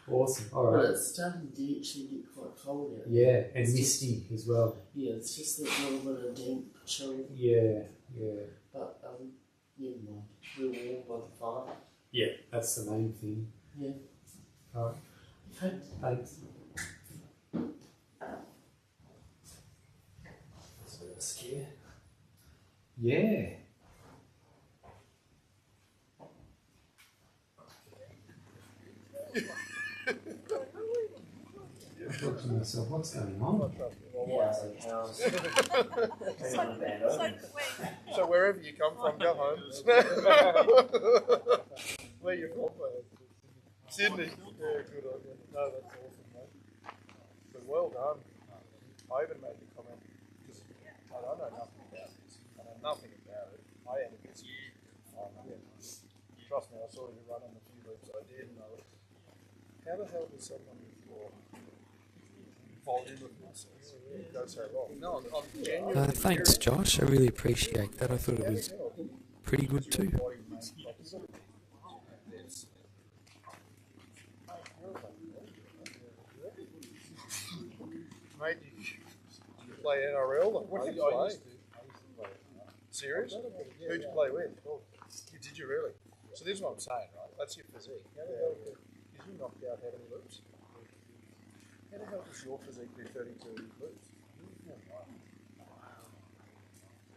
Awesome. All But right. it's starting to actually get quite cold out. Yeah, and misty as well. Yeah, it's just that little bit of damp chill. Yeah. Yeah. But never mind. We're warm by the fire. Yeah. That's the main thing. Yeah. All right. Okay. Thanks. That's a bit of a scare. Yeah. I thought to myself, what's going on? Yeah, it's like house. So wherever you come from, go home. Where you from, mate? Sydney. Yeah, good on you. No, that's awesome, mate. But well done. I even made the comment, because I don't know nothing about this. I know nothing about it. I ended this year. Trust me, I saw you run on the few loops I did, and I was, how the hell does someone with your volume of muscles go so long? No, I'm genuinely Thanks, Josh. I really appreciate that. I thought it was pretty good too. Mate, you play NRL? What did you play? Serious? Who'd you play with? Did you really? So this is what I'm saying, right? That's your physique. How the hell did you knock out how many loops? How the hell does your physique do 32 loops?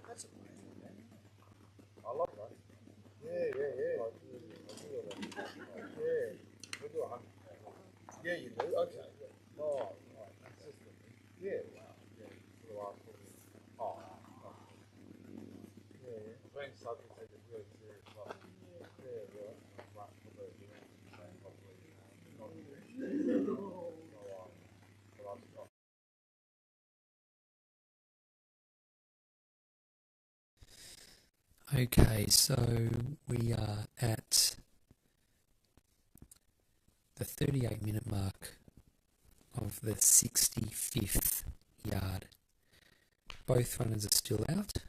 That's amazing, man. I love that. Yeah. Yeah. We do 100. Yeah, you do? Okay. Oh, right. Yeah, wow. Oh, yeah. Being subject to a really serious stuff. Yeah, right. Okay, so we are at the 38-minute mark of the 65th yard. Both runners are still out,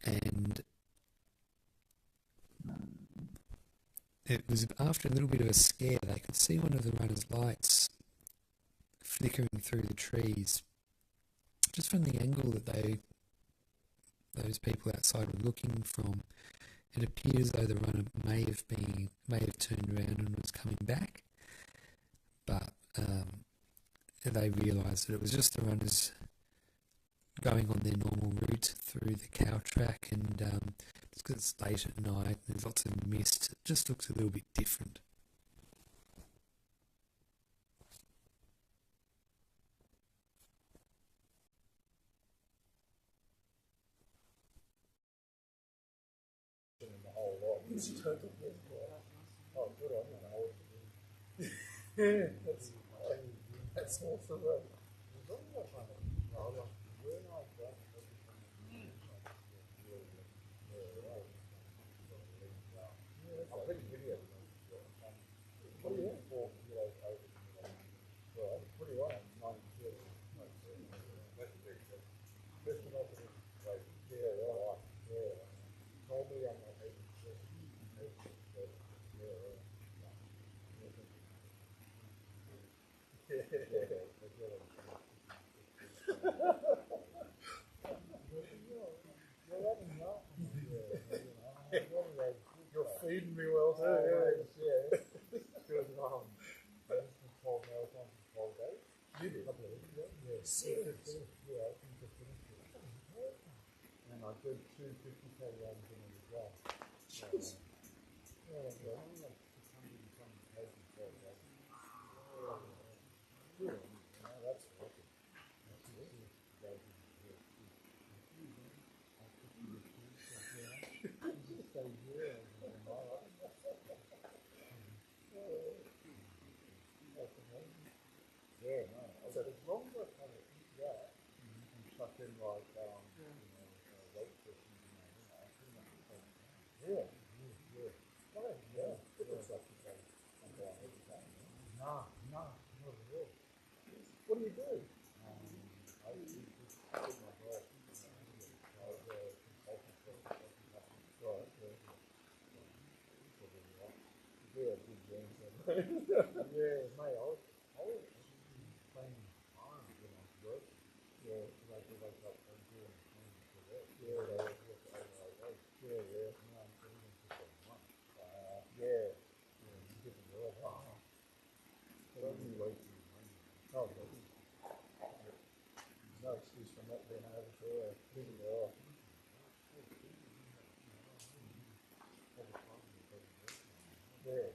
and it was after a little bit of a scare. They could see one of the runners' lights flickering through the trees, just from the angle that those people outside were looking from. It appears as though the runner may have turned around and was coming back, but they realised that it was just the runners going on their normal route through the cow track, and just because it's late at night, there's lots of mist, it just looks a little bit different. Oh, good on you. Yeah, that's awesome, right? I'll take a video. What do you want? 4 kilos over. Right. What do you want? 9 kilos. Yeah, right. Yeah. Normally I'm like 8. You're feeding me well too. Yeah. Good. 12 marathons in 12 days. You did? I believe. Yeah. Yeah, I think I finished it. And I did 2 50K runs in it as well. Yeah, only like 600 and something pages in 12 days. Good. That's awesome. Yeah, no. So as long as I kind of eat that and chuck in like weight sessions and that, pretty much the same thing. Yeah. Oh, yeah. It's like you say, I'm going every time. No, not at all. What do you do? I do this with my dog. I was a consultant for a consulting company. Right, yeah, good dreams. Yeah, mate, I was playing iron when I was working. Yeah, because I could wake up and do it for work. Yeah, they always work at 8 hours. Yeah. No, I'm even just on one. Yeah, it's a different world. But I knew way too much. Oh, but no excuse for not being able to do it all. Yeah.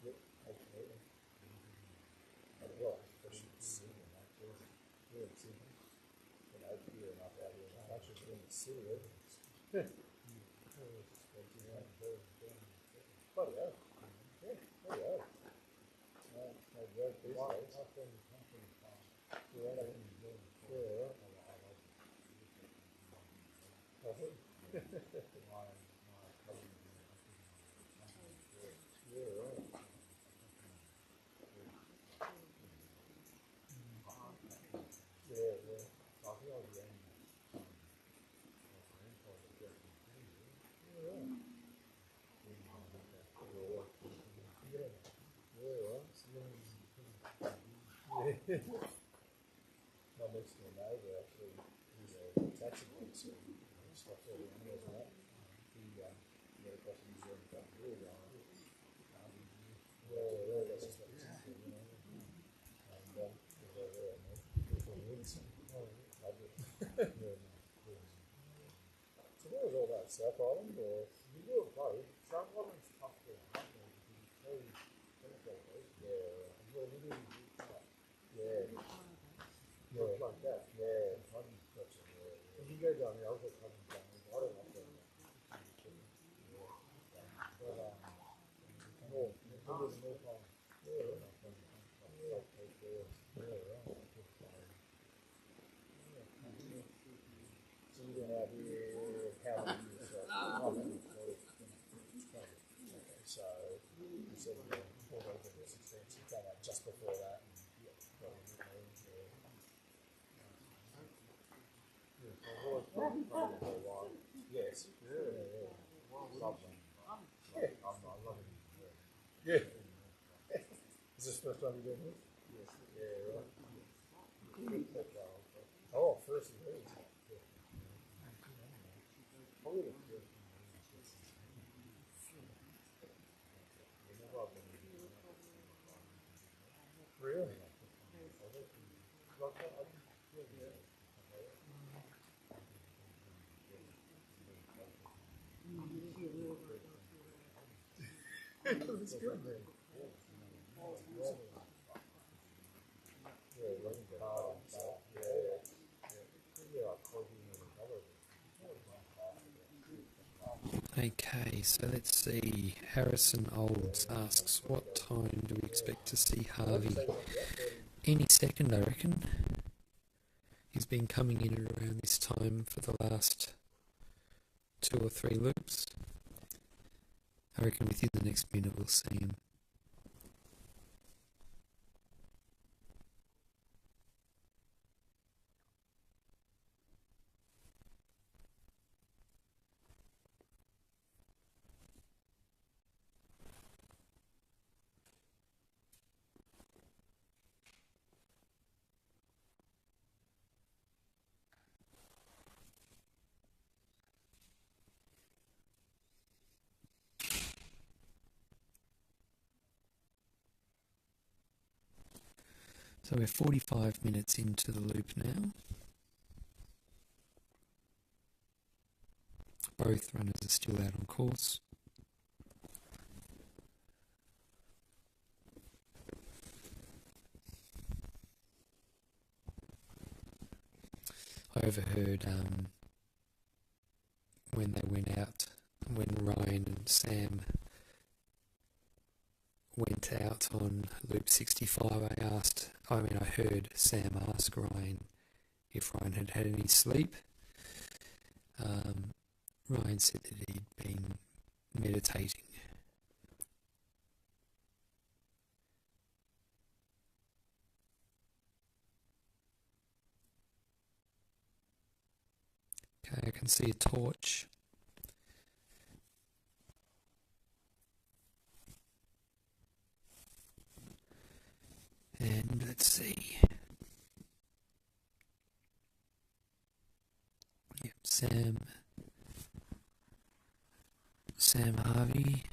Yep, absolutely. Well, especially in Sydney, mate. Yeah, in Sydney. Here and up out here. Actually, in the city, it's expensive. Bloody hell. Yeah, bloody hell. My next door neighbour actually, he's a taxi man, so he stops all the animals and that. He got across the New Zealand couple of years ago. Yeah, that's just like you know. And he was over there, and he was Winston. Lovely. So what was all that, South Island, or? You do it both. South Island's tough to hunt because it's very penetrating. Yeah. Yeah. Yeah, like that. Yeah, hunting gotcha. Yeah. If you go down there, I've got hunting down there. I don't like that. But north, the north line. Yeah. So you've been out here how many years? Okay, so you said before that, 16, so you came out just before that. Yes. Yeah. Love them. Yeah. I'm loving it. Yeah. Is this the first time you've been here? Yes. Yeah, right. Oh, first of all. Probably the first. Really? It's good, man. Okay, so let's see. Harrison Olds asks, what time do we expect to see Harvey? Any second, I reckon. He's been coming in at around this time for the last 2 or 3 loops. I reckon within the next minute we'll see him. So we're 45 minutes into the loop now. Both runners are still out on course. I overheard when they went out, when Ryan and Sam went out on loop 65, I heard Sam ask Ryan if Ryan had had any sleep. Ryan said that he'd been meditating. Okay, I can see a torch. And let's see. Yep, Sam Harvey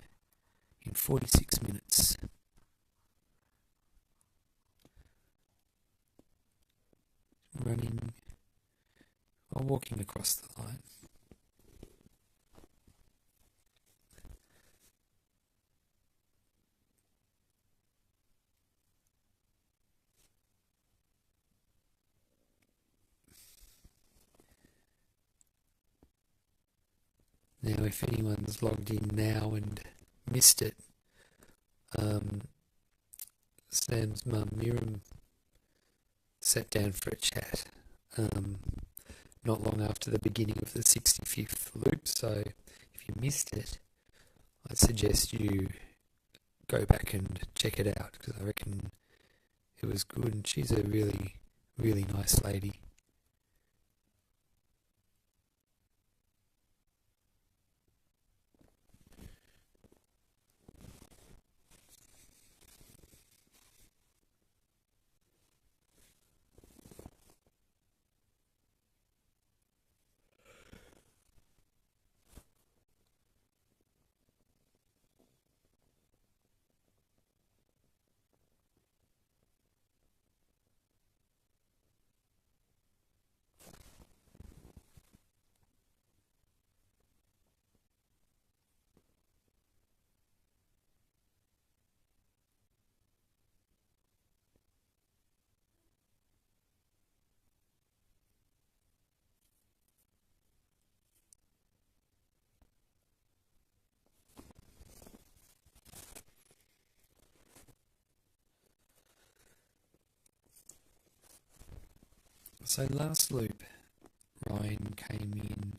in 46 minutes. Running or walking across the line. Now, if anyone's logged in now and missed it, Sam's mum Miriam sat down for a chat not long after the beginning of the 65th loop, so if you missed it, I'd suggest you go back and check it out, because I reckon it was good, and she's a really, really nice lady. So last loop, Ryan came in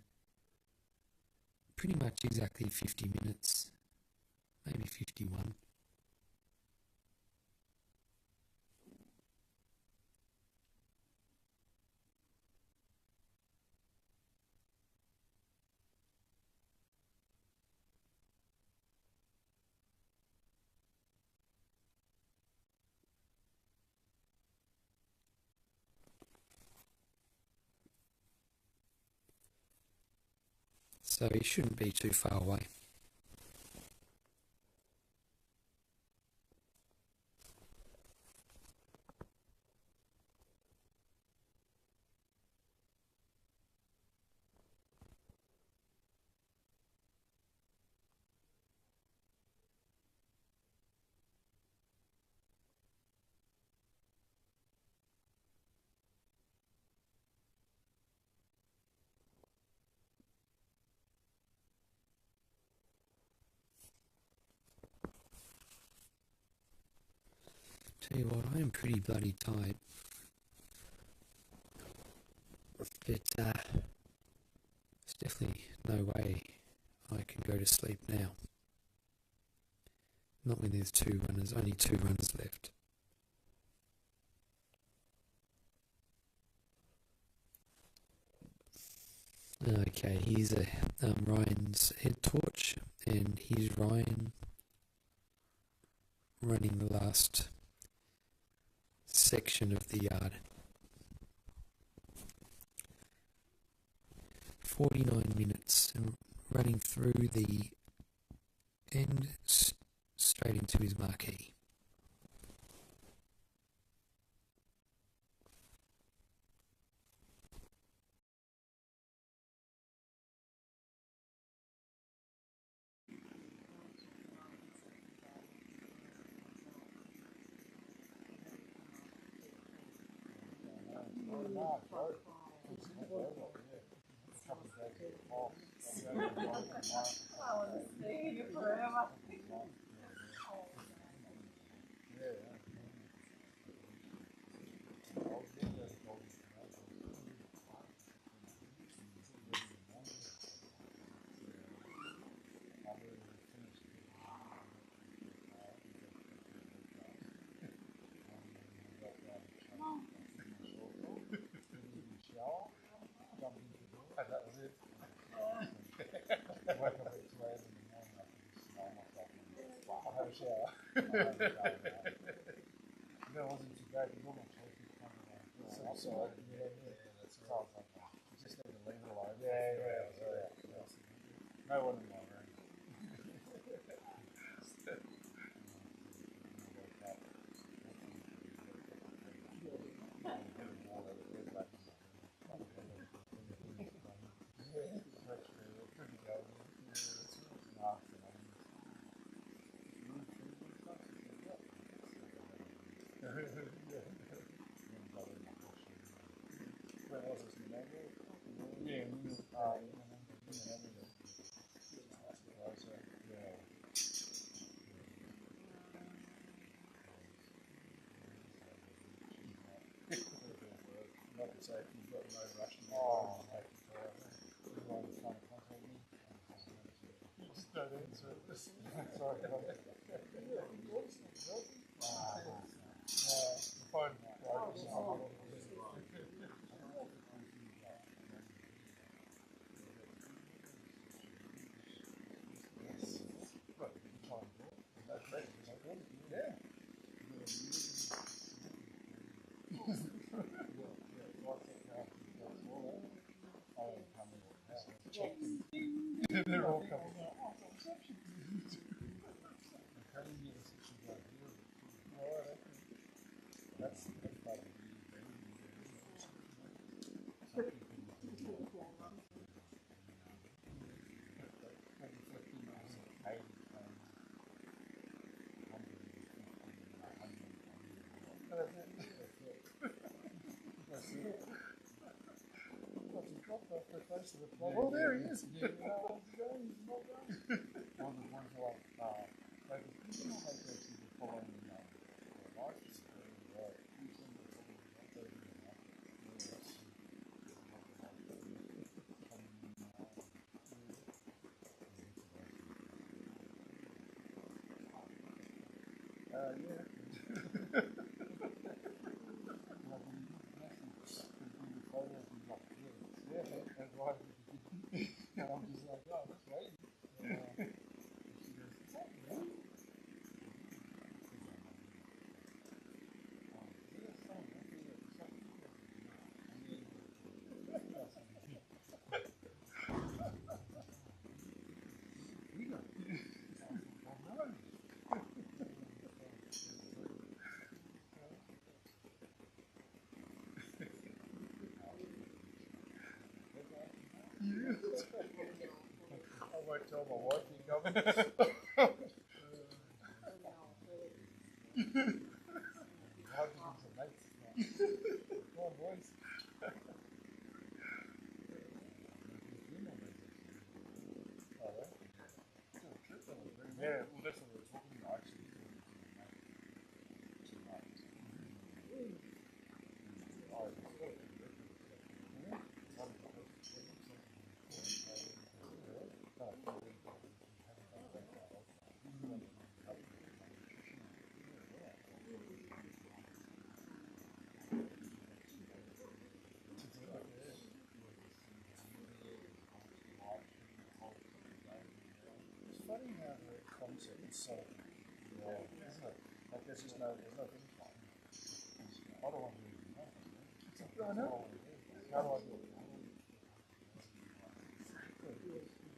pretty much exactly 50 minutes, maybe 51. So he shouldn't be too far away. Tell you what, I am pretty bloody tired. But there's definitely no way I can go to sleep now. Not when there's only two runners left. Okay, here's Ryan's head torch, and here's Ryan running the last section of the yard. 49 minutes, and running through the end straight into his marquee. I want to stay here forever. No one in my room. So if you've got no rush in your take it to everyone's trying to contact me. Just don't answer it. Sorry. The phone broke. They're all coming. That's part of well, there he is. He's not going. One of the like, following the life is that's right. And I'm just like, oh, that's right. She goes, is that you? I won't tell my wife you're coming. Come on, boys. Yeah, well, that's what we're talking about, actually. It's funny how the concept is so raw, isn't it? Like there's no finish line. I don't want to do it. I know. How do I do it?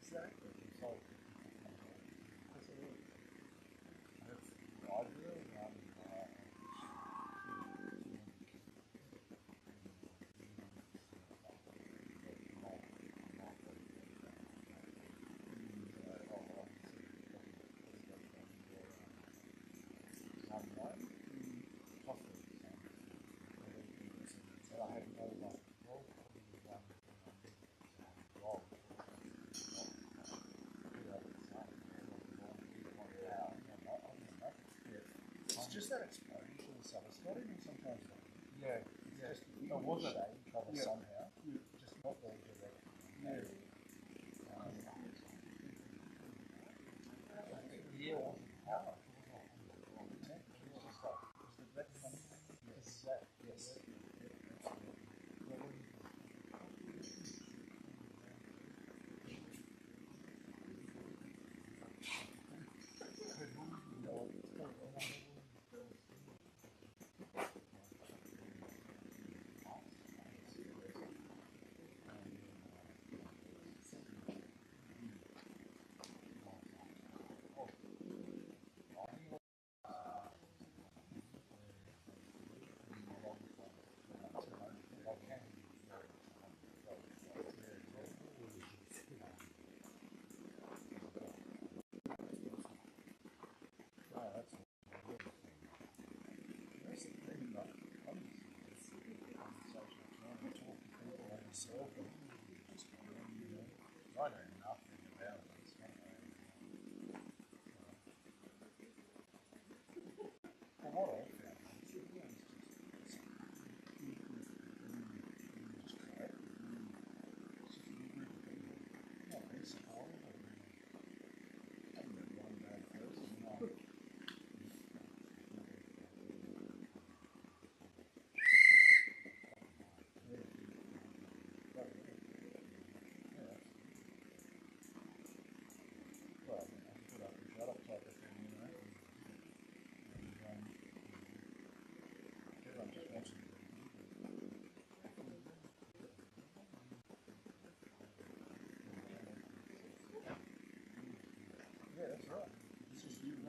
Exactly. It's like, that's ideal. It's just that exposure to the stuff. It's not even sometimes like, it's just shade cover somehow. Just not very direct. Power. Yes.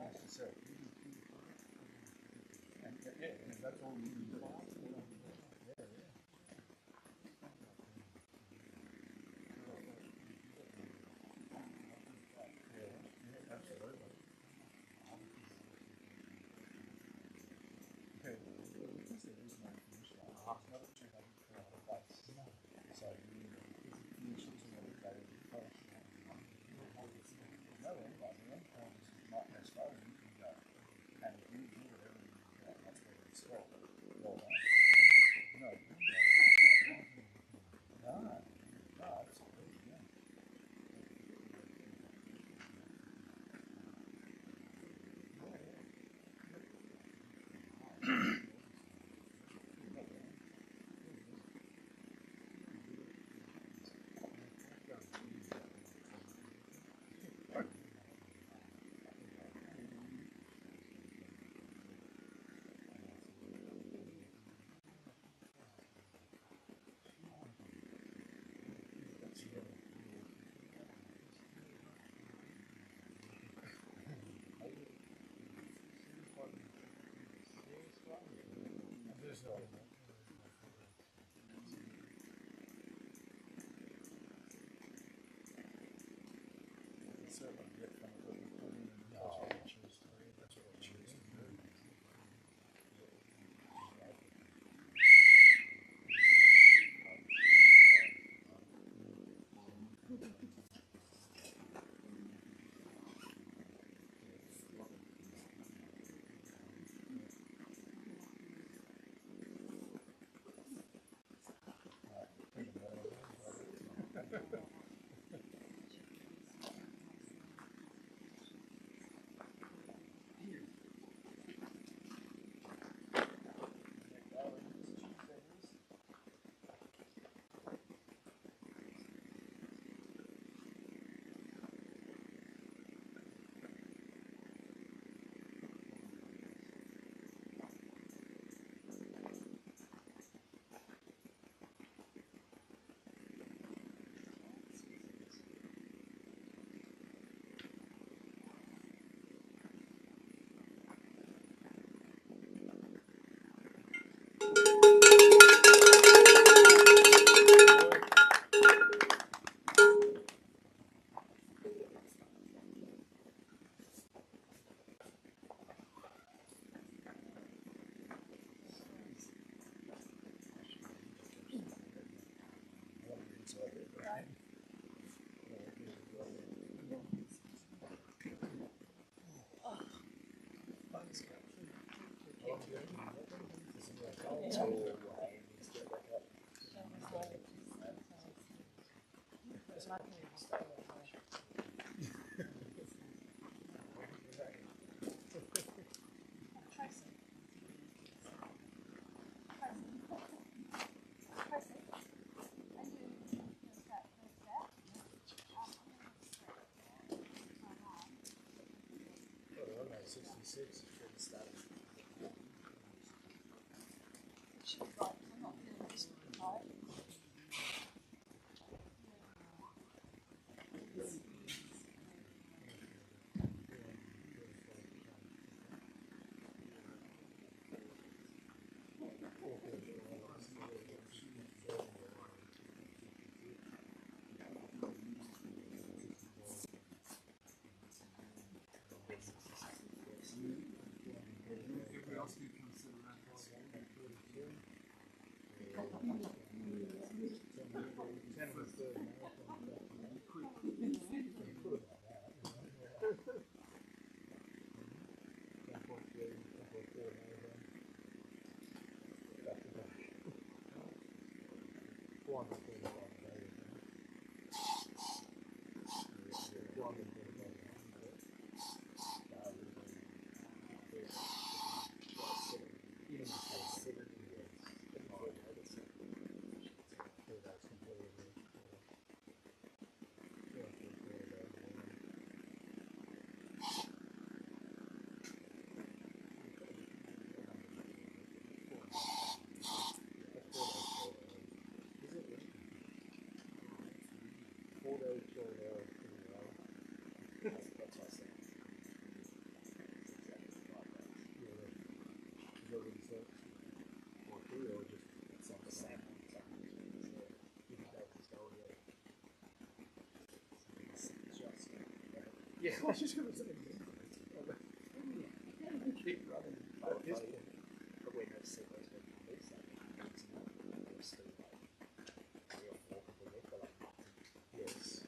nice to sell. And yeah, that's all you need. Yeah, I was just going to say. Keep running at this point. But when they see those people release that, they're still like 3 or 4 people left. They're like, Yes.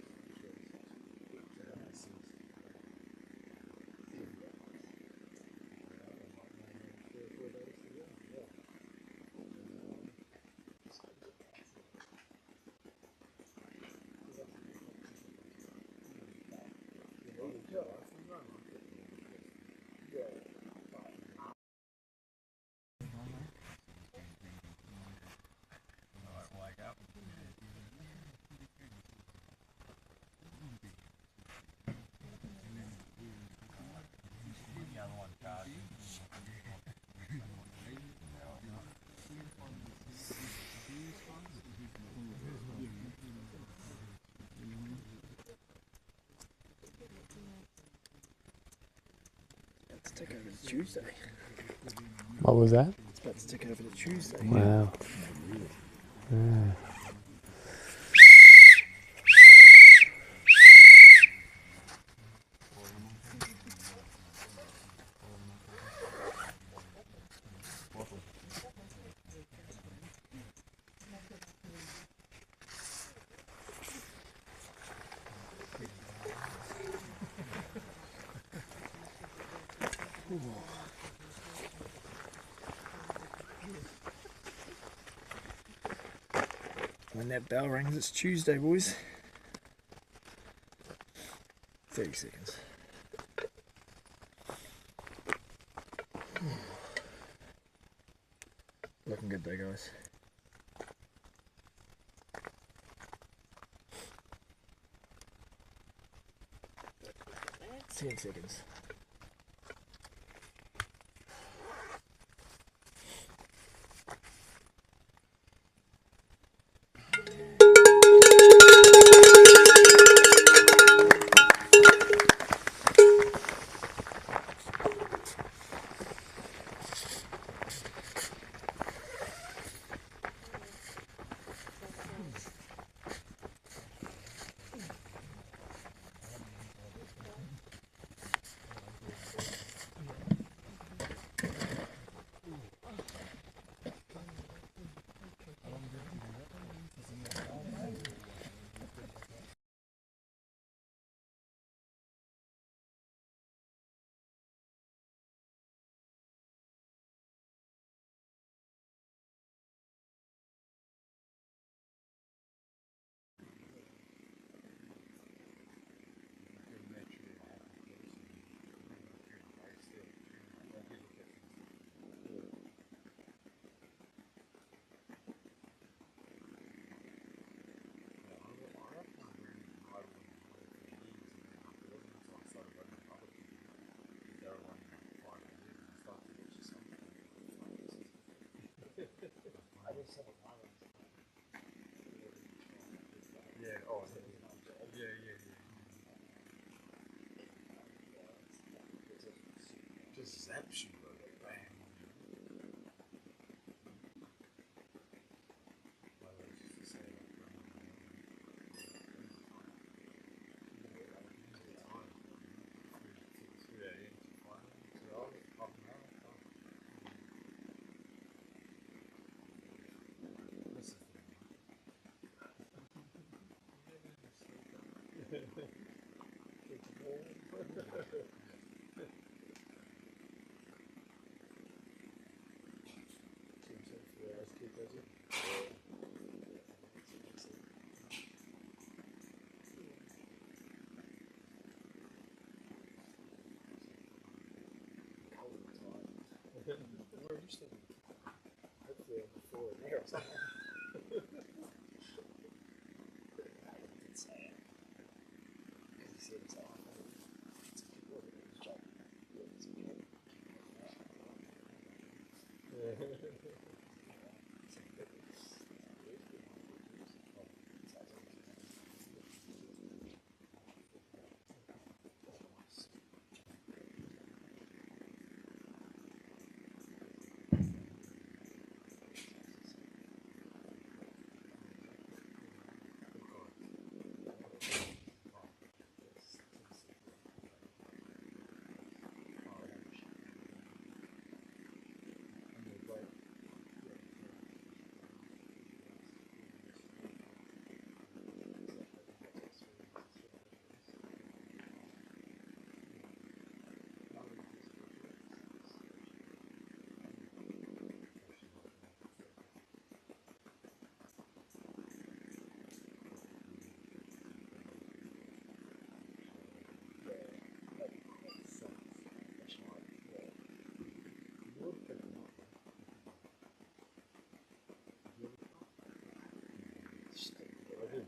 it's take over to Tuesday. What was that? It's about to take over to Tuesday. Wow. Yeah. When that bell rings, it's Tuesday, boys. 30 seconds. Looking good though, guys. 10 seconds. Yeah, oh, yeah, yeah. Just zaps you, bro. Bam. We're used to hopefully on the floor in there or something.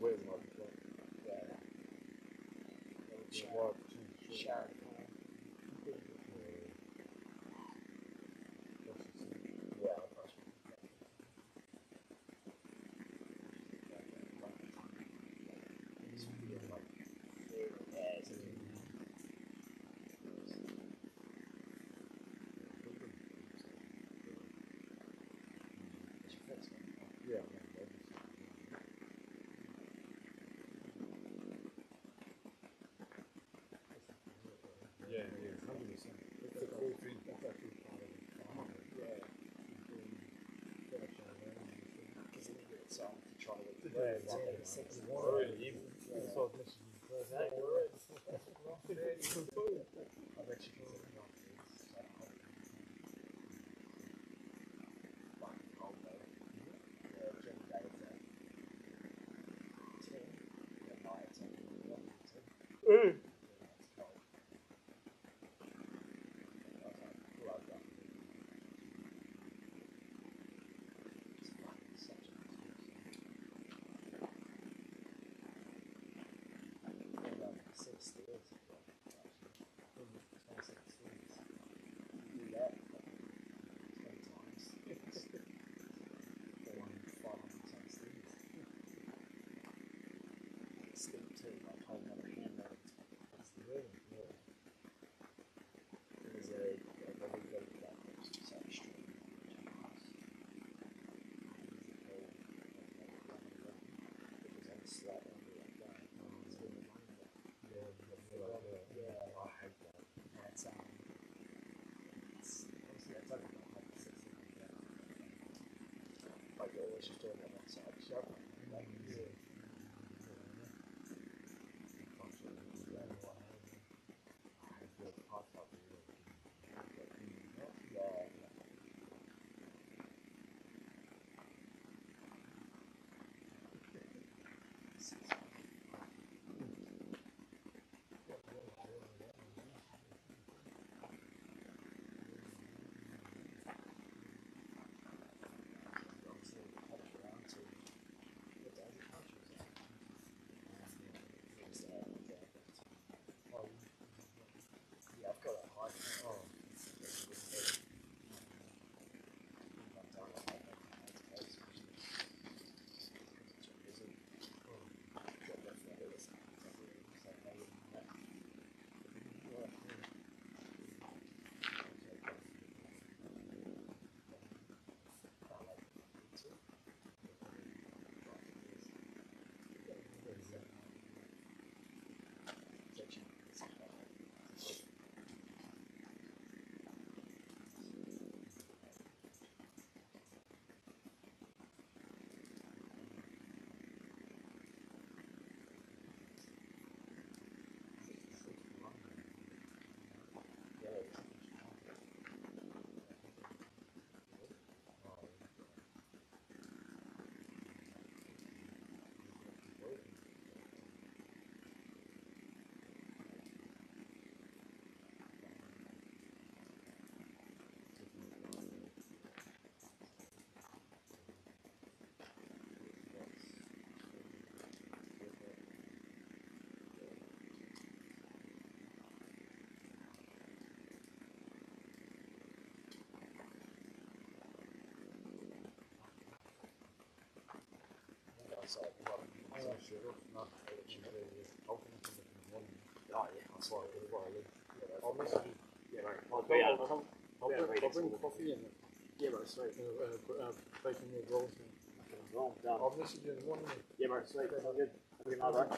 where the light was. Sharon. Sharon. Yeah, I'll pass you. It's really like, yeah, it's Yeah. Yeah, 100%. It's a cool thing. That's actually part of the farm. yeah. Because then you get excited to try to Yeah, learn exactly. something sexy. That's what I was messaging you first. No worries. I bet you can sit down. Fucking cold though. Yeah, during the day it's 10. At night it's 10. Mm. It's cold. I was like, gloves up. It's fucking such a six stairs. Actually, 26 stairs. You do that 20 times. It's 500 stairs. It's steep too, like holding on a handle. It's the room. There's a very good platform, so it's like straight. Because I'm slightly under that guy. It's been running that. Yeah, I hate that. It's honestly, that's only about like 60 like that. Like you're always just doing that one side. Shut up. Like, yeah. Yeah, I've got a high. Oh. I'll bring coffee and bacon egg rolls. I'll message you in the morning. Yeah, bro, sweet. Sounds good. Have a good night, bro.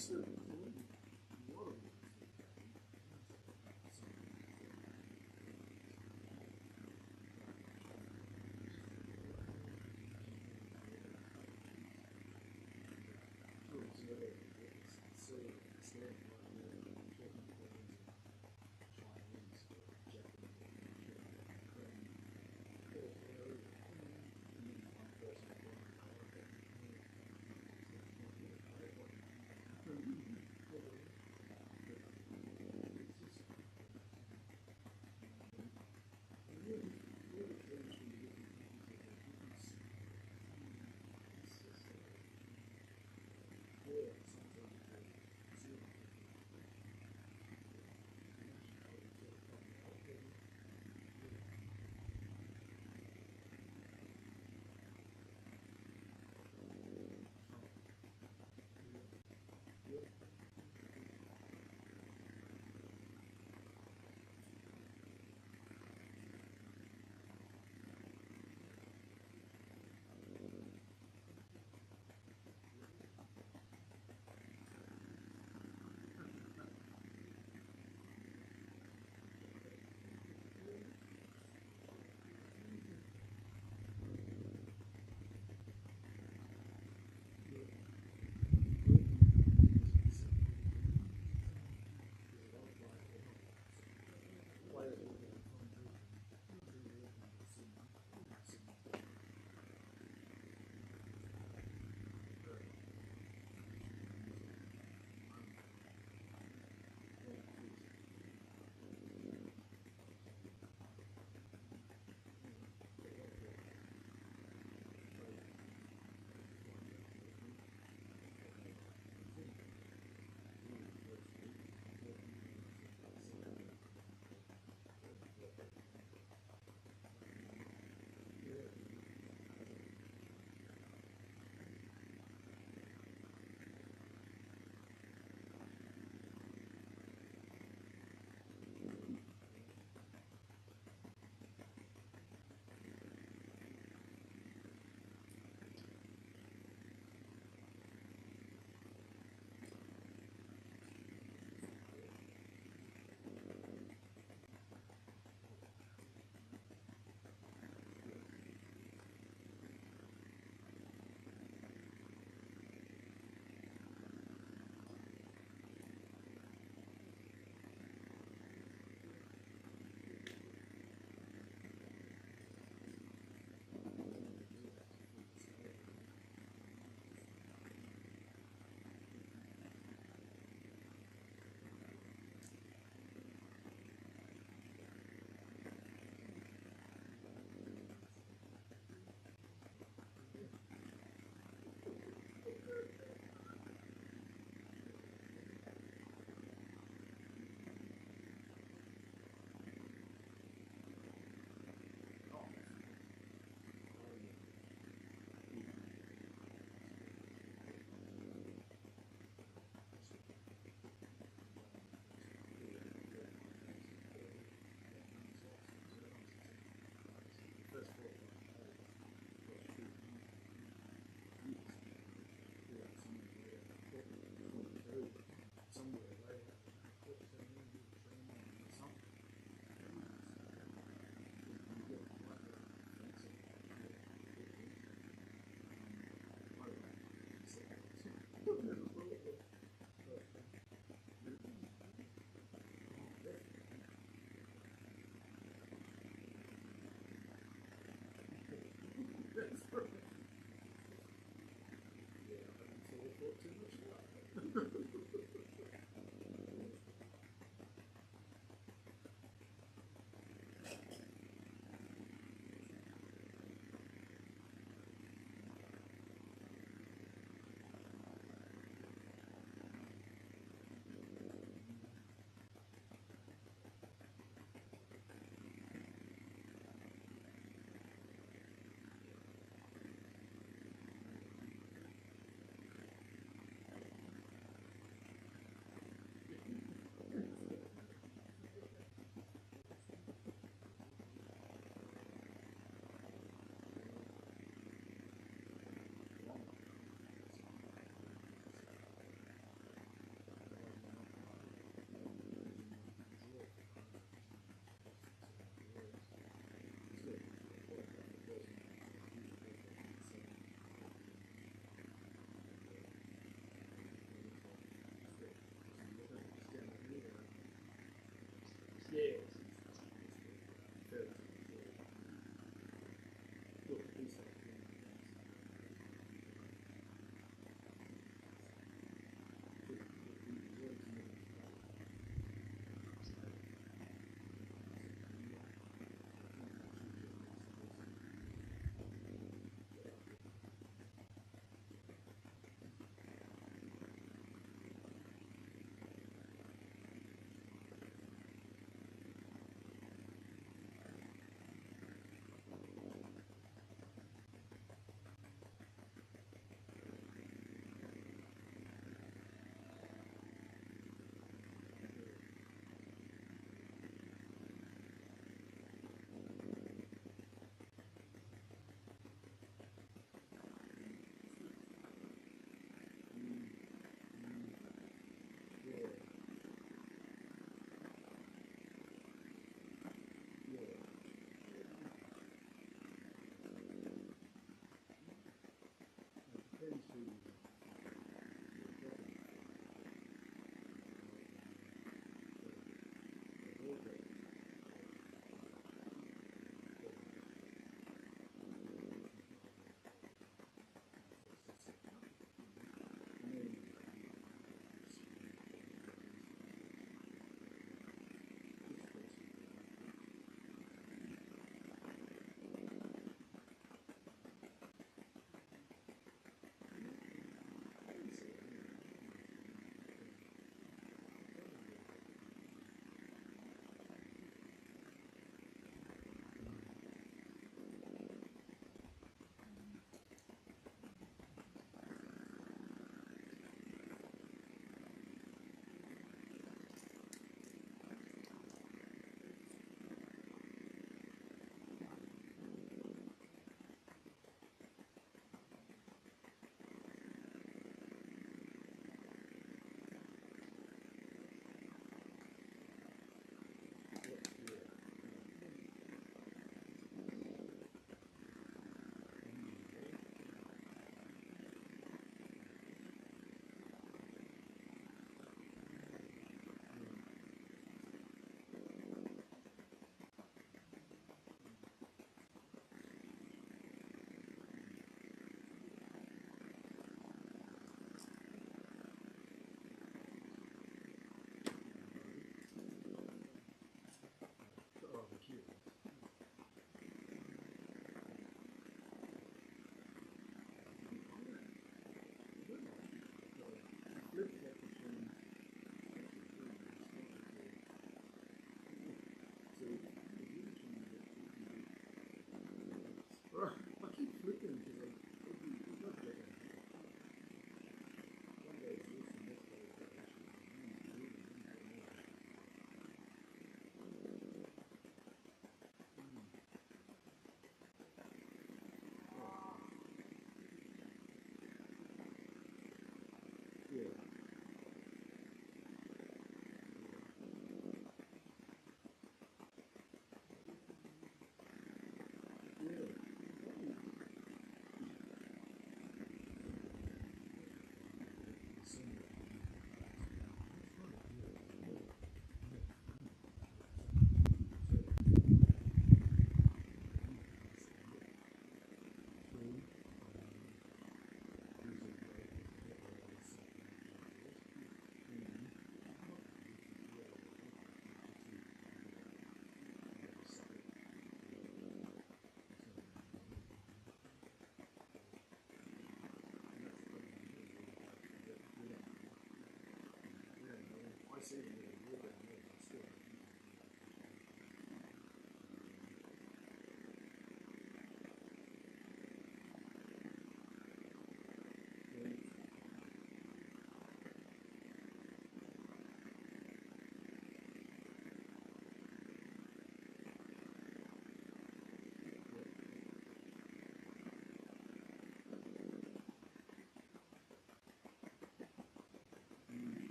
It's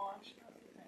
Oh, I'm sure that's okay.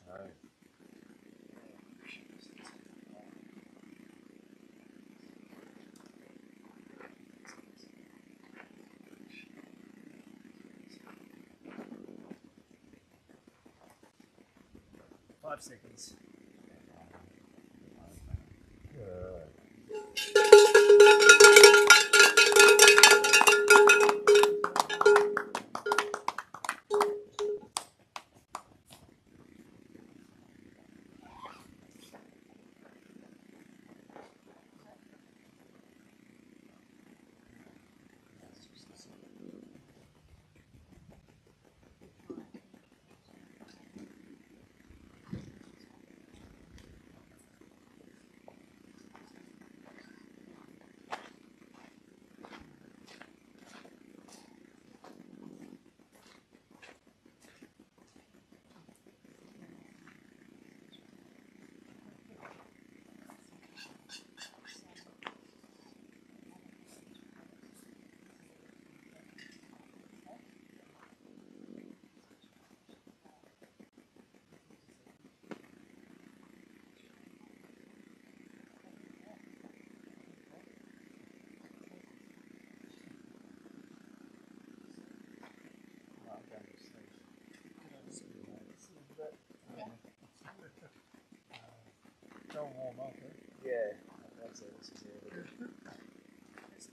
No. 5 seconds. Don't warm up, eh? Yeah, that's it. This is it. Is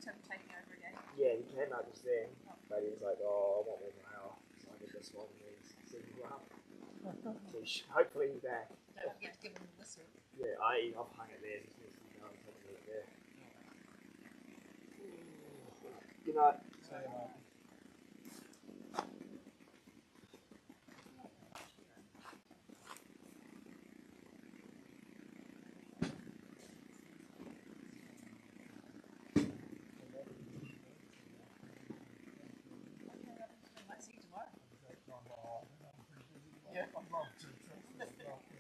Tim taking over again? Yeah, he came out just then, but he was like, "Oh, I want one more hour." So I did this one, and he's sitting well. So hopefully he's back. Yeah, give him this one. Yeah, I've hung it there. Just needs to go and take a look there. Good night. See you, mate. Might see you tomorrow. Yeah, I'd love to. Trust me, I'd love to.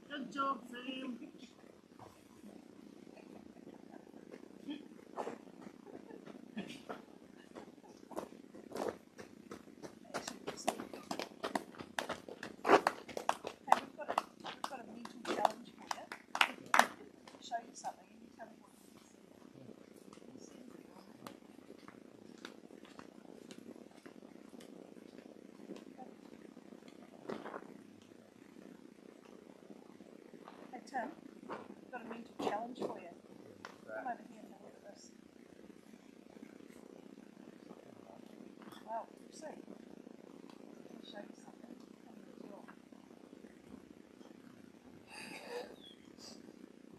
Good job, Sam. We've got a mental challenge for you. Show you something and you tell me what you see. Hey Tim, we've got a mental challenge for you. Come over here and have a look at this. Wow, you see? Let me show you something. Come here as well.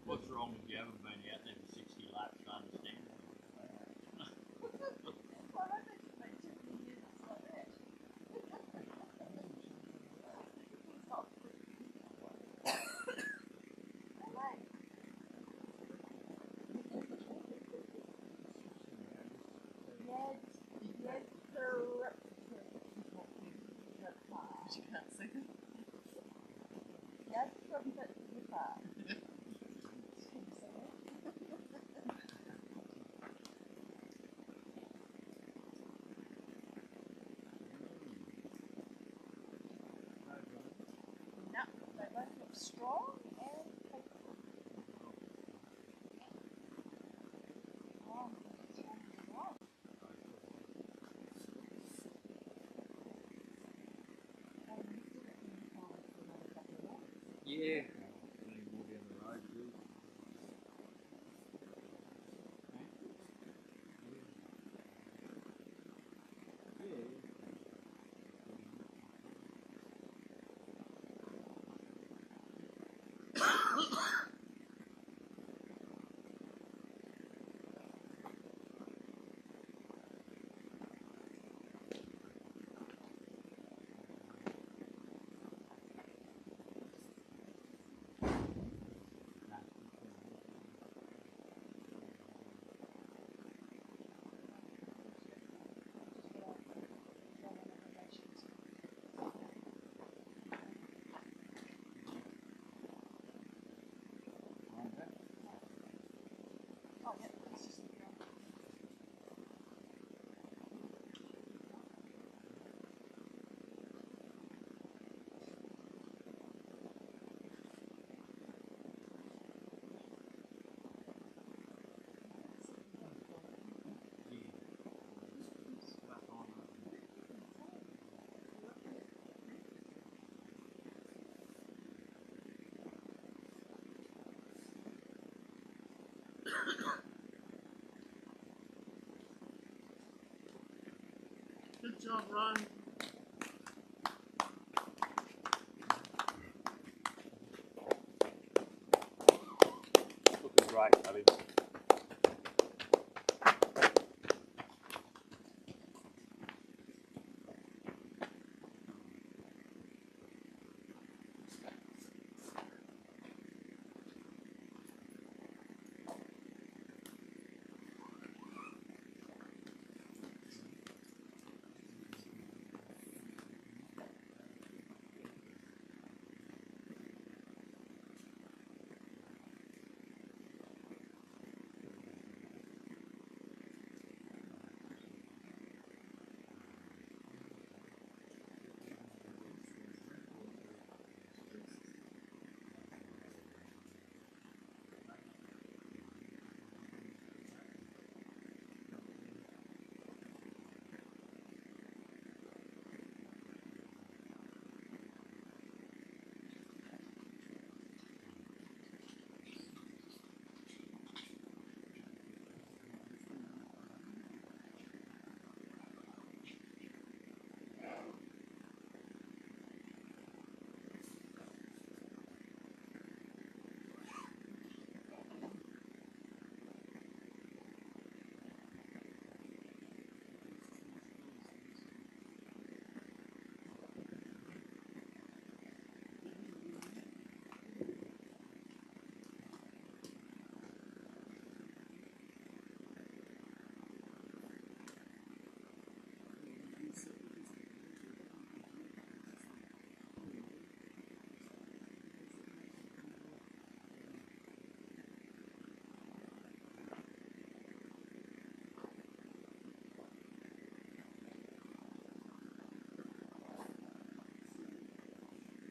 What's wrong with you haven't been out there for 60 laps to understand? Well, I think it's been too many years like that. It's not quick. You can't see them. No, they both look strong and capable. Oh, strong as well. Yeah. Plenty more down the road too. Good job, Ron. Looking great, buddy.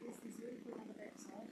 This is really good on the backside.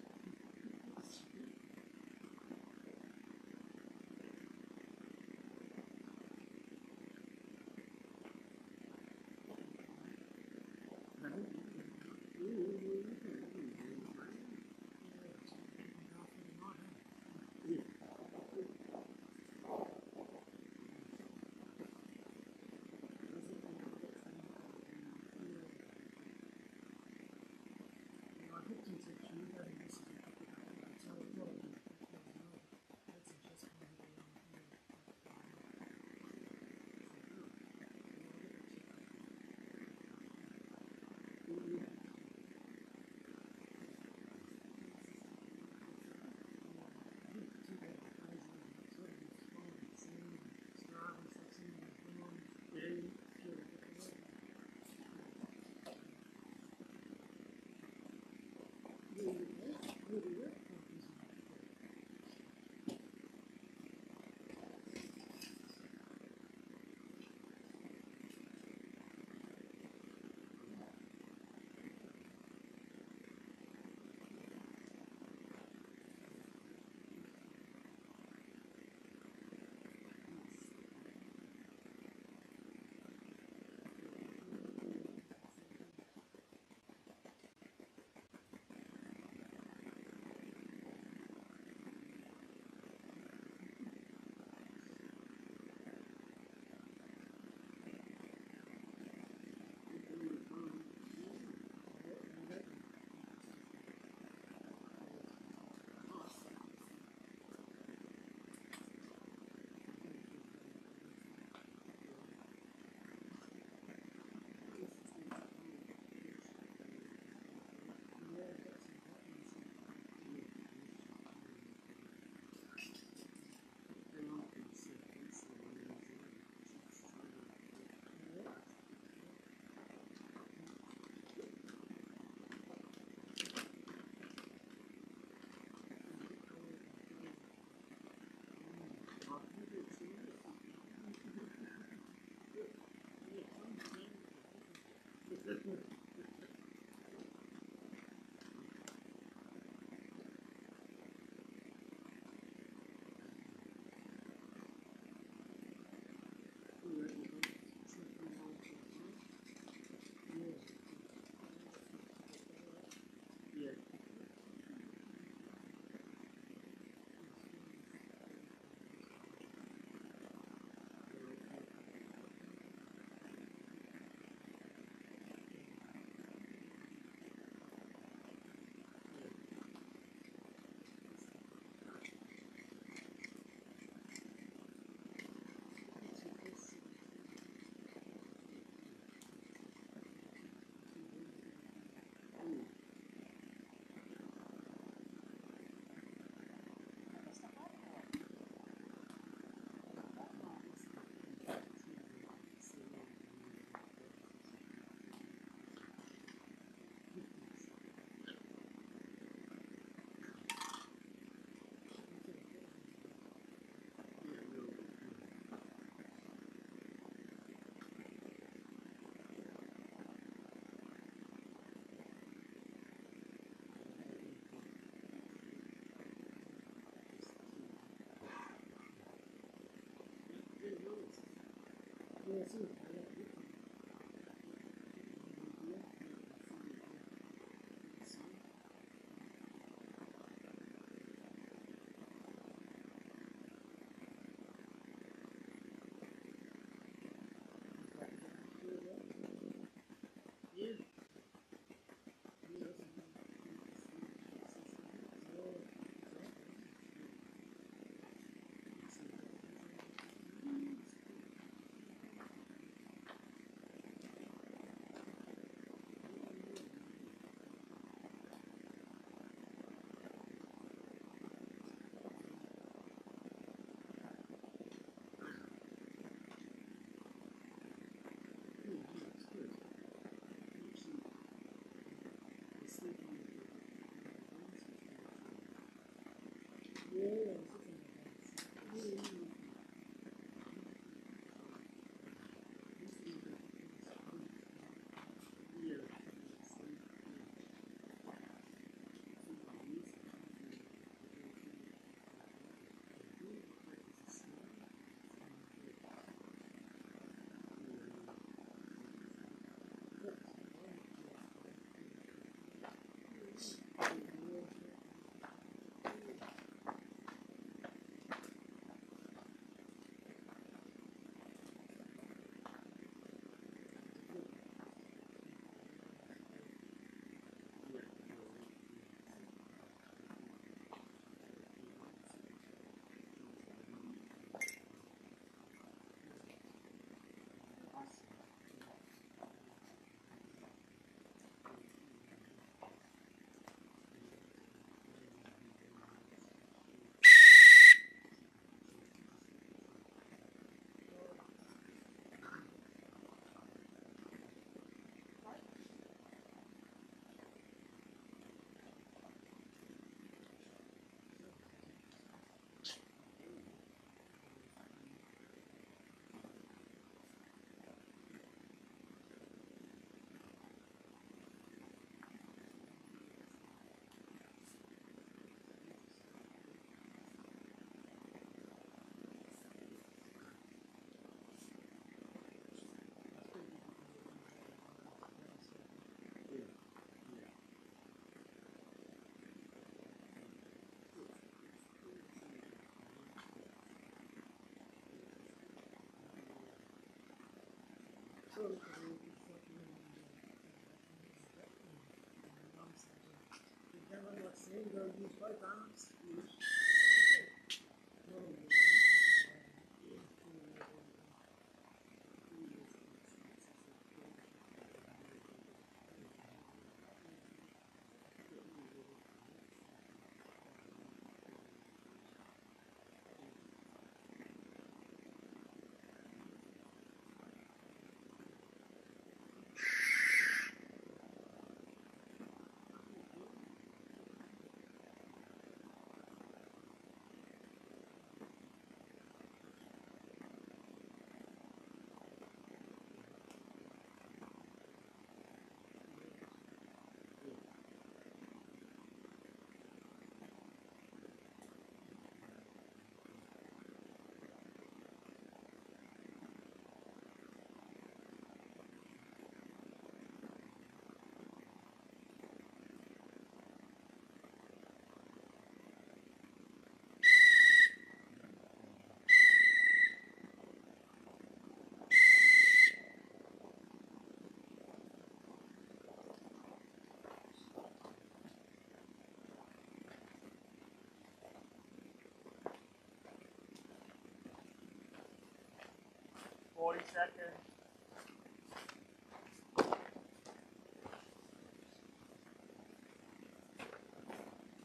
40 seconds.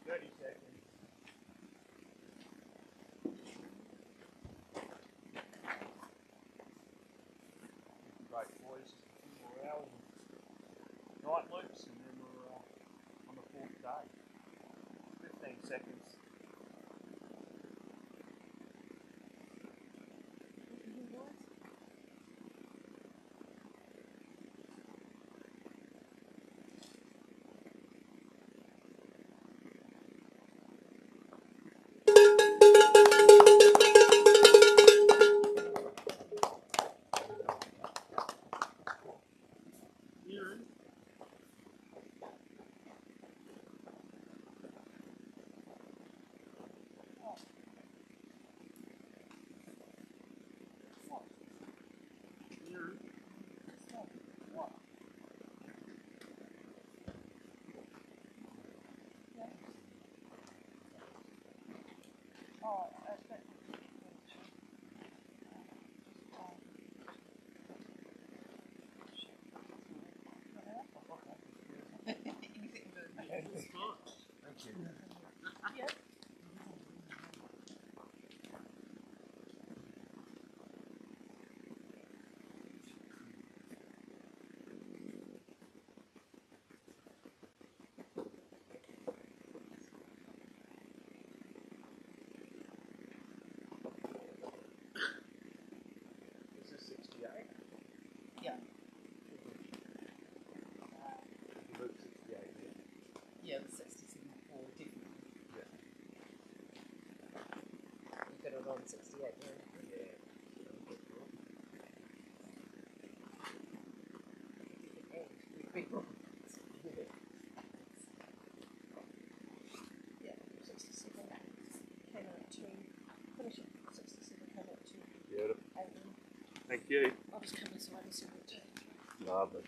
30 seconds. Right, boys, just a few more hours of night loops and then we're on the fourth day. 15 seconds. Thank you. This is 68. Yeah. You look 68, Yeah, the 67.4, definitely. yeah. You got it on 68, yeah. Yeah, 67 came out to finish it. 67 came out to Beautiful. 8. Thank you. I'll just come this way and see what change. Lovely.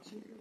Thank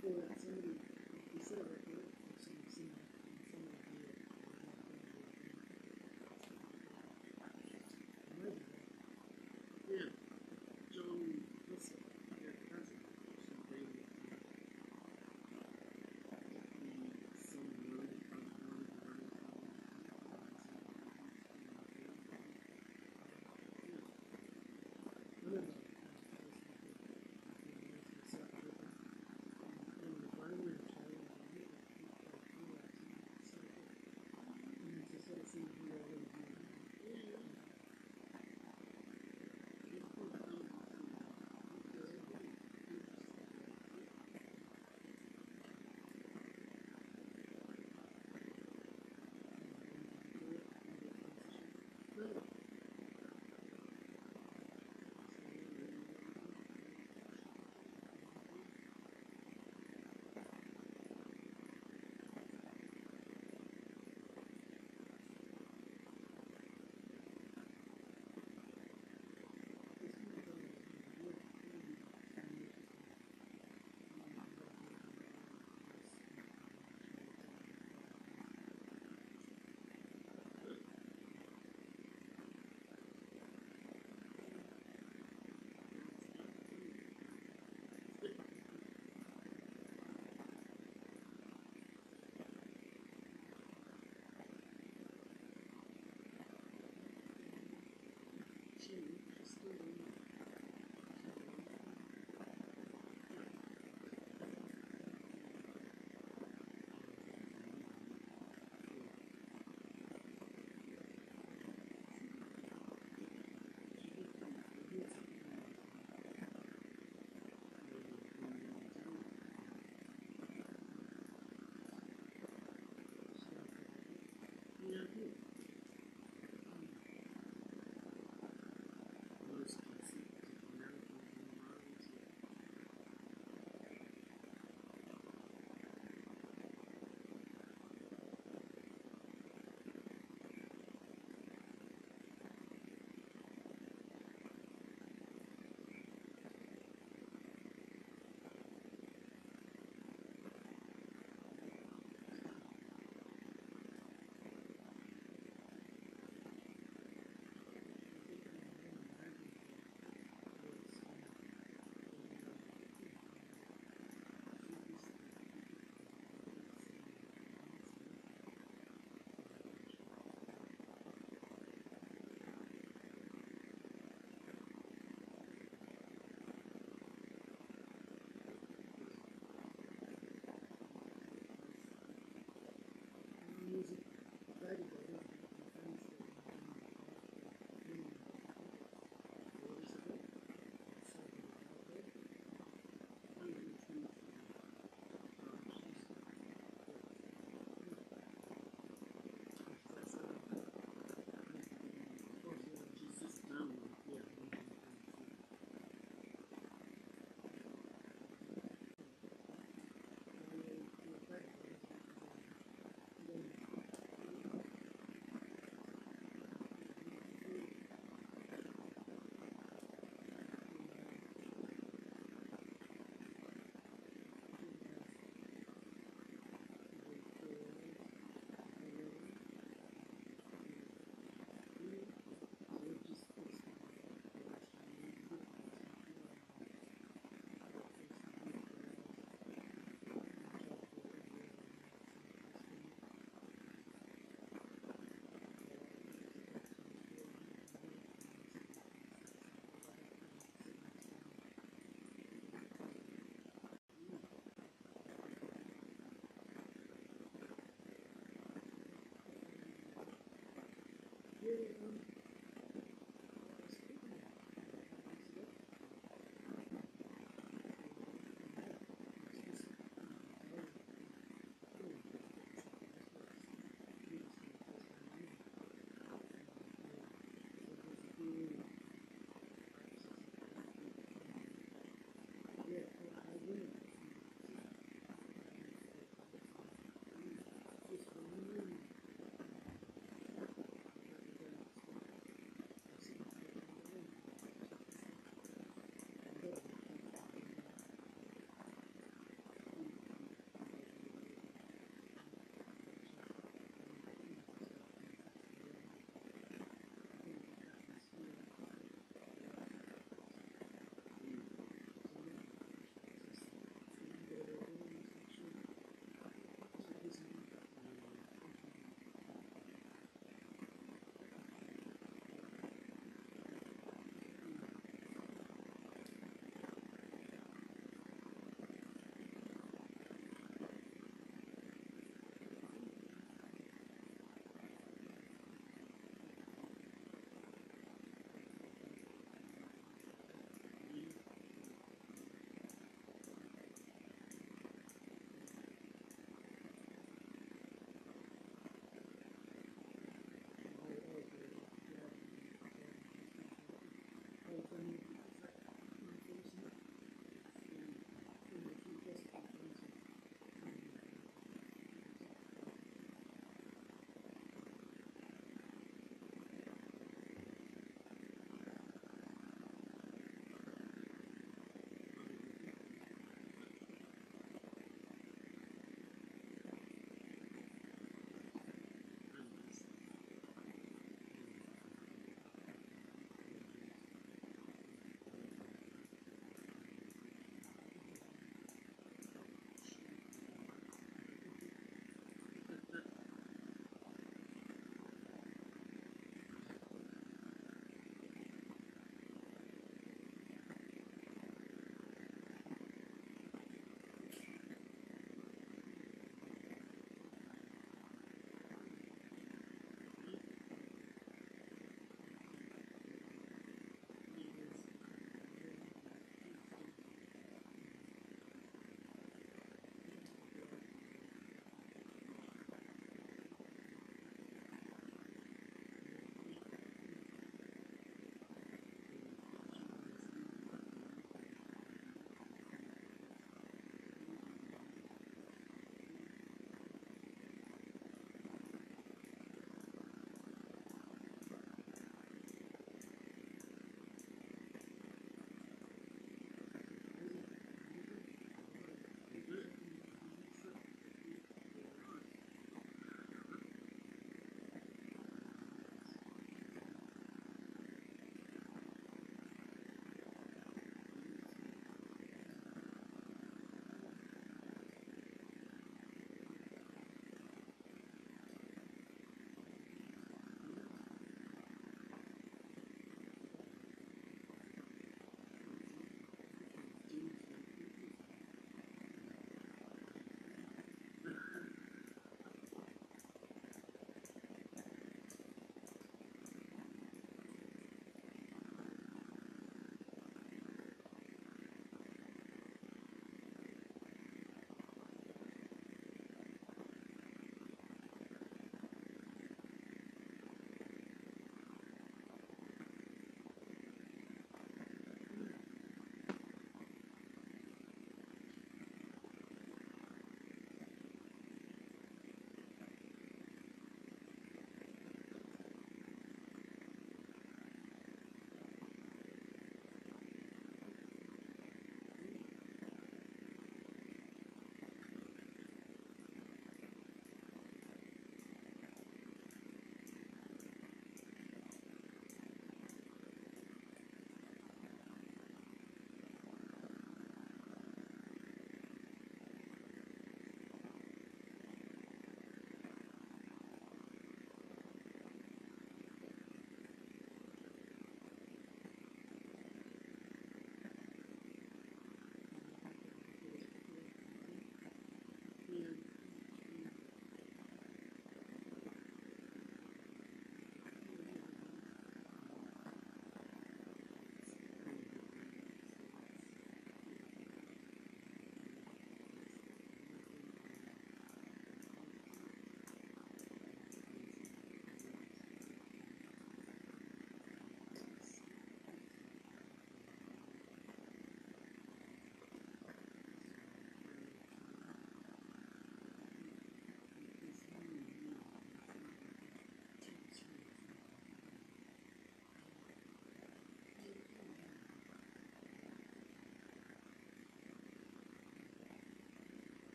before that, somebody, you said it right there, somebody seen that, and somebody did it. Maybe that. Yeah, John, what's it? Yeah, that's it. Some baby. Some road,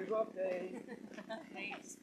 Rocky. Thanks.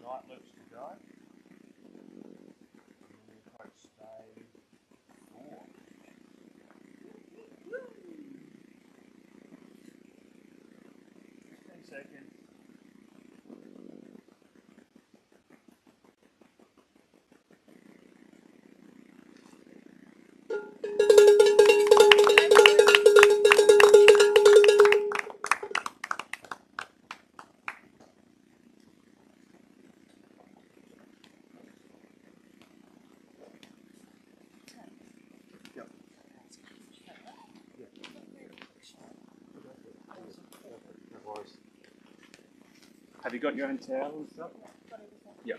more night loops to go. And then we approach stage 4. 10 seconds. Have you got your own towel and stuff? Yeah.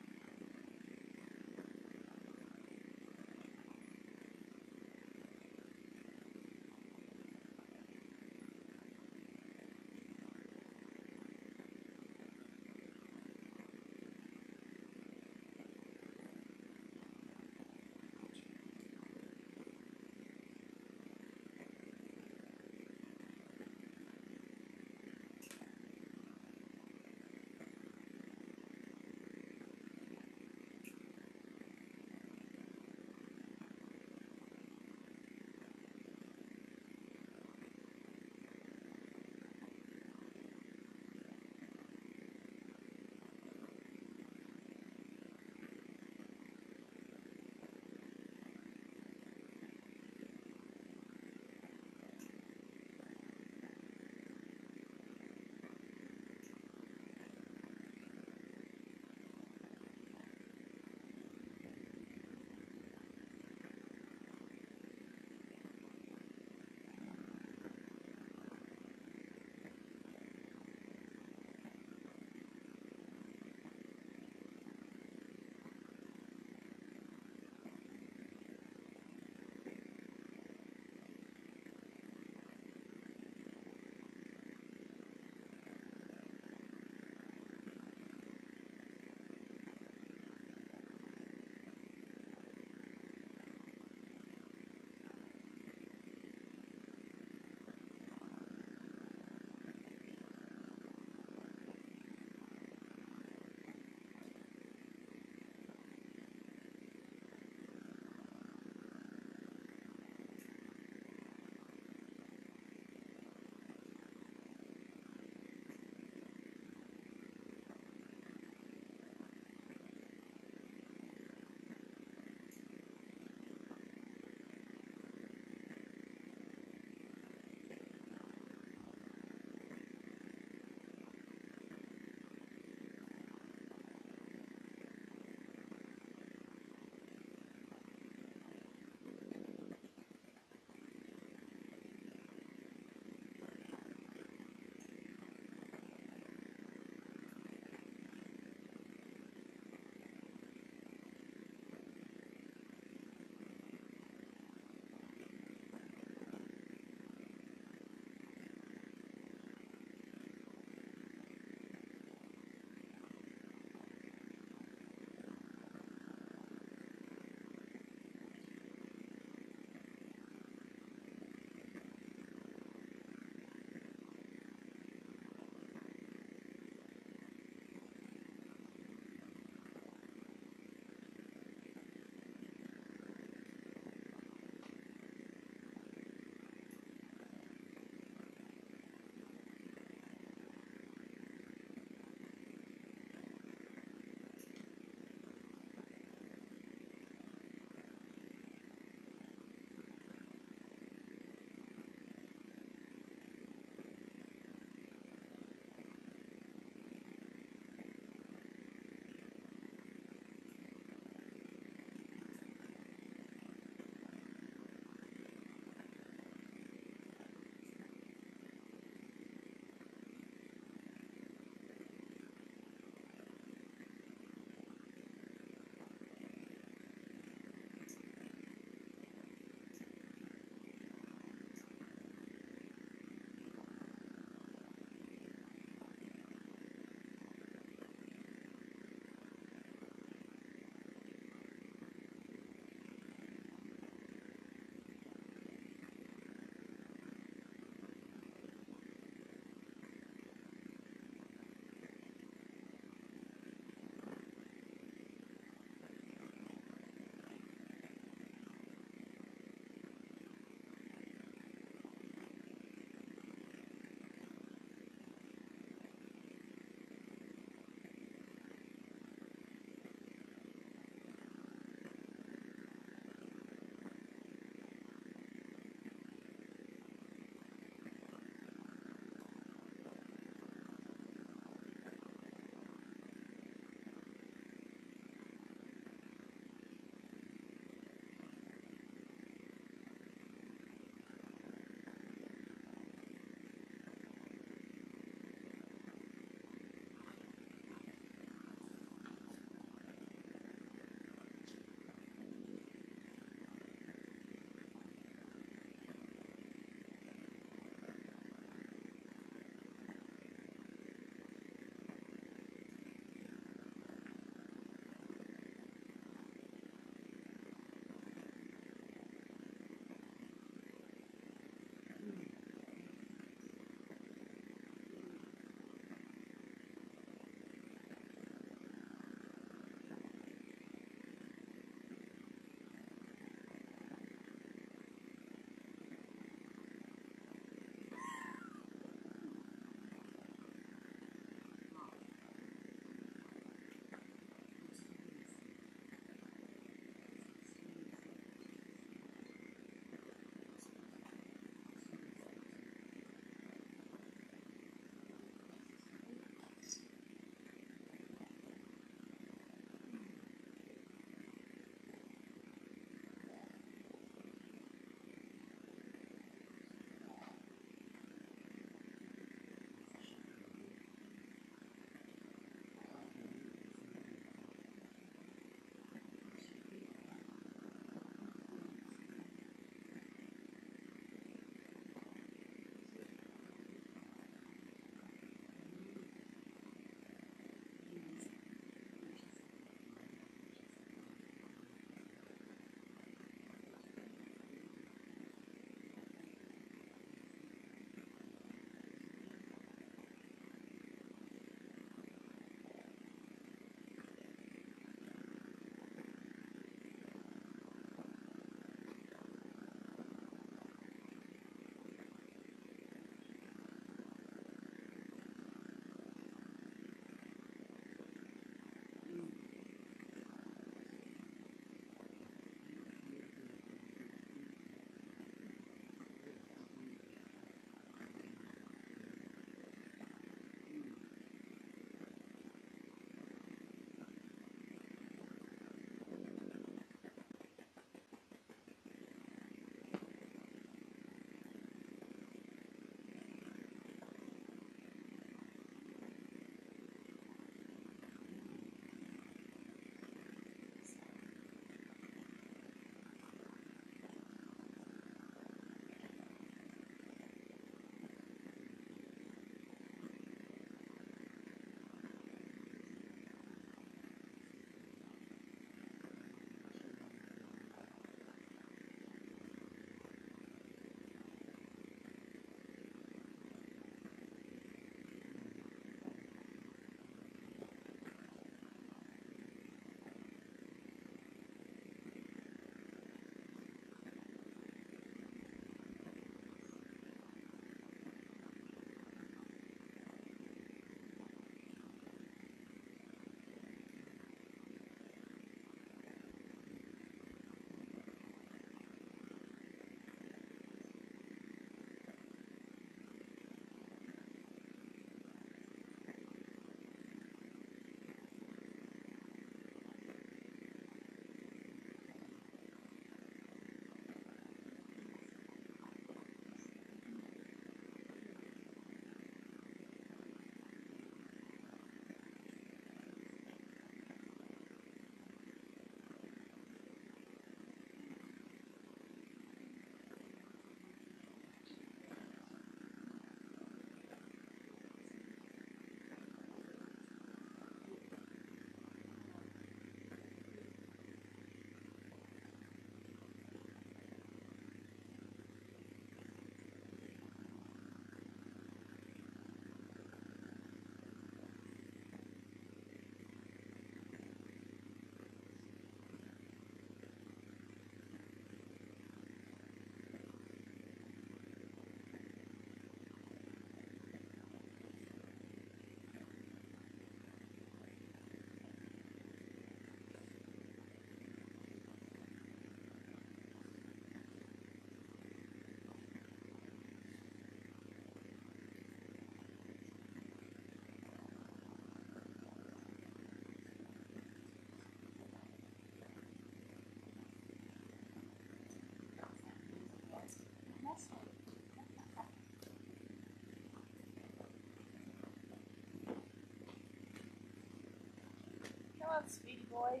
on, sweetie boy.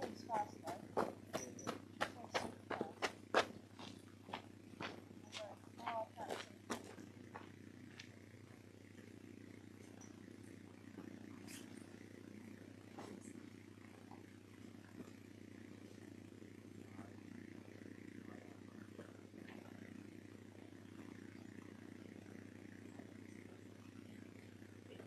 Seems fast though. Seems super fast. Oh, I can't see.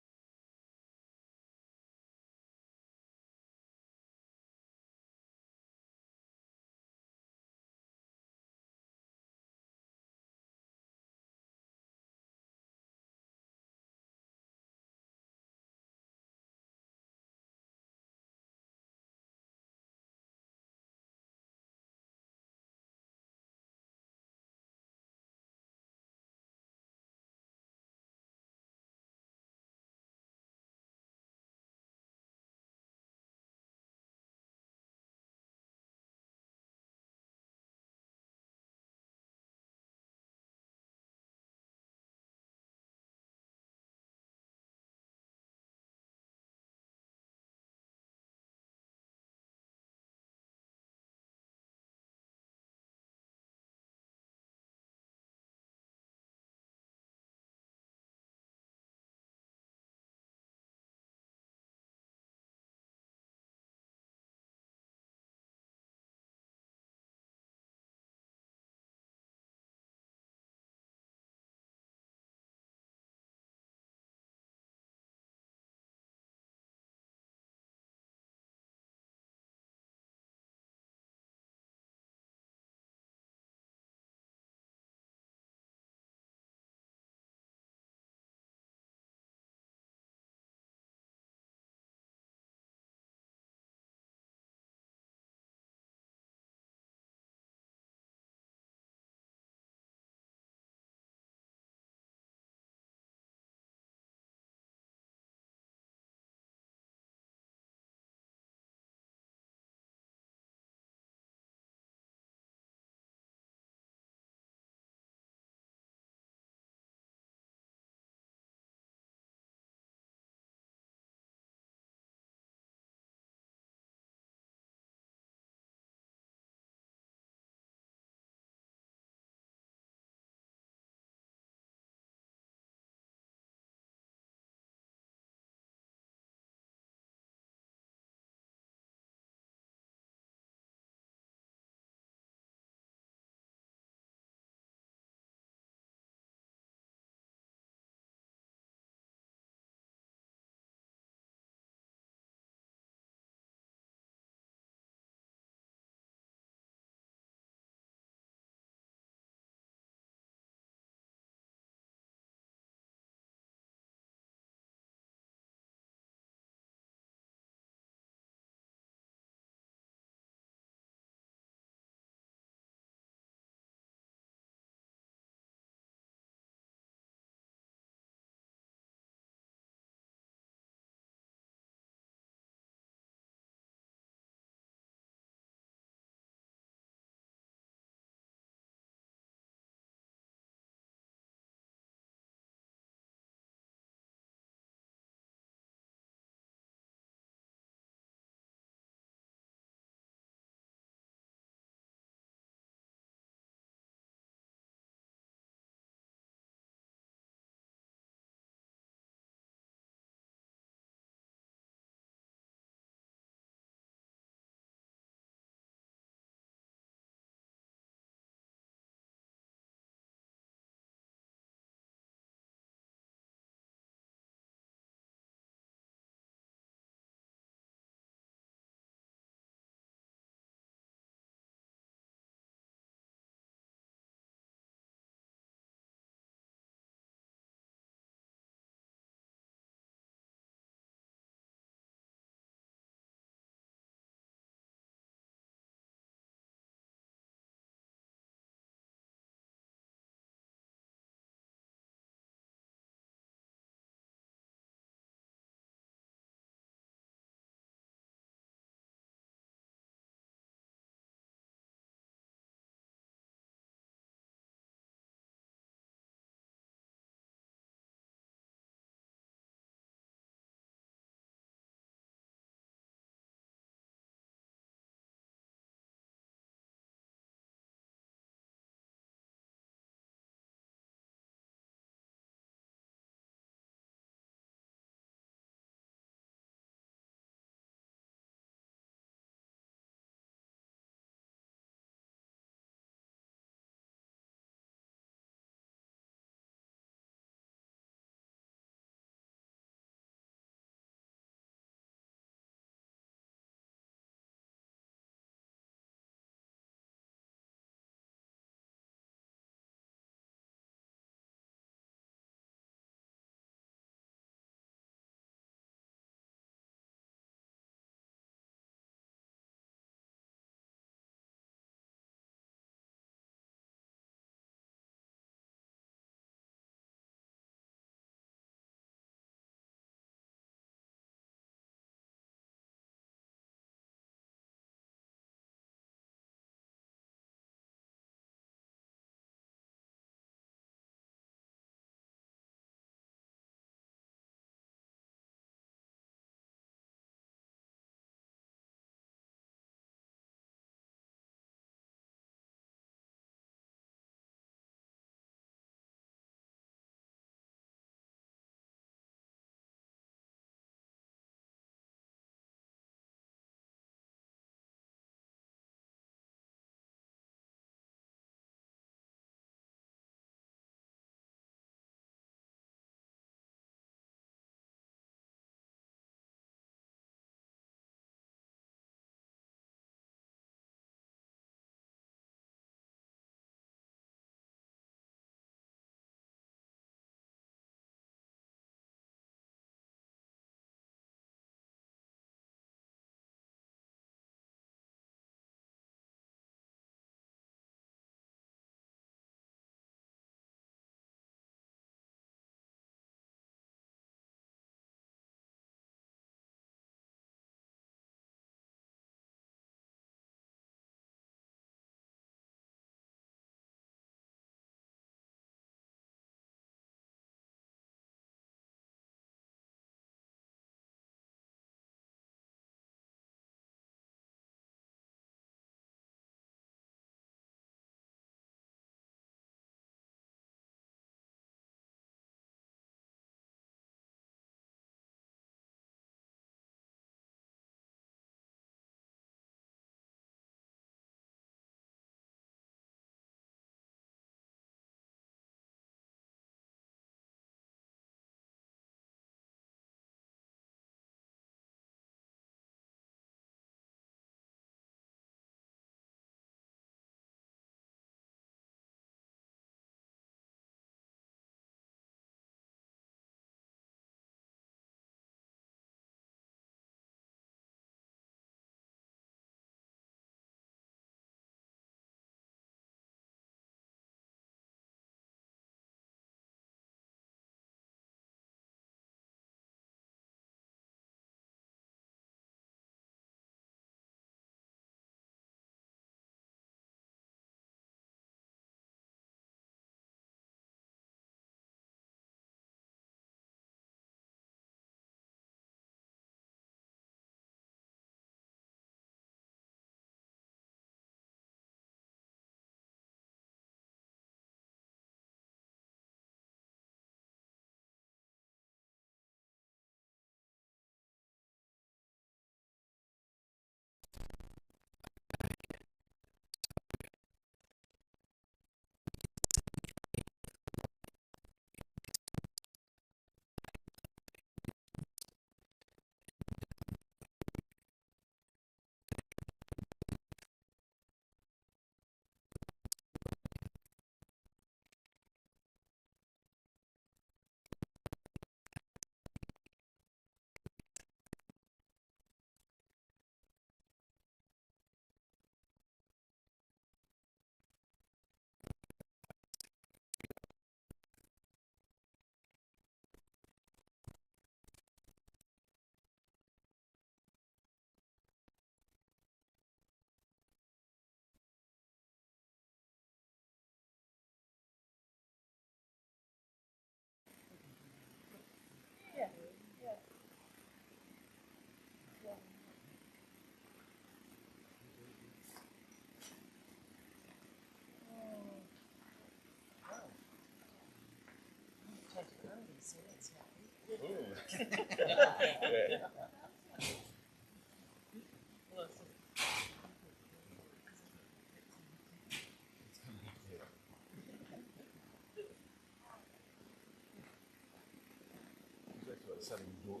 Selling dawn.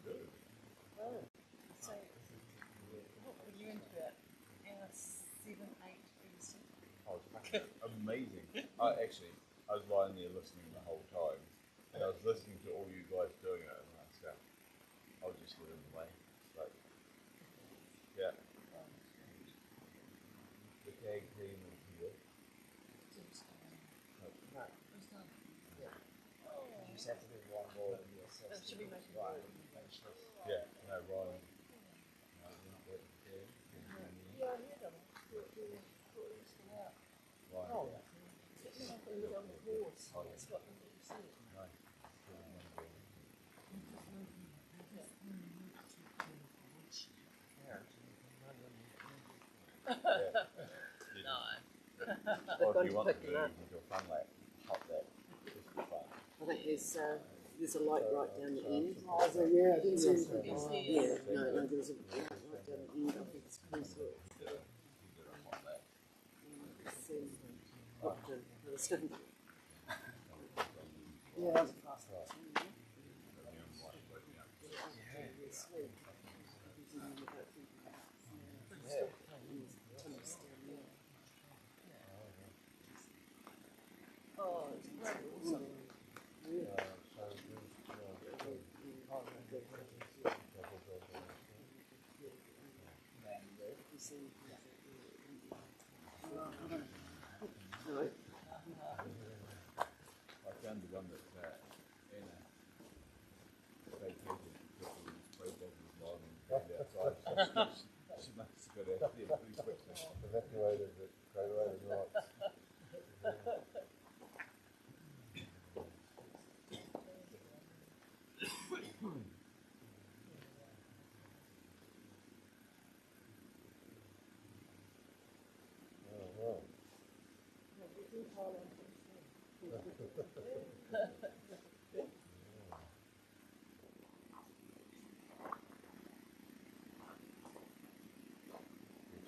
Good. Oh, so what were you into it? Hour 7, 8 BC? Oh, it's amazing. I was lying there listening the whole time, and I was listening to all you guys doing it, and I was just living away. Like, yeah. The cake cream is here. No, Who's done? you just have to do one more than your That should be making right. good. Finish this. Yeah, no, Ryan. Yeah, I heard them. They used to out. Ryan. Oh, it's like a little on the horse. That's what you said. Nice. No. Or if you want to do your fun lap, hop that. Just for fun. I think there's a light right down the end. Oh, so yeah, I didn't see Yes, that. Yeah, no, there's a light right down the end. I think it's pretty sort He did a hot lap. Yeah, that's a fast ride. Oh, it's very awesome. I found the one that's in a vacation spray bottles lying outside. She must have got out there pretty quickly. Evacuated the crater right.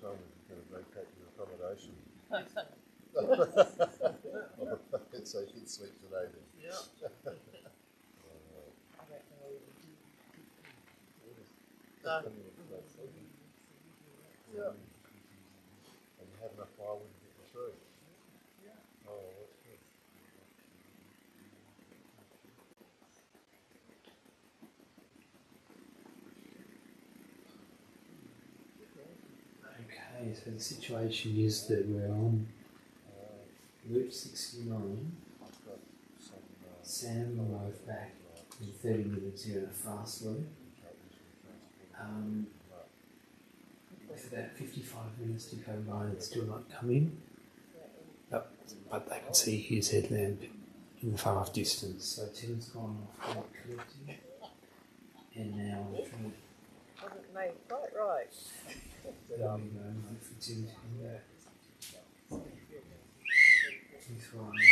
Time is going to vacate your accommodation. So you can sleep today then. Yeah. And you had enough firewood to get you through. Yeah. Oh, that's good. Okay, so the situation is that we're on Loop 69. I've got some. Sam will arrive back in 30 minutes here in a fast loop. With about 55 minutes to go by, it's still not come in. But they can see his headlamp in the far off distance. So Tim's gone off not collecting. And now I'm trying to Wasn't made quite right. there we go, wait for Tim to come back. He's fine.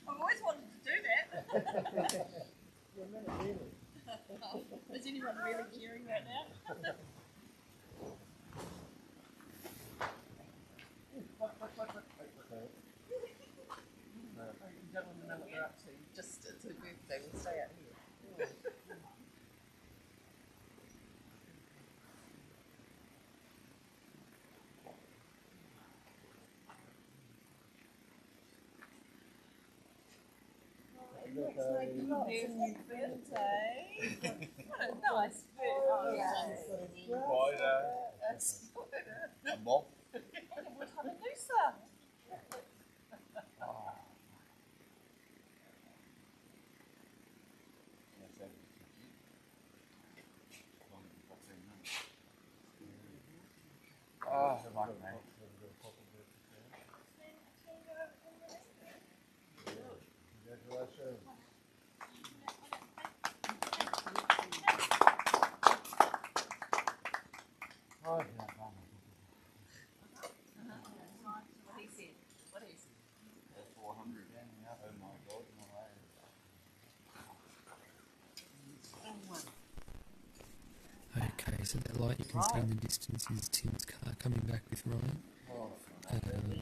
I've always wanted to do that. Is anyone really hearing that now? You don't want to know what they're up to. Just it's a birthday. We'll stay out here. Next week, lots of new birthday. What a nice birthday. That's A moth. what time to do stuff. Oh, my mate. Congratulations. so that light you can see in the distance is Tim's car coming back with Ryan.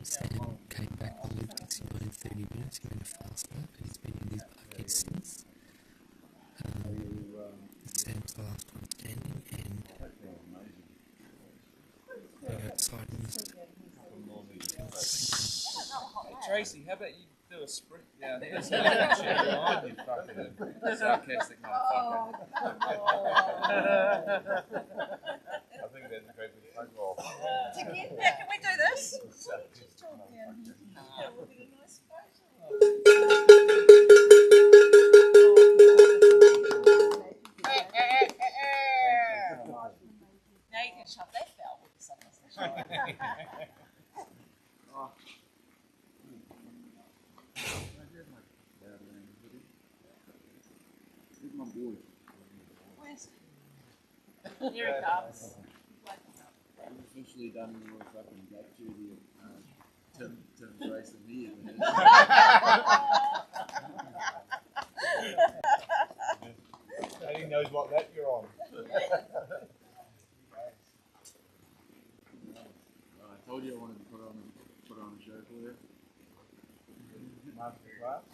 Sam came back the loop 69 in 30 minutes. He went a fast lap and he's been in his bucket since. Sam's the last one standing, and outside in this. Hey Tracy, how about you do a sprint down here so I can cheer you on, you fucking sarcastic motherfucker. I think that's a great big phone call. Yeah, can we do this? Now you can shut that bell with something. Here's my boy. Here it comes. I'm officially done with my fucking gap duty of Tim Grace and me. He knows what lap you're on. I told you I wanted to put on a show for you. Master class.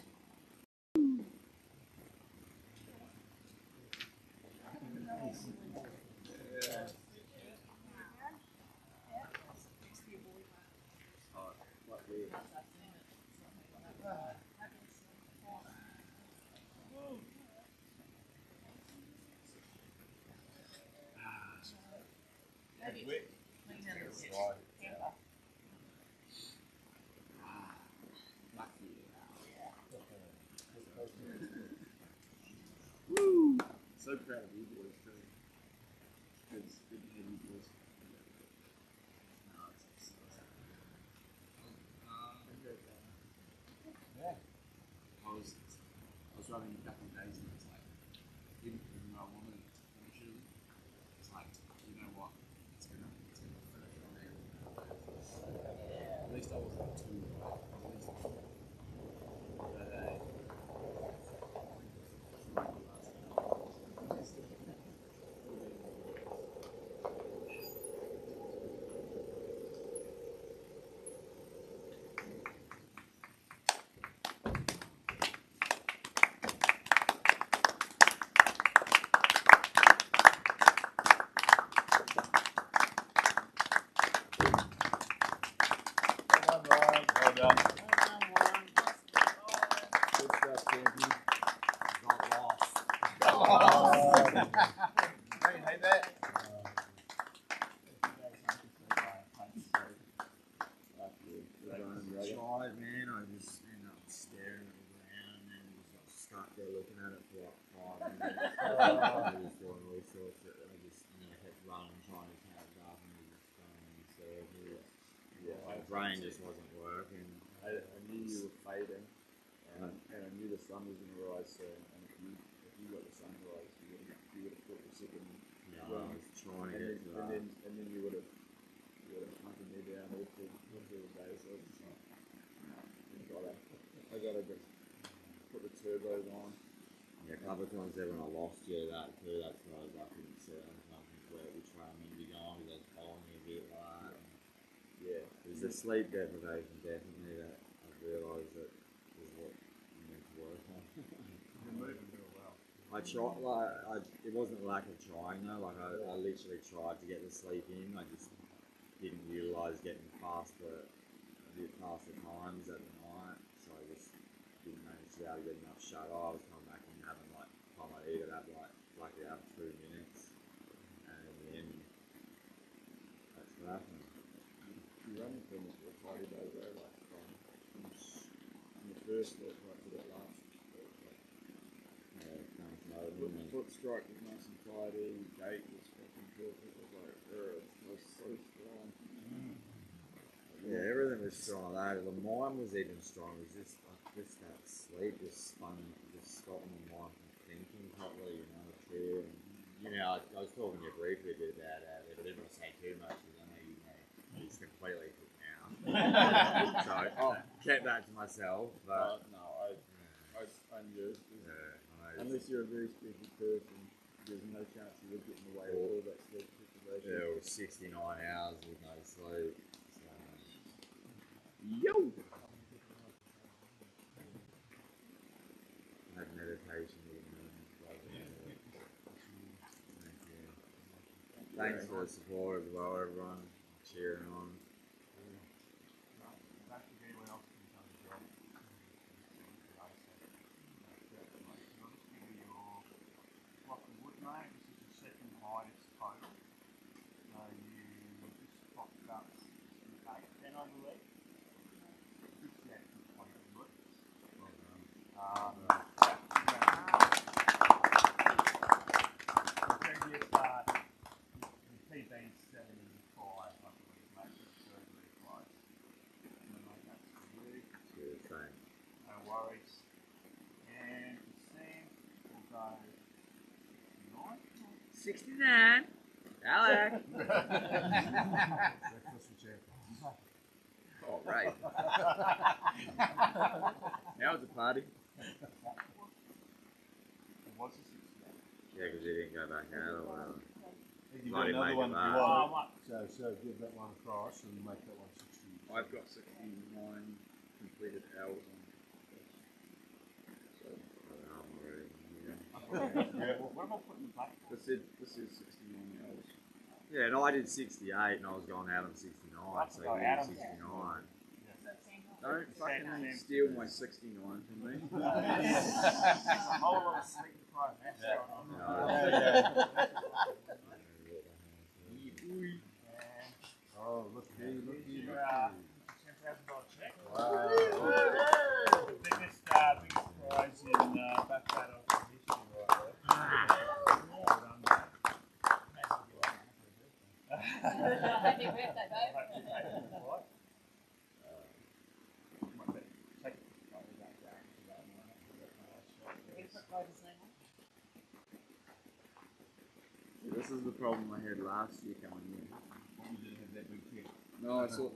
Woo! So proud of you boys too. It's good to have you boys. I was running a couple of days and it's like, even though I wanted to finish it, it's like, you know what, it's gonna finish on there. At least I wasn't too right. At least Well done. good stuff, champion. Not lost. Hey, hey that. Tried, man. I just ended up staring at the ground and just got stuck there looking at it for like 5 minutes. I was doing all sorts of, I just kept running, trying to catch up and just going in circles. Yeah, my brain just wasn't working. I knew you were fading, and I knew the sun was going to rise soon. And if you got the sunrise, you would have put the second I was trying to get to that. and then you would have hunted me down all through the day. So it's just like, I gotta just put the turbos on. Yeah, a couple of times there when I lost you that too, that's where I couldn't see it. I couldn't where which way I'm meant to be going because I was following you a bit like that. Yeah. There's the sleep deprivation definitely that I've realised that is what you need to work on. You're moving real well. I tried, it wasn't a lack of trying though, like I literally tried to get the sleep in, I just didn't utilise getting past the times at the night, so I just didn't manage to be able to get enough shut eye. I was coming back and having like, time I eat it at like to have 2 minutes, and in the end, that's what happened. You run from the party day though, like from the first look right to that last. Foot strike was nice and tidy, gate was fucking perfect. It was like, it was so strong. Yeah, everything was strong like that. The mind was even strong. It was just that sleep just stopped my mind from thinking properly, clear. And, I was talking to you briefly a bit about it, but I didn't want to say too much because I know he's completely hooked now. So I kept that to myself. But No, I knew. yeah, Unless you're a very special person, there's no chance he would get in the way of all that sleep situation. Yeah, or 69 hours with no sleep. So. Yo! Had meditation with me. Thanks for the support as well, everyone. Cheering on. No worries. And Sam will go 69. 69. Alex. All right. Now it's a party. It was a 69. Yeah, because you didn't go back out or whatever. You got Bloody another make one it if you last. want. So give that one across and make that one 60. I've got 69 completed hours on. So, I don't know, I'm already here. Yeah, well, what am I putting the back? This is 69 hours. Yeah, and I did 68 and I was going out on 69, That's so go you out did on 69. So Don't fucking steal my 69 from me. There's a whole lot of sleep deprived mess going on. No. Oh, look here, look here. Your $10,000 check. Wow. Biggest prize in back that of history right there. Happy birthday, babe. This is the problem I had last year coming in. You didn't have that big tent. No, I saw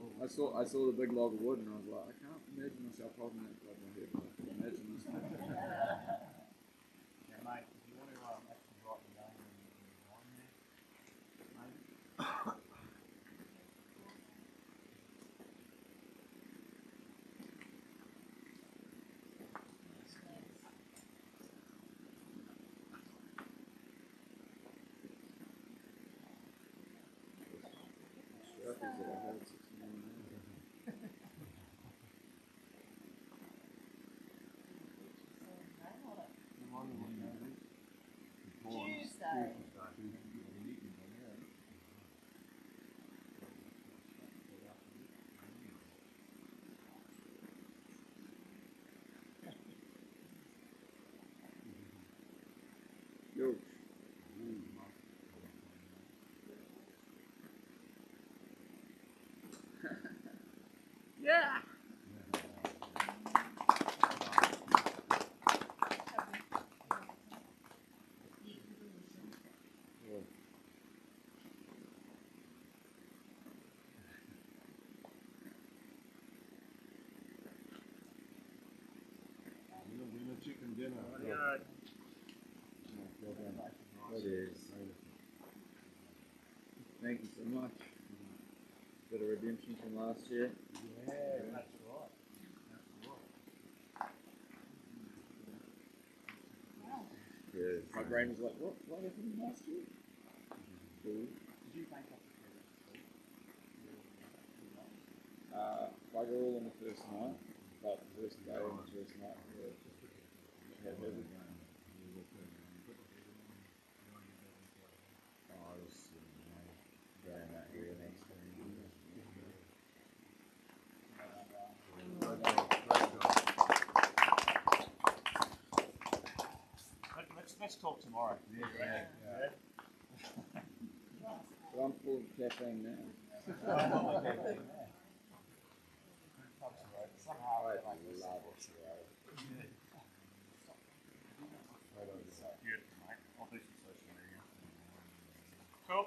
the big log of wood and I was like, I can't imagine myself holding that above my head. I can imagine this. Yeah, mate, if you want to actually write the name in the line there, maybe. That I had 69 Tuesday. Yo. Yeah. Dinner, chicken dinner. Yeah. Cheers. Thank you so much. Bit of redemption from last year. Yeah, that's right. Yeah. My brain was like, what happened last year? Cool. Did you bank up the credit? Bugger all on the first night, but the first day and the first night, yeah. Had everything. I was going out here next time. Let's talk tomorrow. Yeah. But I'm full of caffeine now. I love it. Beautiful, mate. I'll do some social media. Cool.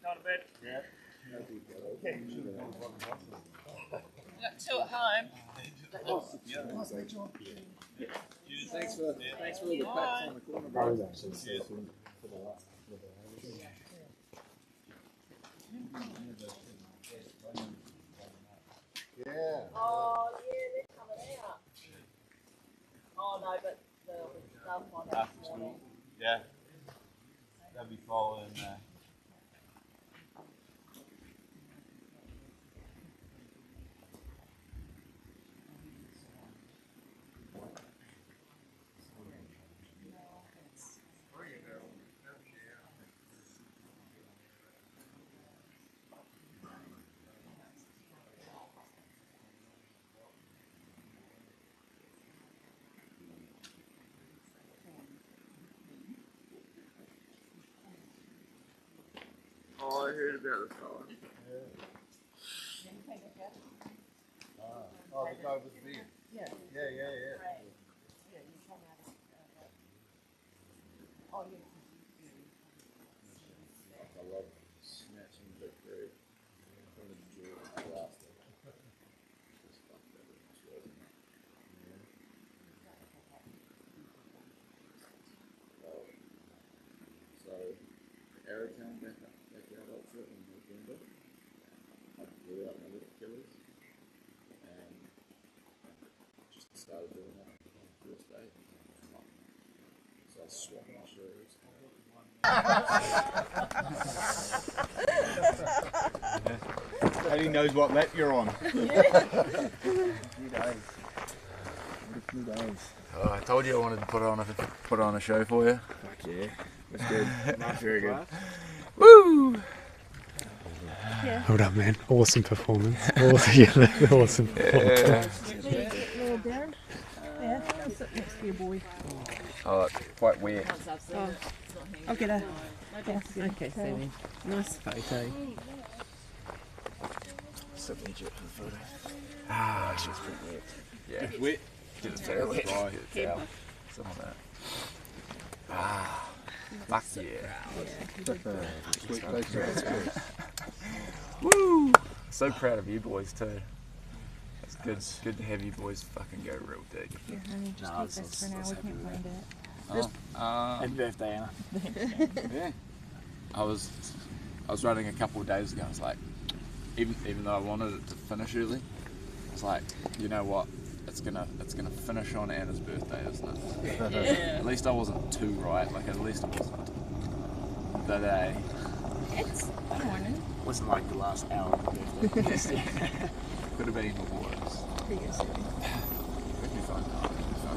Go to bed. Yeah. We've got two at home. Oh, 69. Thanks for all the packs on the corner, bro. Yeah. Oh, yeah, they're coming out. Oh, no, but the staff one After this morning. school. Yeah. They'll be following. Oh, I heard about the fella. Oh, the guy with the beard. Yeah. Yeah. Yeah, you come out of, oh, yeah. I love snatching big bird from the jaw and blasting. Just fuck that little shit. So, Aerotown back out outfit in November. I blew out my little killers and just started doing that on the first day. So I swapped my shoes. Eddie knows what lap you're on. Few days. Oh, I told you I wanted to put on a show for you. Fuck yeah, that's good. That's very good. Woo! Hold up, man. Awesome performance. Awesome performance. Little Darren? Yeah, I'll sit next to your boy. Oh, it's quite weird. Oh, I'll get a. Okay, Sammy. Nice photo. So legit for the photo. Ah, actually it's pretty wet. Yeah, it's wet. Get it fair wet. Dry, get it out. Some of that. Ah, fuck yeah. Sweet photo. Woo! So proud of you boys too. It's good to have you boys fucking go real deep. Here, honey, just keep this for now. We can't find it. Happy birthday, Anna. Yeah. I was writing a couple of days ago. I was like, even though I wanted it to finish early, I was like, you know what? It's gonna finish on Anna's birthday, isn't it? Yeah. At least I wasn't too right. Like at least it wasn't the day. It's morning. Wasn't like the last hour of the birthday. Could have been even worse. Pretty good story. It'd be fun. It'd be fun.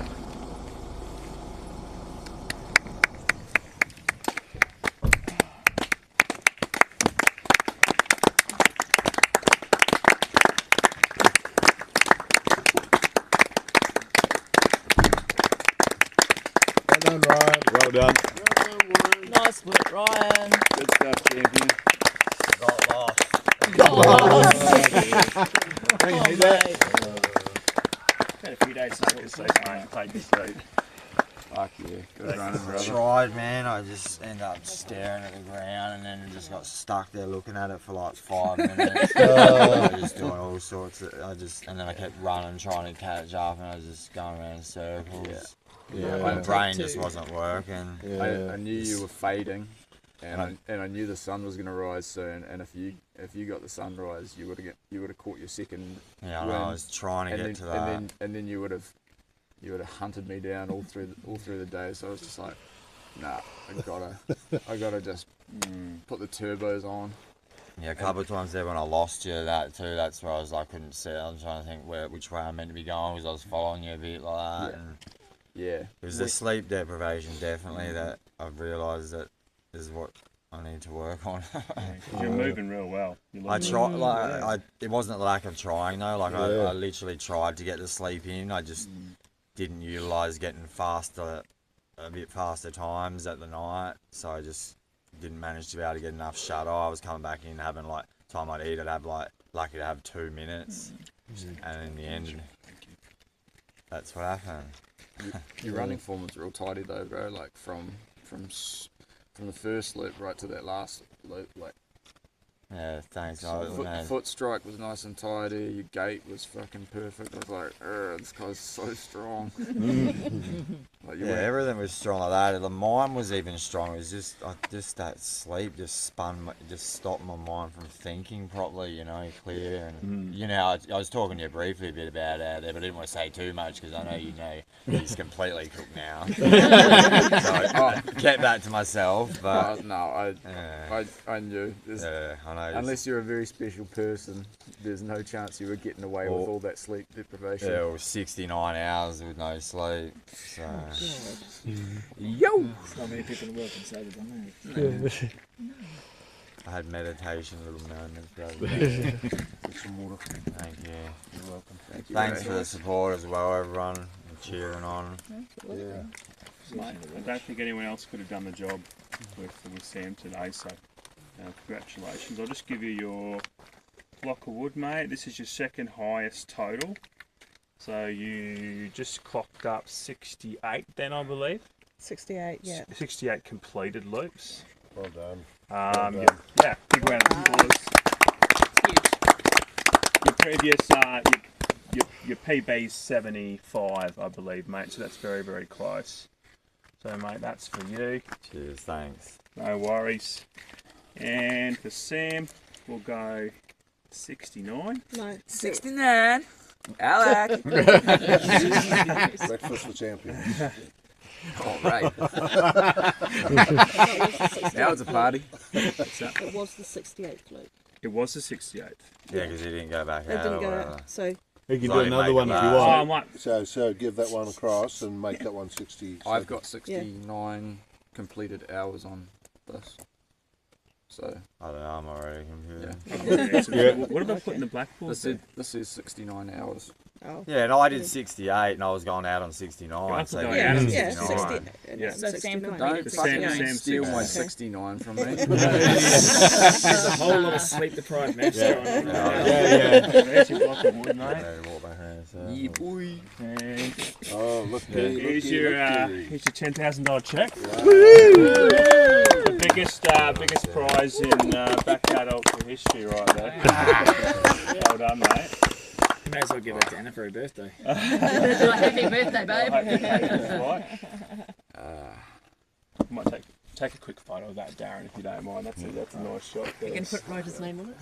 Well done, Ryan. Well done. Nice work, Ryan. Good stuff, champion. Got lost. Hey, you Oh, need that? mate. Had a few days since it was played this week. Fuck yeah. Good running, brother. Tried, man. I just ended up staring at the ground and then just got stuck there looking at it for like 5 minutes. I was just doing all sorts of, and then I kept running trying to catch up and I was just going around in circles. Yeah. My brain just wasn't working. Yeah. I knew you were fading, and I knew the sun was going to rise soon. And if you got the sunrise, you would have caught your second. Yeah, I know, I was trying to get to that. And then you would have hunted me down all through the day. So I was just like, nah, I gotta just put the turbos on. Yeah, a couple of times there when I lost you, that's where I was like, couldn't see. I was trying to think which way I meant to be going because I was following you a bit like that. Yeah. And Yeah. it was the sleep deprivation definitely that I've realised that is what I need to work on. You're moving real well. I tried, it wasn't a lack of trying though, like I literally tried to get the sleep in, I just didn't utilise getting a bit faster times at the night, so I just didn't manage to be able to get enough shut-eye. I was coming back in having like, time I'd eat, I'd have like, lucky to have 2 minutes, and in the end, that's what happened. Your running form was real tidy though, bro. Like from the first loop right to that last loop, like Yeah, thanks. Foot strike was nice and tidy. Your gait was fucking perfect. I was like, this guy's so strong. Like, Yeah, everything was strong like that. The mind was even strong. It was just that sleep just stopped my mind from thinking properly, you know, clear. And you know, I was talking to you briefly a bit about out there, but I didn't want to say too much because I know you know he's completely cooked now. So I kept that to myself. But I knew. I know. Unless you're a very special person, there's no chance you were getting away with all that sleep deprivation. Yeah, it was 69 hours with no sleep. So. Yo! Not many people in the world can say they've done that. I had meditation, little moments, brother. Get some water. Thank you. You're welcome. Thank you. Thanks for the support as well, everyone, and cheering on. Yeah. I don't think anyone else could have done the job with Sam today, so congratulations. I'll just give you your block of wood, mate. This is your second highest total. So you just clocked up 68 then, I believe. 68, yeah. 68 completed loops. Well done. Yeah, big round of applause. Your previous, your PB's 75, I believe, mate. So that's very, very close. So, mate, that's for you. Cheers, thanks. No worries. And for Sam, we'll go 69. No, 69. Alec. Breakfast for champions. All right. Now it's a party. it was the 68th loop. It was the 68th. Yeah, because he didn't go back It out. didn't or go whatever. out, so You can So do you another make one it if you last. Oh, I want. might. So give that one across and make that one 60. I've got 69 completed hours on this. So I don't know, I'm already confused. What have I put in the blackboard? this is 69 hours. oh. Yeah, and I did 68 and I was going out on 69. So going Yeah, out on yeah, 69. 60. Yeah. So Sam 69. Don't completed Sam- fucking Sam- steal my Okay. 69 from me. There's a whole lot of sleep deprived maths going on. There's your block of wood, mate. Yeah, walk back around, so. Yeah, boy. And Oh, look here's your $10,000 check. Wow. The biggest prize in backyard ultra history, right there. Well done, mate. You may as well give it to Anna for her birthday. Happy birthday, babe. Right. Might take a quick photo of that, Darren, if you don't mind. That's a nice shot. You can put Roger's name on it.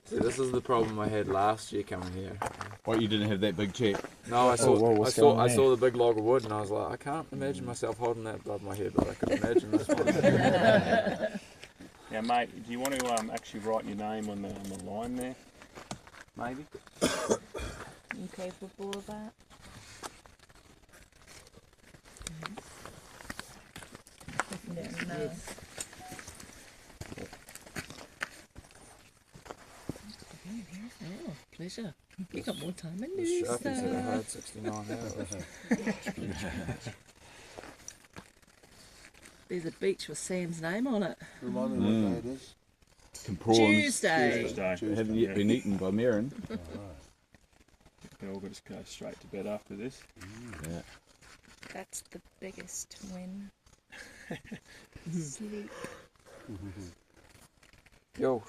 See, this is the problem I had last year coming here. What, you didn't have that big check? No, I saw what's going on I there? saw the big log of wood and I was like, I can't imagine myself holding that above my head, but I could imagine this one. Yeah, mate, do you want to actually write your name on the line there? Maybe? You capable of that? No. Oh, pleasure. You got more time in The you, Sharpie said I so. had 69 hours. There's a beach with Sam's name on it. Remind me what day it is. Some prawns. Tuesday. Tuesday. Haven't yet been eaten by Mirren. We're all going to go straight to bed after this. Yeah. That's the biggest win. Sleep. Yo.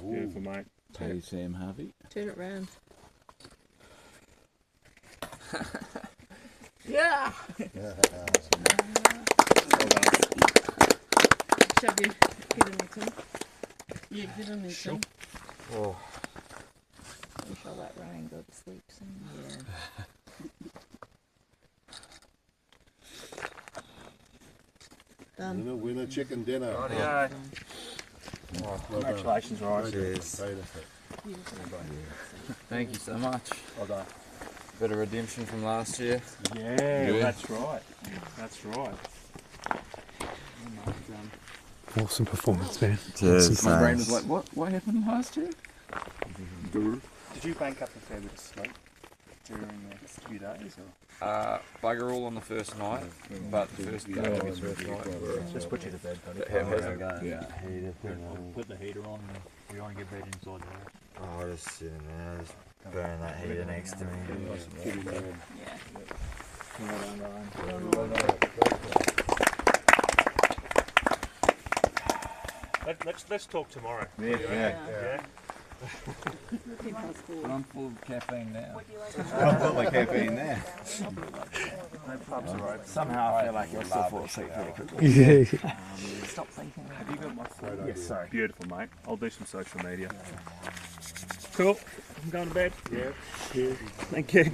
Beautiful, mate. Hey, Sam Harvey. Turn it round. Yeah. Shove your head in the tin. Yeah, get in the tin. Oh. We shall let Ryan go to sleep soon. Yeah. Done. Winner chicken dinner. Yeah. Congratulations, Ryan. Cheers. Thank you so much. Well done. Bit of redemption from last year. Yeah, well, that's right. That's right. Awesome performance, man. Cheers, My brain thanks. was like, what happened last year? Did you bank up a fair bit of sleep during the few days? Or? Bugger all on the first night, but the first day of his first night. Just put you to bed, buddy. Yeah. Put the heater on. We want to get bed inside the house. Oh, I'll just sit in there, just burn that heater next to me. Let's talk tomorrow. Yeah. But I'm full of caffeine now. I'm full of caffeine there. Somehow I feel like you'll still fall asleep pretty quickly. stop thinking. Have you got my phone? Yes, sorry. Beautiful, mate. I'll do some social media. Cool. I'm going to bed. Yeah. Cheers. Thank you.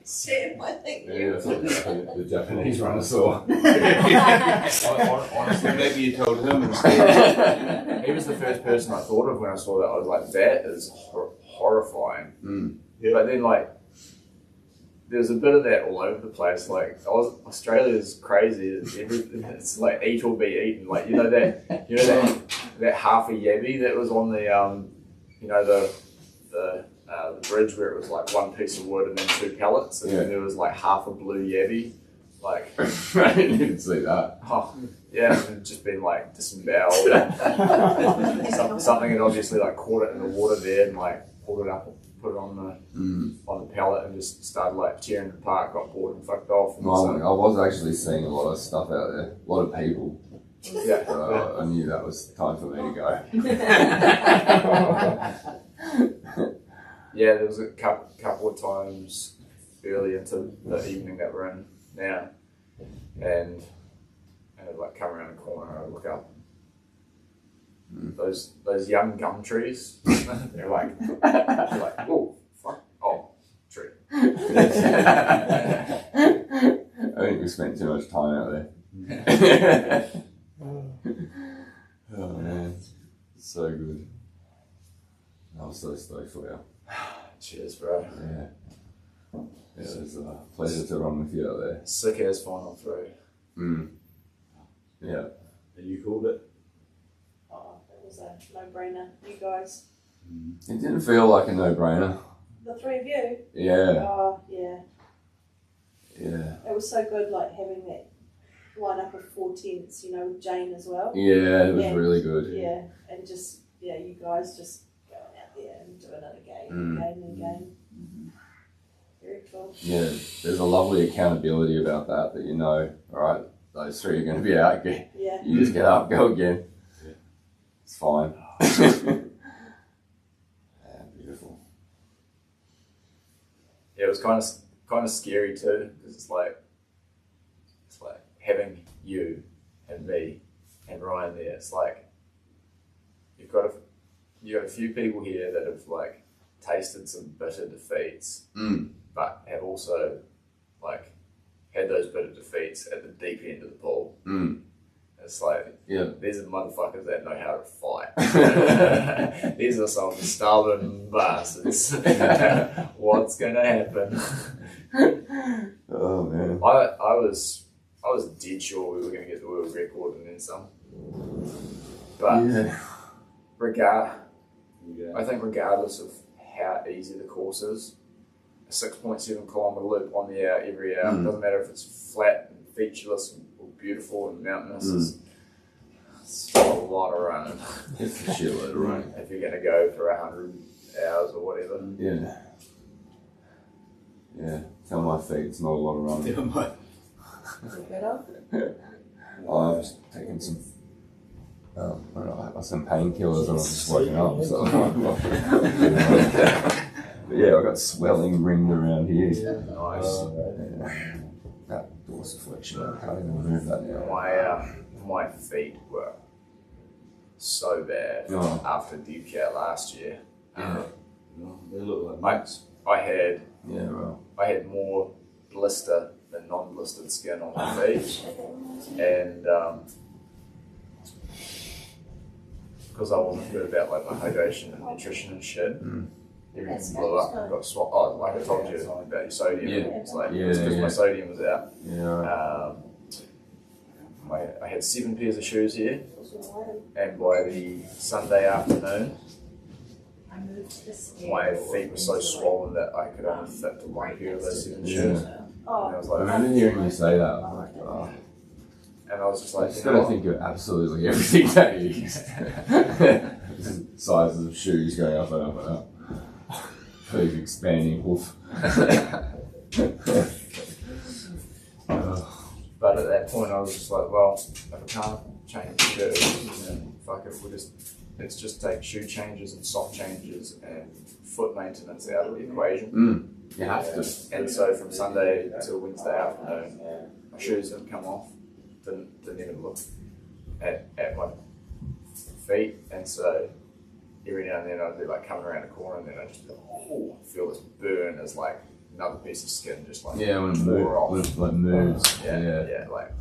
Sam, I think Yeah, that's like the Japanese rhinoceros. Honestly, maybe you told him instead. He was the first person I thought of when I saw that. I was like, that is horrifying. Yeah. But then, like, there's a bit of that all over the place. Like, Australia's crazy. It's like eat or be eaten. Like, that half a yabby that was on the the bridge where it was like one piece of wood and then two pellets, and then there was like half a blue yabby. Like, I didn't see that. oh, yeah, it had just been like disemboweled. Something had obviously like caught it in the water there and like pulled it up, put it on the pellet and just started like tearing it apart, got bored and fucked off. And Well, I was actually seeing a lot of stuff out there, a lot of people. yeah. So I knew that was time for me to go. Yeah, there was a couple of times early into the evening that we're in now, and I'd like come around the corner and I'd look up. Those young gum trees, they're like, oh, fuck, oh, tree. I think we spent too much time out there. Oh man, so good. I was so stoked for you. Cheers, bro. Yeah. Yeah, it was a pleasure to run with you out there. Sick as final three. Yeah. And you called it? Oh, it was a no-brainer. You guys, It didn't feel like a no-brainer. the three of you. Yeah. Oh, yeah. Yeah. It was so good, like having that lineup of 4 tents, with Jane as well. Yeah, it was really good. Yeah, and just, you guys just going out there and doing it again and again and again. Very cool. Yeah, there's a lovely accountability about that all right, those three are going to be out again. Yeah. You just get up, go again. Yeah. It's fine. Yeah, beautiful. Yeah, it was kind of scary too, because it's like having you and me and Ryan there. It's like you've got a few people here that have like tasted some bitter defeats, but have also like had those bitter defeats at the deep end of the pool. It's like, these are the motherfuckers that know how to fight. These are some stubborn bastards. What's gonna happen? Oh man. I was dead sure we were gonna get the world record and then some. But I think regardless of how easy the course is, a 6.7 kilometre loop on the hour every hour, doesn't matter if it's flat and featureless or beautiful and mountainous, it's a lot of running. It's a shitload of running. If you're going to go for 100 hours or whatever. Yeah. Yeah. Tell my feet it's not a lot of running. Is it better? I was taking some some painkillers and I was just waking up. So. But yeah, I got swelling ringed around here. Nice. That dorsiflexion, I can't even move that now. My feet were so bad after Deep Cat last year. They look like mats. I had more blister than non-blistered skin on my feet, and because I wasn't good about like my hydration and nutrition and shit, everything blew up and got swapped. Oh, like I told you about your sodium. Yeah. It's like it's because my sodium was out. Yeah. I had 7 pairs of shoes here, and by the Sunday afternoon, my feet were so swollen that I could only fit to 1 pair of those 7 shoes. And I was I like, remember hearing you say that. I was like, oh. and I was just like, I just gotta think of absolutely everything that you used. Sizes of shoes going up and up and up. Please expanding hoof. But at that point, I was just like, well, if I can't change shoes, then fuck it, let's just take shoe changes and sock changes and foot maintenance out of the equation. You have to. And so from Sunday till Wednesday afternoon, my shoes didn't come off, didn't even look at my feet, and so every now and then I'd be like coming around a corner and then I'd just be like, oh, feel this burn as like another piece of skin just like Yeah, when tore off. like moves. Yeah, like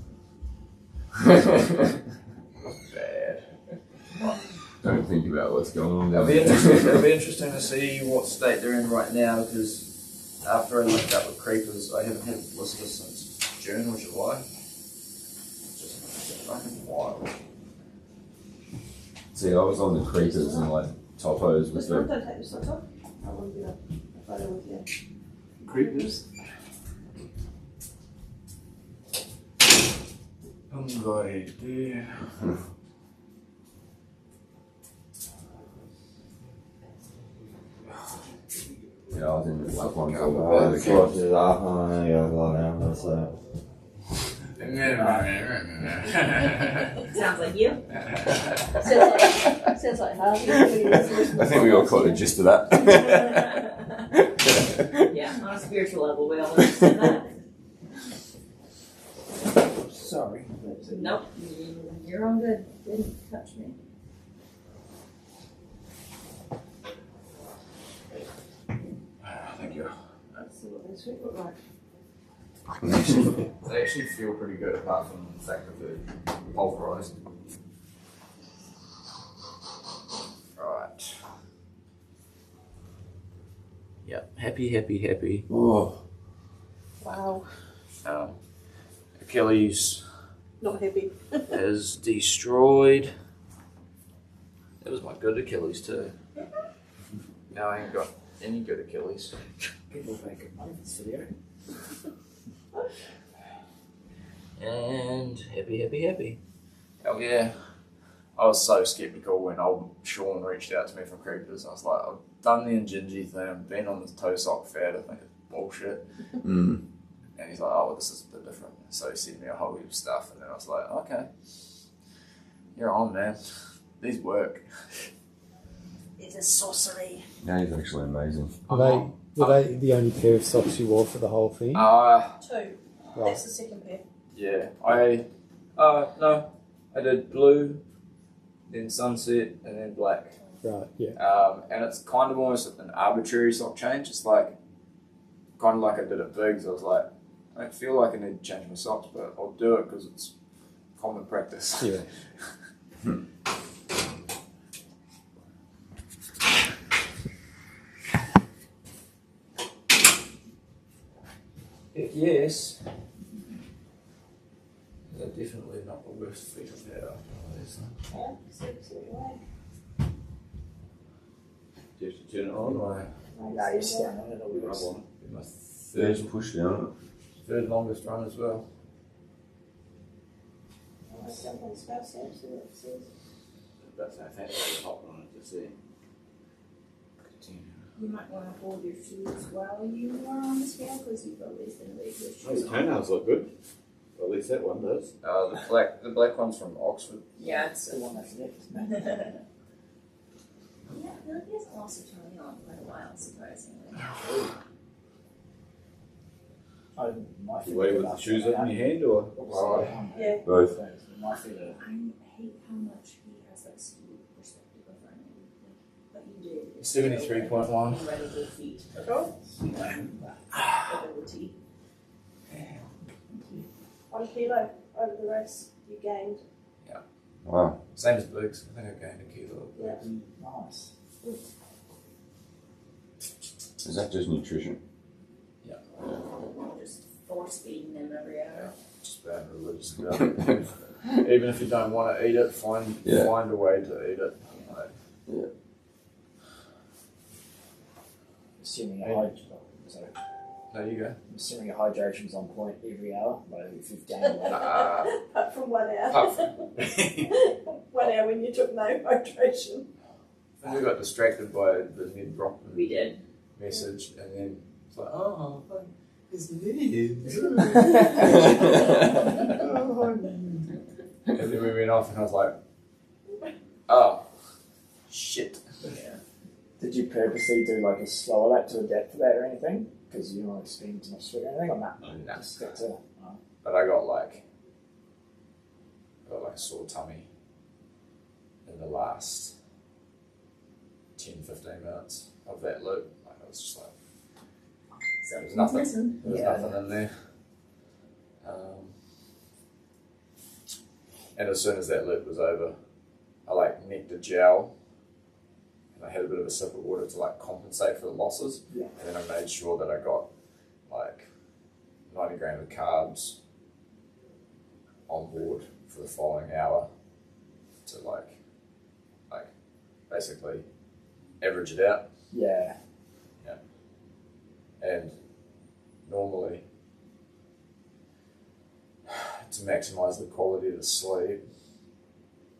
bad. Don't think about what's going on. It'll be interesting to see what state they're in right now, because after I linked up with Creepers, I haven't had blisters since June or July. It's just fucking wild. See, I was on the Creepers and like Topos with Don't the take your socks off. I want to do a photo with you. Creepers. There. Yeah, I was in the black one for a Oh, while. the course is off. Oh, there you go. Now, that's Sounds like you. Sounds like Harvey. I think we all caught the gist of that. Yeah, on a spiritual level, we all understand that. Sorry. Nope, you're all good. Didn't touch me. Thank you. Let's see what this week look like. They actually feel pretty good, apart from the fact that they're pulverized. Right. Yep. Happy. Oh, Wow. Achilles Not happy. is destroyed. That was my good Achilles too. Now I ain't got any good Achilles. People make good money in this video. And happy. Hell yeah. I was so skeptical when old Sean reached out to me from Creepers. I was like, I've done the Injinji thing, I've been on this toe sock fad, I think it's bullshit. And he's like, oh, well, this is a bit different. So he sent me a whole heap of stuff, and then I was like, okay, you're on, man. These work. It's a sorcery. now he's actually amazing. Were they the only pair of socks you wore for the whole thing? 2. Right. That's the second pair. Yeah, I did blue, then sunset, and then black. Right, yeah. And it's kind of almost an arbitrary sock change. It's like, kind of like I did at Biggs. I was like, I don't feel like I need to change my socks, but I'll do it because it's common practice. Yeah. Yes. They're definitely not the worst feet I've had after all this. Yeah, see what Do you have to turn it on? Or? No, you're standing on it all I this. want My There's push down. third longest run as well. I jump on the spouse here, see what it says. That's I think I hop on it to see. You might want to hold your shoes while you are on the scale because you've at least been leave your Those shoes on. toenails look good. Or at least that one does. The black one's from Oxford. Yeah, it's The one that's left, isn't it? Yeah, I feel like he hasn't lost a toe nail in quite a while, surprisingly. My feet Away are with the about shoes to up in go your hand or? down. Yeah. Both. My feet are. I hate how much he has that skewed perspective of running. But you do. 73.1. Incredible feet. Cool. Ability. 1 kilo over the race you gained. Wow. Same as Biggs. I think I gained a kilo. Yeah. Nice. Is that just nutrition? Just force feeding them every hour. Just being religious about it. Even if you don't want to eat it, find a way to eat it. Like, Assuming sorry. there you go. Assuming your hydration's on point every hour, like if you've gained weight. Apart from 1 hour. 1 hour when you took no hydration. And we got distracted by the Ned Brockman We did. message, and then it's like, oh, it's Ned. And then we went off, and I was like, oh, shit. Yeah. Did you purposely do like a slower lap to adapt to that or anything? Because you don't like spending too much sweat or anything on that? No. Just stick to. But I got like a sore tummy in the last 10-15 minutes of that loop. Like, I was just like, there was nothing. There was nothing in there. And as soon as that loop was over, I like necked a gel, and I had a bit of a sip of water to like compensate for the losses. Yeah. And then I made sure that I got like 90 grams of carbs on board for the following hour to like basically average it out. Yeah. Yeah. And normally, to maximise the quality of the sleep,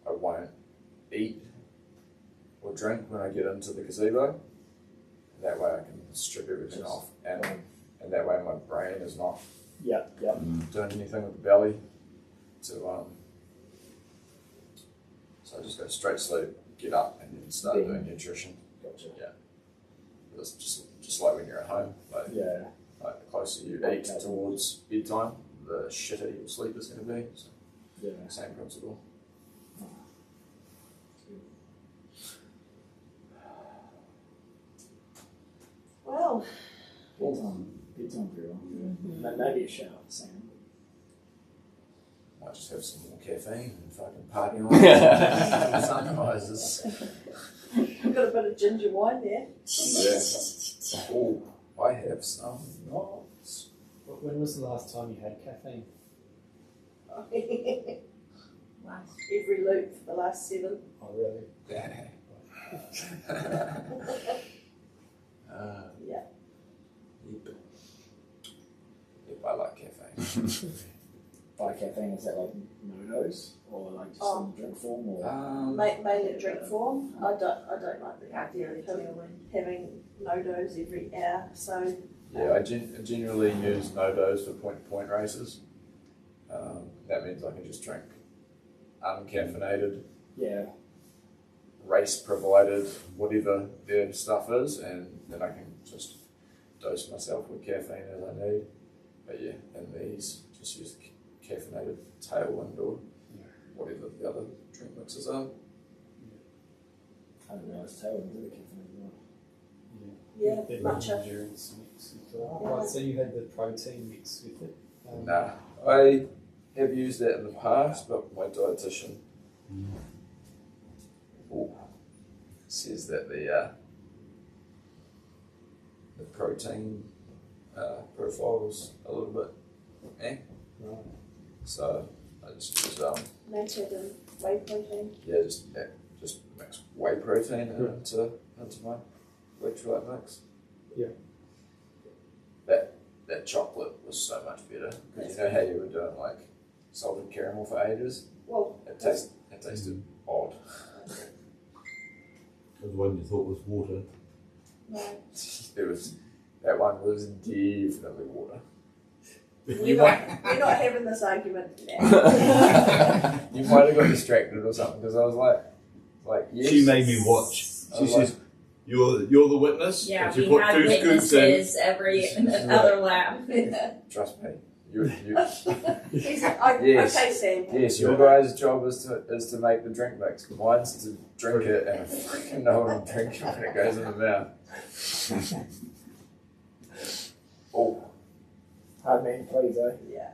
I won't eat or drink when I get into the gazebo. That way I can strip everything off, and that way my brain is not doing anything with the belly. So I just go straight to sleep, get up, and then start doing nutrition. Gotcha. Yeah. It's just like when you're at home. Like, like the closer you eat towards bedtime, the shitter your sleep is going to be. So, same principle. Well, bedtime for everyone. Maybe a shower, Sam. Might just have some more caffeine and fucking party on. Sunrises. I've got a bit of ginger wine there. Yeah. Oh, I have some. Nice. When was the last time you had caffeine? Every loop for the last 7. Oh, really? Yeah. Yeah. Yep, I like caffeine. By caffeine, is that like no dose or like just in drink form or? Mainly drink form. I don't like the idea of having no dose every hour. So Yeah, I generally use no dose for point-to-point races. That means I can just drink uncaffeinated, race provided, whatever their stuff is, and then I can just dose myself with caffeine as I need. But yeah, in these, just use the caffeinated tailwind or whatever the other drink mixes are. I didn't realise tailwind did a caffeinated one. Yeah, The matcha. endurance mix as well. Right, so you had the protein mix with it? Nah, I have used that in the past, but my dietitian says that the protein profile is a little bit Right. So I just use Natured and whey protein. just mix whey protein into my electrolyte mix. Yeah. That chocolate was so much better because you know how you were doing like salted caramel for ages. Well, it tasted odd. The one you thought was water. No. That one was definitely water. We're not having this argument now. You might have got distracted or something because I was like, yes. She made me watch. She says, "You're the witness." Yeah, and she we put had 2 scoops in. witnesses every other lap. Trust me. You. Yes. Okay, Sam. Yes, your guys' job is to make the drink mix. Mine's to drink it and I freaking know what I'm drinking when it goes in the mouth. Oh. Hard man, please, eh? Yeah.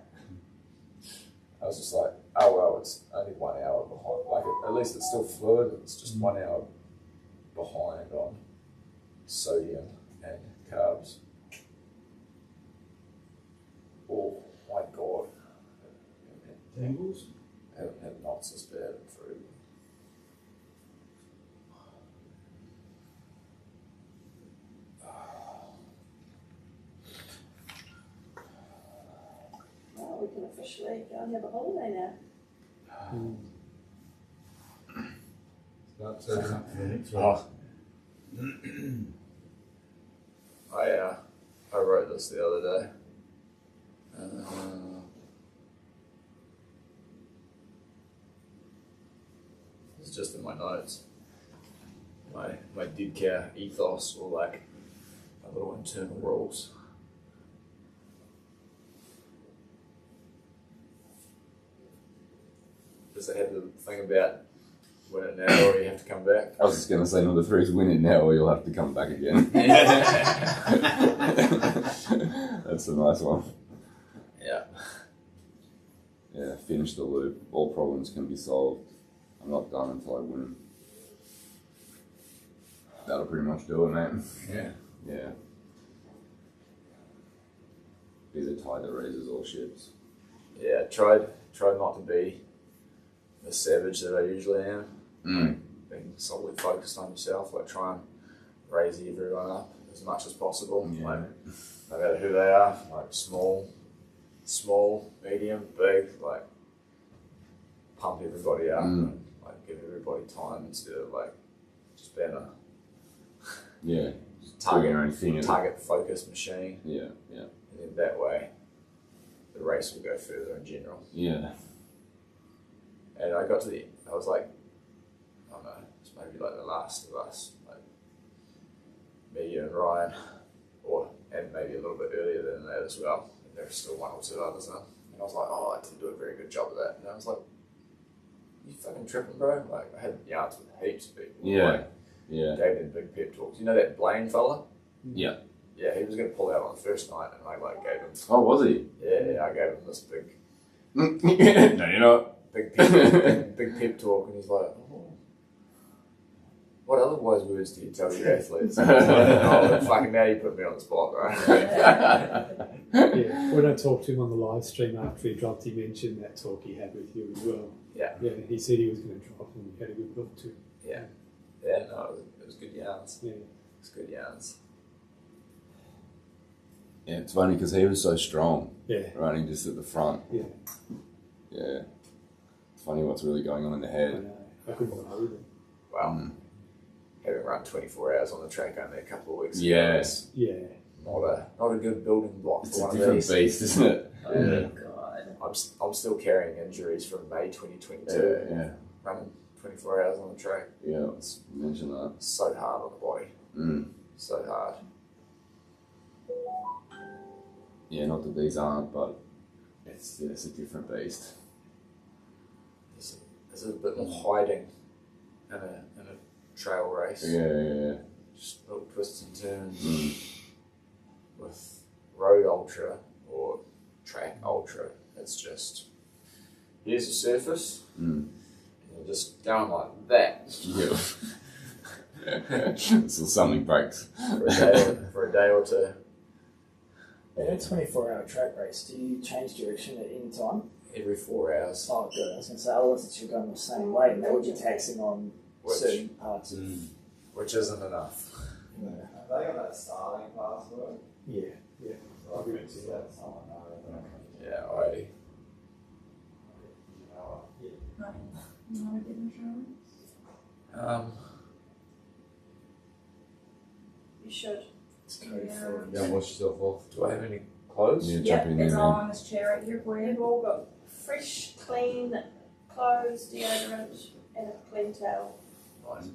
I was just like, oh well, it's only 1 hour behind. Like, at least it's still fluid. It's just 1 hour behind on sodium and carbs. Oh my god. can officially go and have a holiday now. Start setting up for the next one. I wrote this the other day. It's just in my notes. My did care ethos, or like my little internal rules. Does it have the thing about win it now or you have to come back? I was just going to say number 3 is win it now or you'll have to come back again. That's a nice one. Yeah. Yeah, finish the loop. All problems can be solved. I'm not done until I win. That'll pretty much do it, mate. Yeah. Yeah. Be the tide that raises all ships. Yeah, tried not to be the savage that I usually am. Being solely focused on yourself, like try and raise everyone up as much as possible. Yeah. Like, no matter who they are, like small, medium, big, like pump everybody up and like give everybody time instead of like just being a target focused machine. Yeah. And then that way the race will go further in general. Yeah. And I got to I was like, I don't know, it's maybe like the last of us, like me, you and Ryan, and maybe a little bit earlier than that as well. And there's still one or two others now. And I was like, oh, I didn't do a very good job of that. And I was like, you fucking tripping, bro? Like, I had yards with heaps of people. Yeah. Gave them big pep talks. You know that Blaine fella? Yeah. Yeah, he was going to pull out on the first night, and I like gave him. Oh, was he? Yeah, I gave him this big. No, you're not. Big pep talk, and he's like, oh, what other wise words do you tell your athletes? And I was like, oh, fucking now you put me on the spot, right? Yeah, when I talked to him on the live stream after he dropped, he mentioned that talk he had with you as well. Yeah. Yeah, he said he was going to drop and he had a good look too. Yeah. Yeah, no, it was good yarns. Yeah. It was good yarns. Yeah, it's funny because he was so strong. Yeah. Running just at the front. Yeah. Yeah. It's funny what's really going on in the head. I couldn't believe it. Wow. Having run 24 hours on the track only a couple of weeks ago. Yes. Yeah. Not a good building block It's for a one different of these. beast, isn't it? Oh my god. I'm still carrying injuries from May 2022. Yeah. Running 24 hours on the track. Yeah, let's mention that. So hard on the body. So hard. Yeah, not that these aren't, but it's a different beast. There's a bit more hiding in a trail race. Yeah. Just little twists and turns. With road ultra or track ultra, it's just here's the surface. And you're just going like that. Yeah. So something breaks. For a day or two. In a 24-hour track race, do you change direction at any time? Every 4 hours. Oh, good. I was going to say, otherwise it's you're going the same way, and that would be taxing on certain parts. Which isn't enough. Have they got that Starling password? Yeah. So I could see that someone know. Yeah, Not a good insurance. You should. Yeah, wash yourself off. Do I have any clothes? Yeah, Yep, jump in it's there, all man. on this chair right here for We've you. all got fresh, clean clothes, deodorant, and a clean towel. Nice.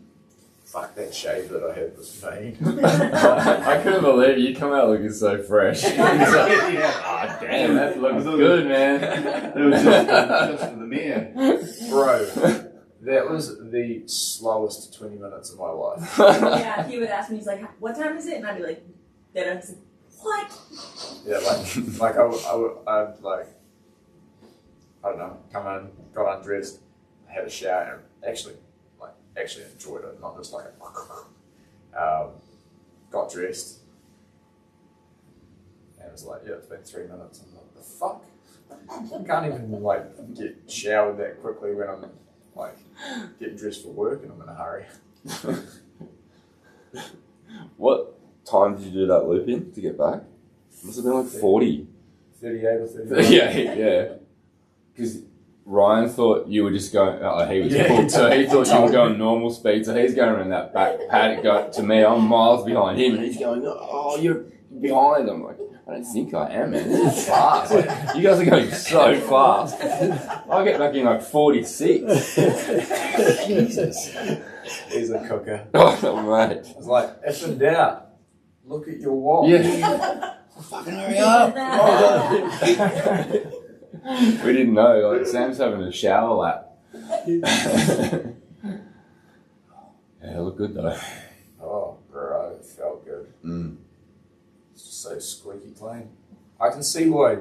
Fuck, that shave that I had was mean. I couldn't believe you come out looking so fresh. He's like, ah, damn, that looks good, man. It was just for the man. Bro, that was the slowest 20 minutes of my life. Yeah, he would ask me, he's like, what time is it? And I'd be like, then I'd say, what? Yeah, like I'd like, I don't know, come in, got undressed, had a shower, and actually enjoyed it, not just like got dressed, and it was like, yeah, it's been 3 minutes. I'm like, the fuck? I can't even like get showered that quickly when I'm like getting dressed for work and I'm in a hurry. What time did you do that loop in to get back? Must have been like 40. 38 or 39. Yeah. Because Ryan thought you were just going. He was pulled, so he thought you were going normal speed. So he's going around that back paddock. To me, I'm miles behind him, and he's going, "Oh, you're behind." I'm like, I don't think I am, man. This is fast. Like, you guys are going so fast. I'll get back in like 46. Jesus. He's a cooker. Oh, mate. It's like, if in doubt, look at your watch. Yeah. Fucking hurry up. We didn't know. Like, Sam's having a shower lap. Yeah, look good though. Oh, bro, it felt good. Mm. It's just so squeaky clean. I can see why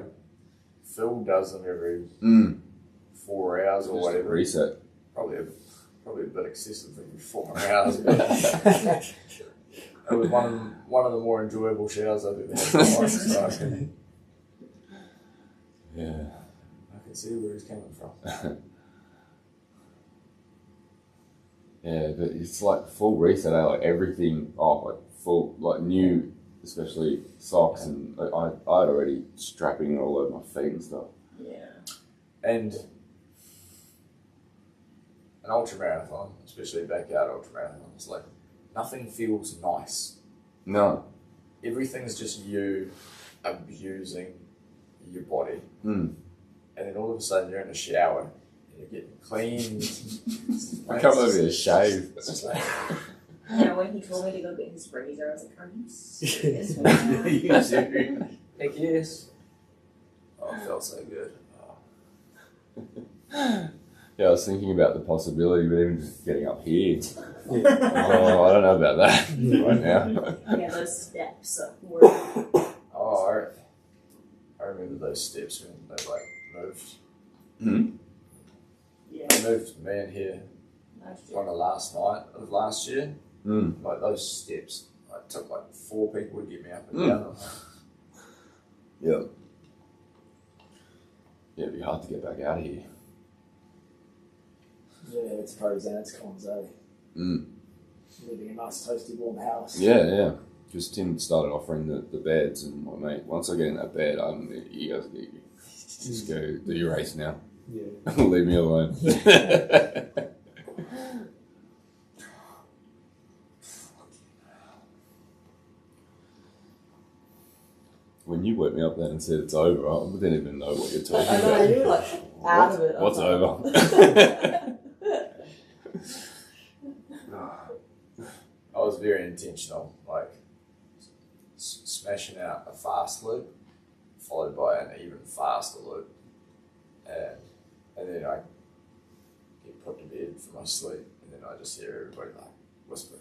Phil does them every 4 hours or Just whatever. Reset. Probably a bit excessive every 4 hours. But it was one of the more enjoyable showers I've ever had in my life. So I can see where he's coming from. Yeah, but it's like full reset. Like everything off, like full, like new, especially socks, and I had already strapping all over my feet and stuff. Yeah. And an ultra marathon, especially a backyard ultra marathon, it's like nothing feels nice. No. Everything's just you abusing your body. Mm. And then all of a sudden you're in a shower and you're getting clean. I can't believe it's shave. It's just like, Yeah, when he told me to go get his razor, I was like, are you serious right now? Heck yes. Oh, it felt so good. Oh. Yeah, I was thinking about the possibility, but even just getting up here. Oh, I don't know about that right now. Yeah, those steps were. Oh, I remember those steps when they like moved. Mm. Yeah. They moved me in here on the last night of last year. Mm. Like those steps, it took like 4 people to get me up and down them. Yeah. Yeah, it'd be hard to get back out of here. Yeah, it's pros and it's cons, eh? Mm. Living in a nice toasty warm house. Yeah. Because Tim started offering the beds, and my mate, once I get in that bed, you guys just go do your race now. Yeah. Leave me alone. When you woke me up then and said it's over, I didn't even know what you're talking I know, about. you were like out of it. What's over? I was very intentional, like smashing out a fast loop, followed by an even faster loop, and then I get put to bed for my sleep, and then I just hear everybody like whisper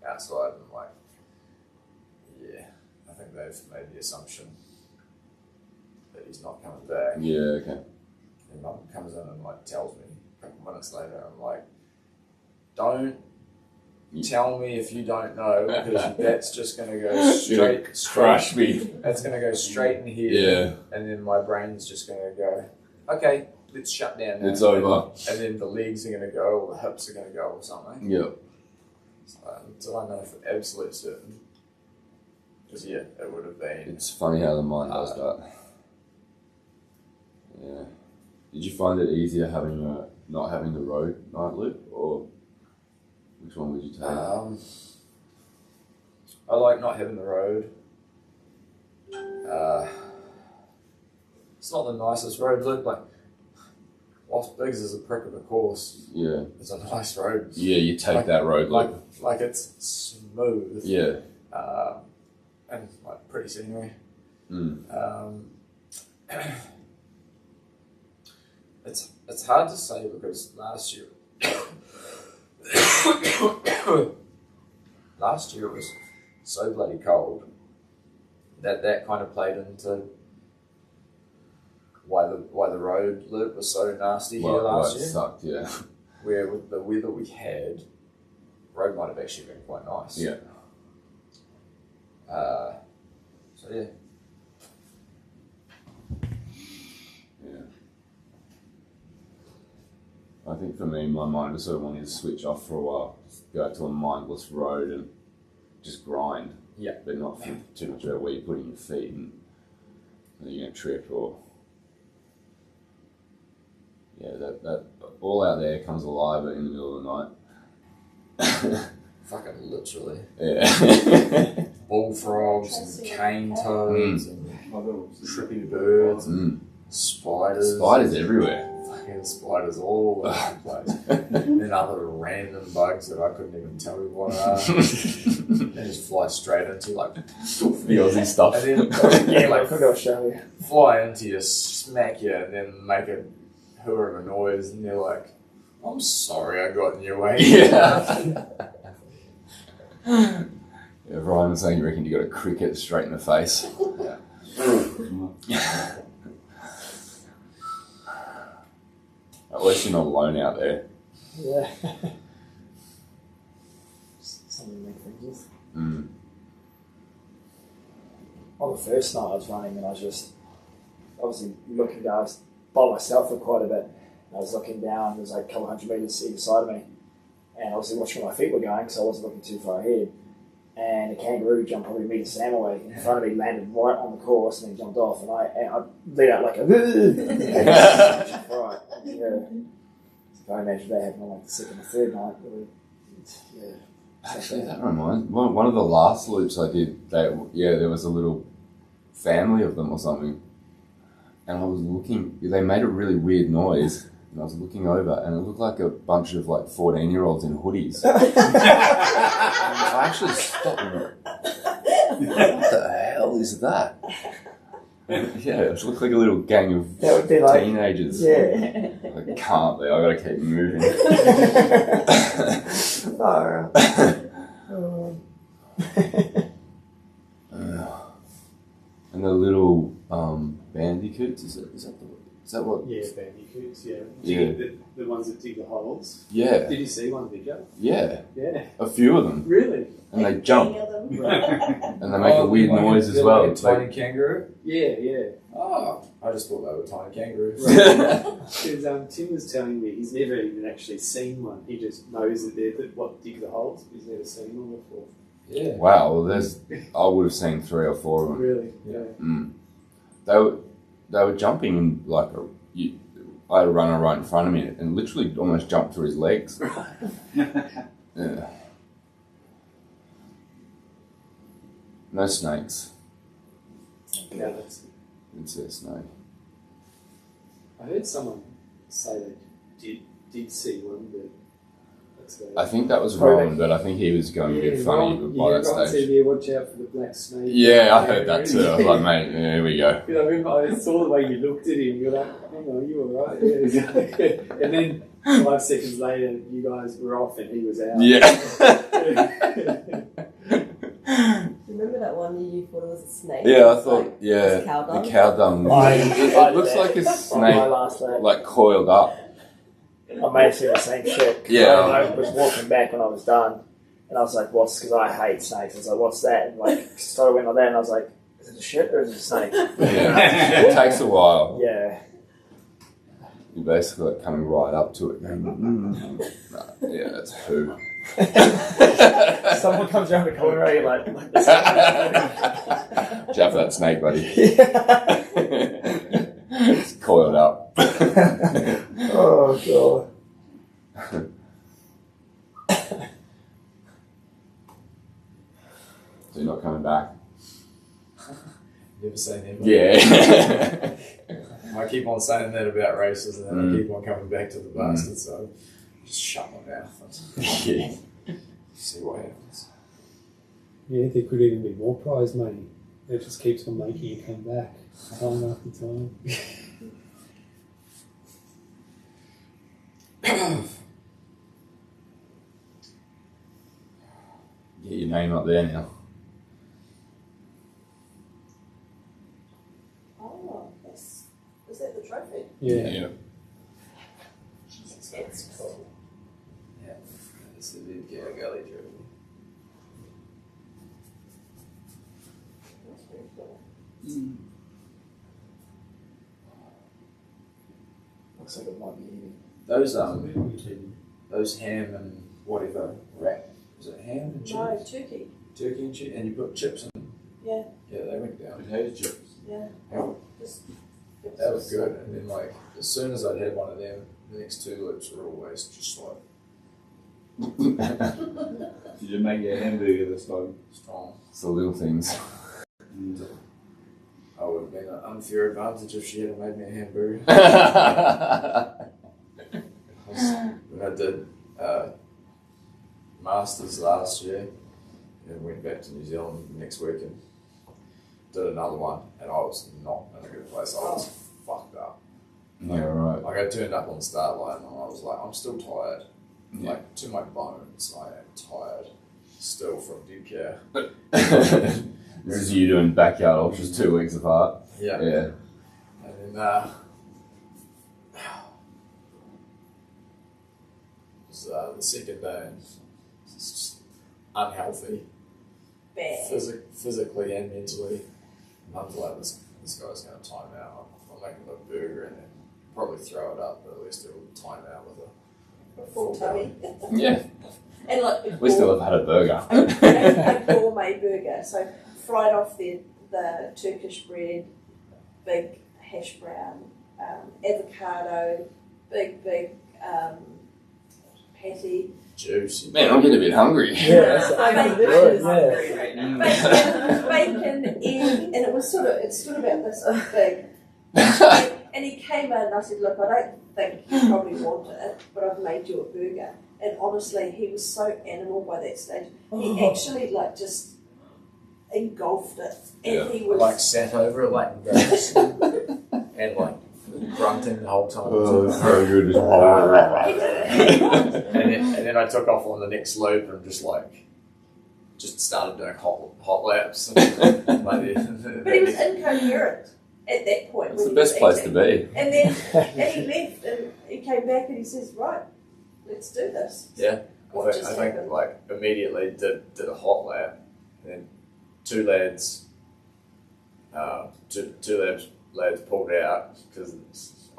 outside, and I'm like, yeah, I think they've made the assumption that he's not coming back. Yeah, okay. And Mum comes in and like tells me a couple minutes later, I'm like, don't tell me if you don't know, because that's just going to go straight, crush me. That's going to go straight in here. Yeah. And then my brain's just going to go, okay, let's shut down now. It's over. And then the legs are going to go, or the hips are going to go, or something. Yeah. So I know for absolute certain. Because, yeah, it would have been. It's funny how the mind does that. Yeah. Did you find it easier not having the road night loop, or which one would you take? I like not having the road. It's not the nicest road loop. Like, whilst Biggs is a prick of a course, yeah, it's a nice road. Yeah, you take that road loop. Like it's smooth. Yeah. And like pretty scenery. Mm. It's hard to say because last year it was so bloody cold that kind of played into why the road loop was so nasty here last year. It sucked, yeah. Where with the weather we had, the road might have actually been quite nice. Yeah. So yeah. Yeah. I think for me, my mind was sort of wanting to switch off for a while, just go to a mindless road and just grind. Yeah. But not think too much about where you're putting your feet. And and you're gonna trip or that all out there comes alive in the middle of the night. Fucking literally. Yeah. Bullfrogs and cane toads and trippy birds and spiders. Spiders everywhere. Fucking spiders all over the place. And other random bugs that I couldn't even tell you what are. They just fly straight into you like the Aussie stuff. And then Yeah, like come to Australia. fly into you, smack you, and then make a hooer of a noise, and you're like, I'm sorry I got in your way. Yeah. Yeah, Ryan was saying you reckon you got a cricket straight in the face. Yeah. At least you're not alone out there. Yeah. Something to make things with. On the first night I was running and I was just obviously looking down. I was by myself for quite a bit. And I was looking down, there was like a couple hundred metres either side of me. And obviously watching where my feet were going because I wasn't looking too far ahead. And a kangaroo jumped probably a metre Sam away in front of me, landed right on the course, and then jumped off. And I let out like a right. Yeah. So I imagine that happened on like the second or third night. Yeah. Actually, that reminds me. One of the last loops I did, there was a little family of them or something. And I was looking, they made a really weird noise. And I was looking over, and it looked like a bunch of like 14-year-olds in hoodies. I actually stopped and went, what the hell is that? Yeah, it looked like a little gang of teenagers. Yeah. I can't be, I gotta keep moving. And the little bandicoots, is that what? Yeah, bandicoots, yeah. Yeah. The ones that dig the holes. Yeah. Did you see one, did you? Yeah. Yeah. A few of them. Really? And they jump. And they make a weird noise as well. Like a tiny kangaroo? Yeah, yeah. Oh, I just thought they were tiny kangaroos. Because Tim was telling me he's never even actually seen one. He just knows that they're what dig the holes. He's never seen one before. Yeah. Wow, well, I would have seen 3 or 4 of them. Really? Yeah. They were jumping in like I had a runner right in front of me and literally almost jumped through his legs. Yeah. No snakes. Yeah, that's It's a snake. I heard someone say they did see one, but that's I think that was Ron, but I think he was going a bit funny by that Ron stage. said, yeah, watch out for the black snake. Yeah, I heard that too. I was like, mate, yeah, here we go. You know, I remember I saw the way you looked at him. You're like, hang on, you were right. Yeah. And then 5 seconds later, you guys were off and he was out. Yeah. Remember that one you thought it was a snake? Yeah, I thought, It was cow dung? the cow dung. It looks like a snake, like coiled up. I may have seen the same shit. Yeah. I was walking back when I was done, and I was like, what's, because I hate snakes. I was like, what's that? And like, started went like that, and I was like, is it a shit or is it a snake? Yeah. It takes a while. Yeah. You're basically like coming right up to it. Yeah, that's who. Someone comes around the corner, and you're like, Jab that snake, buddy. It's coiled up. Oh, God. So you're not coming back? Never say never. Yeah. I keep on saying that about races, and then I keep on coming back to the bastard, so just shut my mouth. Yeah. See what happens. Yeah, there could even be more prize money. It just keeps on making you come back time after time. Get your name up there now. Oh, is that the trophy? Yeah. Jesus, that's cool. Yeah, it's the big Cow Gully trophy. That's very cool. Looks like it might be eating. Those ham and whatever wrap. Is it ham and chips? No, turkey. Turkey and chips, and you put chips in. Yeah. Yeah, they went down. Potato chips. Yeah. Yeah. Just That was good. And then like as soon as I'd had one of them, the next two loops were always just like Did you make your hamburger this time? strong. It's the little things. I would have been an unfair advantage if she had made me a hamburger. When I did Masters last year and went back to New Zealand next week and did another one, and I was not in a good place. I was fucked up. Yeah, right. Like I turned up on the start line and I was like, I'm still tired. Yeah. Like to my bones, I am tired. Still from deep care. This is you doing backyard ultras 2 weeks apart. Yeah. Yeah. And then the second day, it's just unhealthy, bad. physically and mentally. And I was like, this guy's going to time out. I'll make him a burger and then probably throw it up, but at least it'll time out with A full tummy. Yeah. And like We still have had a burger. a gourmet burger. So fried off the Turkish bread, big hash brown, avocado, big patty. juicy. Man, I'm getting a bit hungry. Bacon, egg, and it stood about this big. And he came in and I said, look, I don't think you probably want it, but I've made you a burger. And honestly, he was so animal by that stage. He actually like just engulfed it. And he was like sat over it like this and like grunting the whole time. Oh, so good. and then I took off on the next loop and just started doing hot laps. But he was incoherent at that point. It's the best place to be. And then he left and he came back and he says, right, let's do this. Yeah. What I just think happened? like immediately did a hot lap and then two lads pulled out because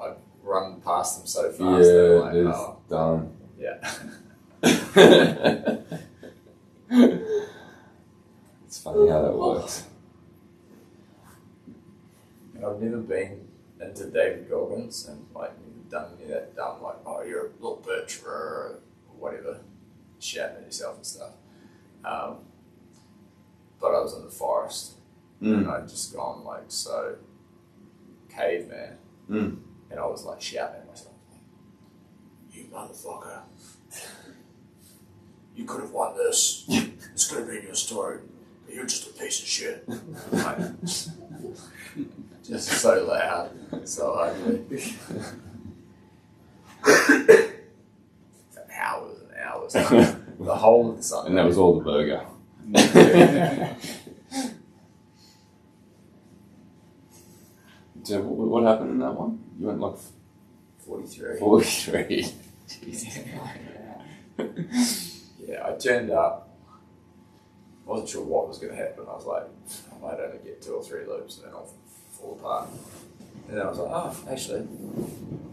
I'd run past them so fast. They were like, it's oh, done. yeah. It's funny how that works. And I've never been into David Goggins and like never done any of that dumb like, oh, you're a little bitch or whatever, shouting at yourself and stuff. But I was in the forest and I'd just gone like so caveman and I was like shouting at myself, you motherfucker, you could have won this. This could have been your story, but you're just a piece of shit. Like, just so loud, so ugly. For hours and hours. The whole of the Sunday. And that was all the burger. So what happened in that one? You went like 43. 43. Jesus. Yeah, I turned up. Wasn't sure what was going to happen. I was like, I might only get 2 or 3 loops and then I'll fall apart. And then I was like, oh, actually,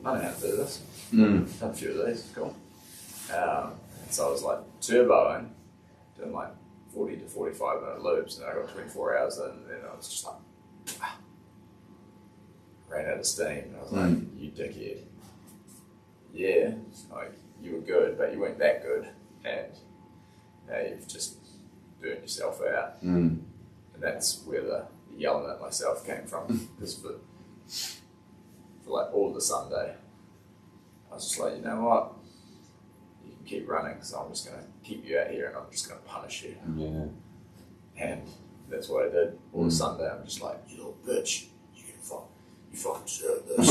I know how to do this. Done a few of these, cool. So I was like turboing, doing like 40 to 45 minute loops, and I got 24 hours in, and then I was just like, ran out of steam. And I was like, you dickhead. Yeah, like you were good, but you weren't that good, and now you've just burnt yourself out. And that's where the yelling at myself came from. Because for like all of the Sunday, I was just like, you know what? You can keep running, so I'm just going to keep you out here and I'm just going to punish you. Yeah. And that's what I did. All the Sunday, I'm just like, you little bitch, you fucking deserve this.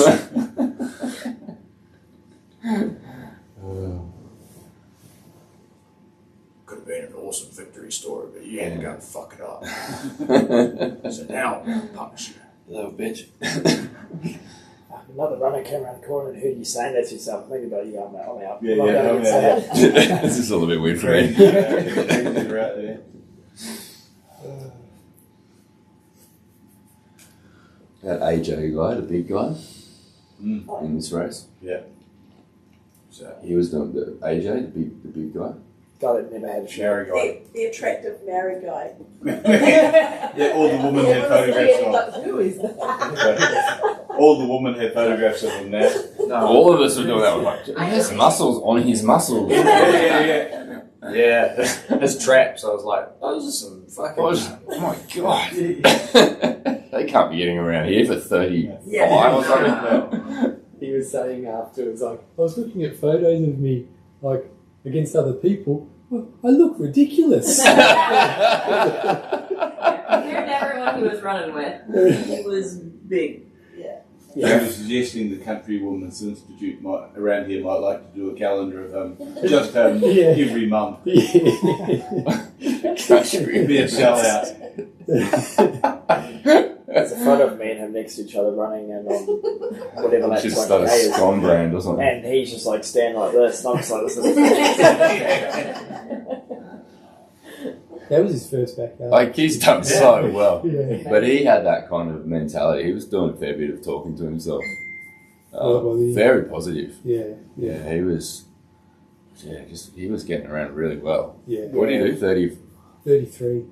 Could have been an awesome victory story, but you had to go and fuck it up. So now I'm going to punish you. Little bitch. Another runner came around the corner and heard you saying that to yourself. Think about you going, mate, I'm out. Yeah, I'm not yeah, going to say that. This is a little bit weird for me. Right there. That AJ guy, the big guy, in this race. Yeah. So he was doing the AJ, the big guy. guy that never had a shirt. The attractive married guy. Yeah, all the women had photographs of. Who is that? All the women had photographs of him now. No, all of us were doing that. We're like, he has muscles on his muscles. Yeah, it's traps. I was like, those are some fucking. Oh my god. They can't be getting around here for 35 or something. He was saying afterwards, like, I was looking at photos of me, like, against other people. Well, I look ridiculous. Compared to everyone he was running with, he was big. They were suggesting the Country Women's Institute around here might like to do a calendar of every month. Country be a sellout. There's a photo of me and him next to each other running and whatever that Just 20K a is. scone brand or something. And he's just like standing like this, and I'm just like this. That was his first backyard. Like, he's done so well. Yeah. But he had that kind of mentality. He was doing a fair bit of talking to himself. Very positive. Yeah. He was... he was getting around really well. Yeah. What do you do, 30? 33.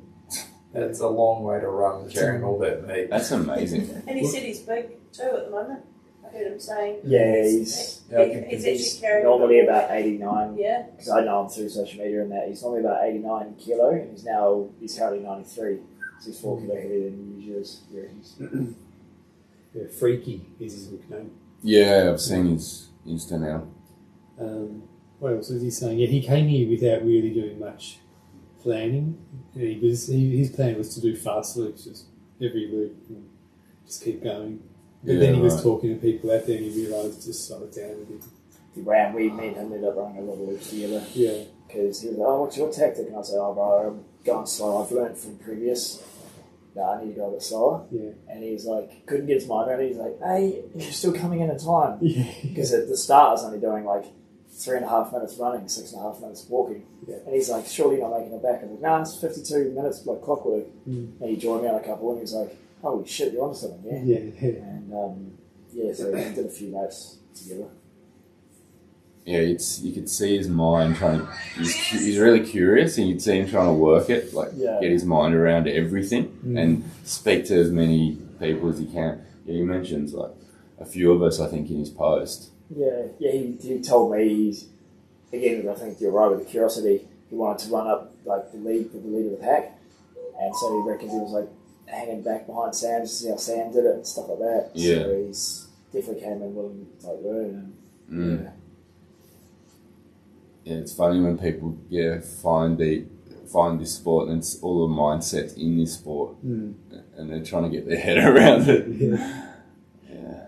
That's a long way to run carrying all that meat. That's amazing. And he said he's big too at the moment. I heard him saying. Yeah, he's actually carrying. Normally about 89. Yeah. Because I know him through social media and that. He's normally about 89 kilo, and he's currently 93. So he's 4 kilo heavier than he usually is. Yeah, Freaky is his nickname. Yeah, I've seen his Insta now. What else was he saying? Yeah, he came here without really doing much planning. His plan was to do fast loops, just every loop, and just keep going. But then he was talking to people out there, and he realised to just slow it down a bit. Me and him ended up running a lot of loops together. Yeah. Because he was like, oh, what's your tactic? And I said, oh, bro, I'm going slow. I've learned from previous. I need to go a bit slower. Yeah. And he's like, couldn't get his mind around it. He's like, hey, you're still coming in time. Yeah. Because at the start, I was only doing like 3.5 minutes running, 6.5 minutes walking. Yeah. And he's like, surely you're not making it back. I was like, no, it's 52 minutes, like clockwork. And he joined me on a couple, and he was like, holy shit, you're onto something, yeah? Yeah. And so we did a few laps together. Yeah, you could see his mind trying to... He's really curious, and you'd see him trying to work it, get his mind around everything and speak to as many people as he can. Yeah, he mentions like a few of us, I think, in his post. Yeah, he told me again, I think you're right with the curiosity, he wanted to run up like the lead of the pack, and so he reckons he was like hanging back behind Sam to see how Sam did it and stuff like that. Yeah. So he's definitely came in willing to like learn and Yeah, it's funny when people find this sport and it's all the mindsets in this sport and they're trying to get their head around it. Yeah.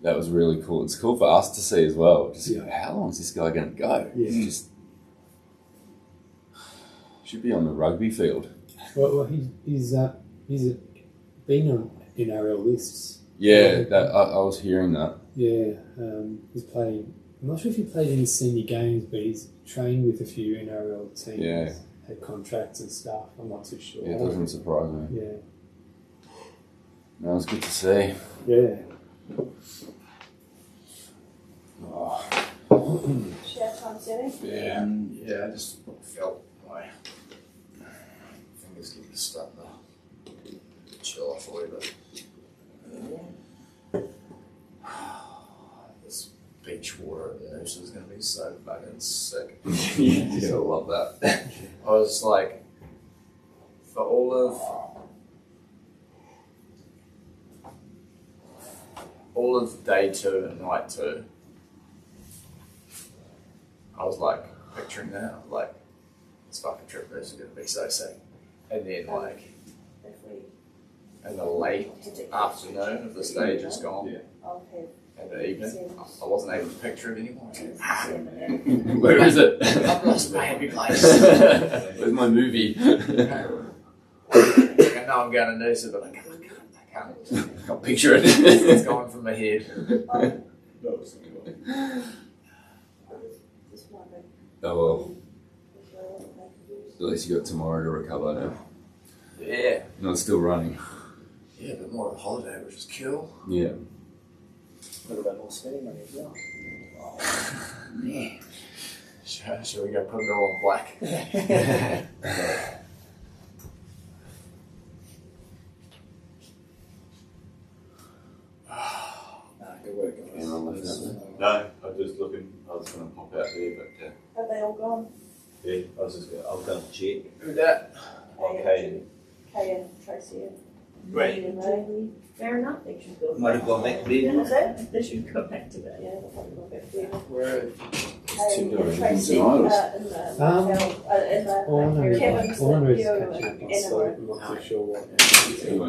That was really cool. It's cool for us to see as well. Just how long is this guy going to go? Yeah. Should be on the rugby field. Well, he's been on NRL lists. Yeah, I was hearing that. Yeah, he's playing. I'm not sure if he played any senior games, but he's trained with a few NRL teams. Yeah. Had contracts and stuff. I'm not too sure. Yeah, it doesn't surprise me. Yeah. No, it's good to see. Yeah. Oh. Shower time, Sammy? Yeah, I just felt my fingers getting starting to chill off a little bit. This beach water at the Noosa is going to be so fucking sick. You're going to love that. I was like, for all of day 2 and night 2, I was like picturing that, like, this fucking trip is going to be so sick. And then like, in the late afternoon of the day just gone, and the evening, I wasn't able to picture it anymore. Where is it? I've lost my happy place. Where's my movie? I know I'm going to Noosa, but I can't picture it. It's gone from my head. Oh well. At least you got tomorrow to recover now. Yeah. No, it's still running. Yeah, but more of a holiday, which is cool. Yeah. a little bit more spending money as well. Yeah. Should we go put it all in black? Good work, guys. No, I was just looking. I was going to pop out there, but Have they all gone? yeah, I was just going to check. Who that? Okay. Kay and Tracy and Right. and Ray. Fair enough. They should go. Might have gone back to bed. Was it? They should go back to bed. Yeah, they'll probably go back there. Where? Kay and doing Tracy, tonight, or- in the Um, hotel, in the all I know is Kevin's, all I know is you catching up on and sleep. Emma. I'm not too sure what.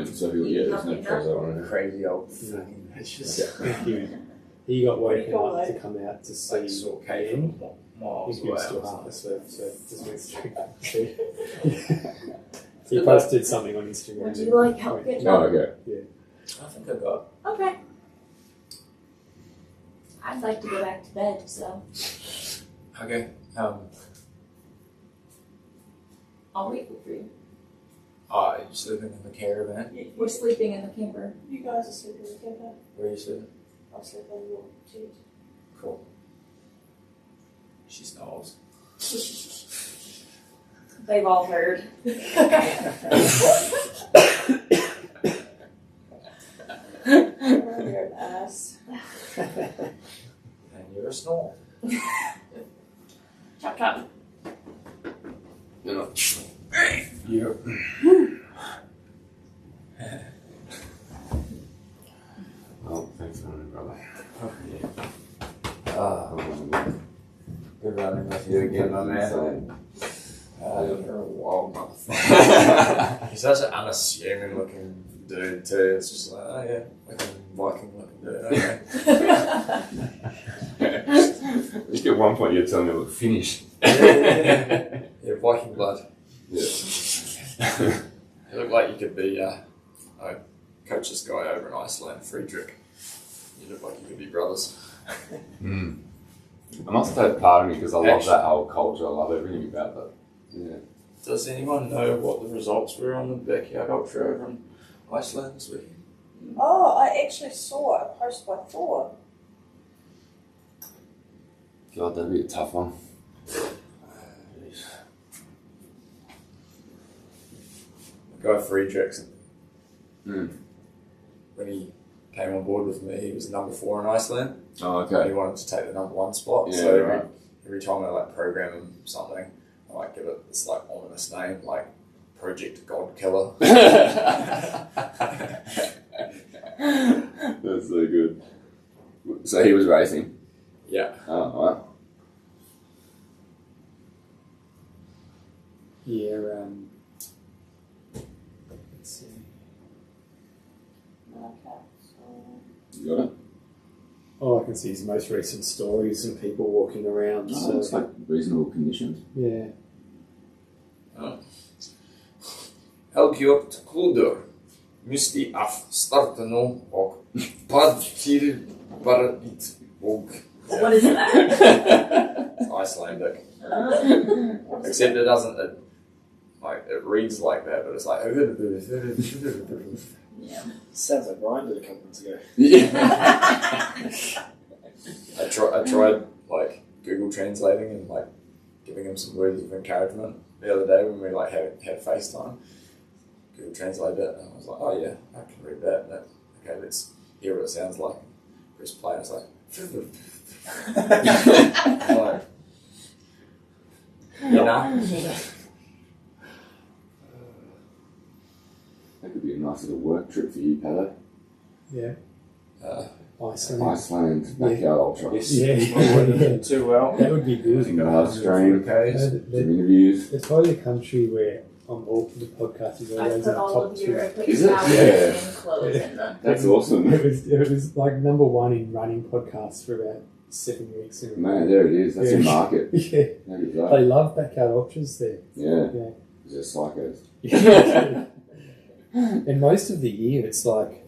So he'll get there's no pressure on it. Crazy old fucking bitches. He got woken up to come out to see Like saw Kay the end. from I miles think he was away. still half asleep, so just went straight back to sleep. He posted something on Instagram. Would you like help getting Oh, up? okay. Yeah. I think I got. Okay. I'd like to go back to bed, so Okay. I'll wait for you. Are you sleeping in the caravan? We're sleeping in the camper. You guys are sleeping in the camper. Where are you sleeping? I'll sleep on your tent. Cool. She snores. They've all heard. Oh, you're an ass. And you're a snore. Chop chop. You. Oh, thanks for running, brother. Good running with you again, my man. You're a wild motherfucker. He's such an unassuming looking dude too. It's just like, oh yeah, fucking Viking looking dude. Okay. Just at one point you're telling me look finished. Yeah, Viking blood. Yeah. You look like you could be coach this guy over in Iceland, Friedrich. You look like you could be brothers. Mm. I must have part of me because I love that whole culture. I love everything about that. Yeah. Does anyone know what the results were on the backyard ultra over in Iceland this weekend? Oh, I actually saw a post by Thor. God, that'd be a tough one. The guy Friedrichs, Mm. when he came on board with me, he was number 4 in Iceland. Oh, okay. He wanted to take the number 1 spot. Yeah, So right. every time I like program him something, I like give it this like ominous name, like Project God Killer. That's so good. So he was racing? Yeah. Oh, wow. Yeah, let's see. You got it? Oh, I can see his most recent stories and people walking around. Oh, so it's like reasonable conditions. yeah. Helgjort Kludur Musti af starten och partir bara dit och. What is that? It's Icelandic. Except it doesn't. It reads like that, but it's like. Yeah. Sounds like Ryan did a couple months ago. Yeah. I tried like Google translating and like giving him some words of encouragement the other day when we like had FaceTime. Google translated it and I was like, oh yeah, I can read that. Okay, let's hear what it sounds like. Press play and it's like. I'm like, you know. That could be a nice little work trip for you, Palo. Yeah. Iceland. Iceland, backyard ultra. Yeah. Too well. That would be good. You got a hard stream, some interviews. It's probably the country where on all the podcast is I always in the put all top of 2. your equipment Is it? out Yeah. and clothes in the. That's awesome. It was like number 1 in running podcasts for about 7 weeks. In a row. Man, there it is. That's your market. Yeah. There you go. They love backyard ultras there. Yeah. Yeah. They're psychos. And most of the year it's like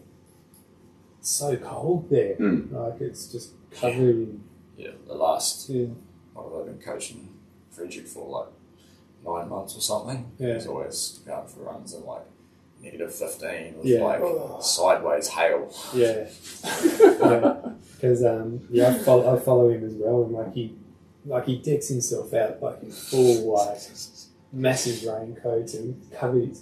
so cold there. Mm. Like it's just covered in. Yeah, the last. Yeah. What have I been coaching Friedrich for like 9 months or something? Yeah. He's always going for runs in like -15 with Yeah. like sideways hail. Yeah. Because I follow him as well, and like like he decks himself out like in full like massive raincoats and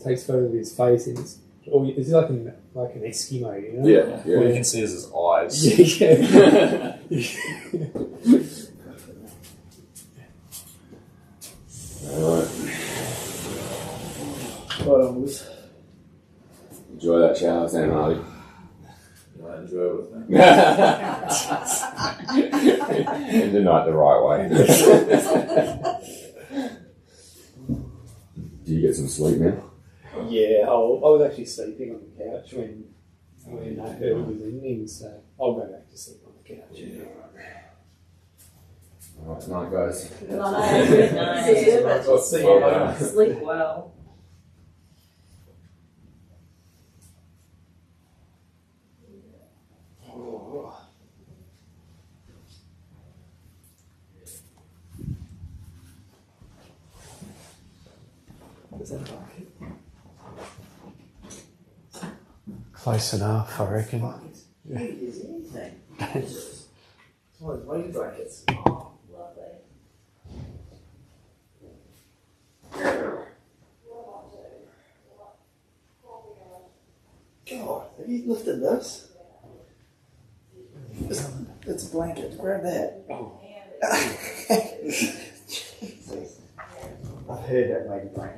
takes photos of his face and it's like an Eskimo, you know? Yeah. All you can see is his eyes. Yeah. Alright. Enjoy that shower, Sam Hardy. I enjoy it with me. End the night the right way. Do you get some sleep now? Yeah, I was actually sleeping on the couch when I heard it was ending, so I'll go back to sleep on the couch. Yeah. Alright, night guys. Good night. Good night. See you later. Sleep well. Is that close enough, I reckon. Yeah. Is anything. It's one of those rain blankets. Oh, lovely. God, have you lifted this? It's a blanket. Grab that. Oh. Jesus. I've heard that lady blanket.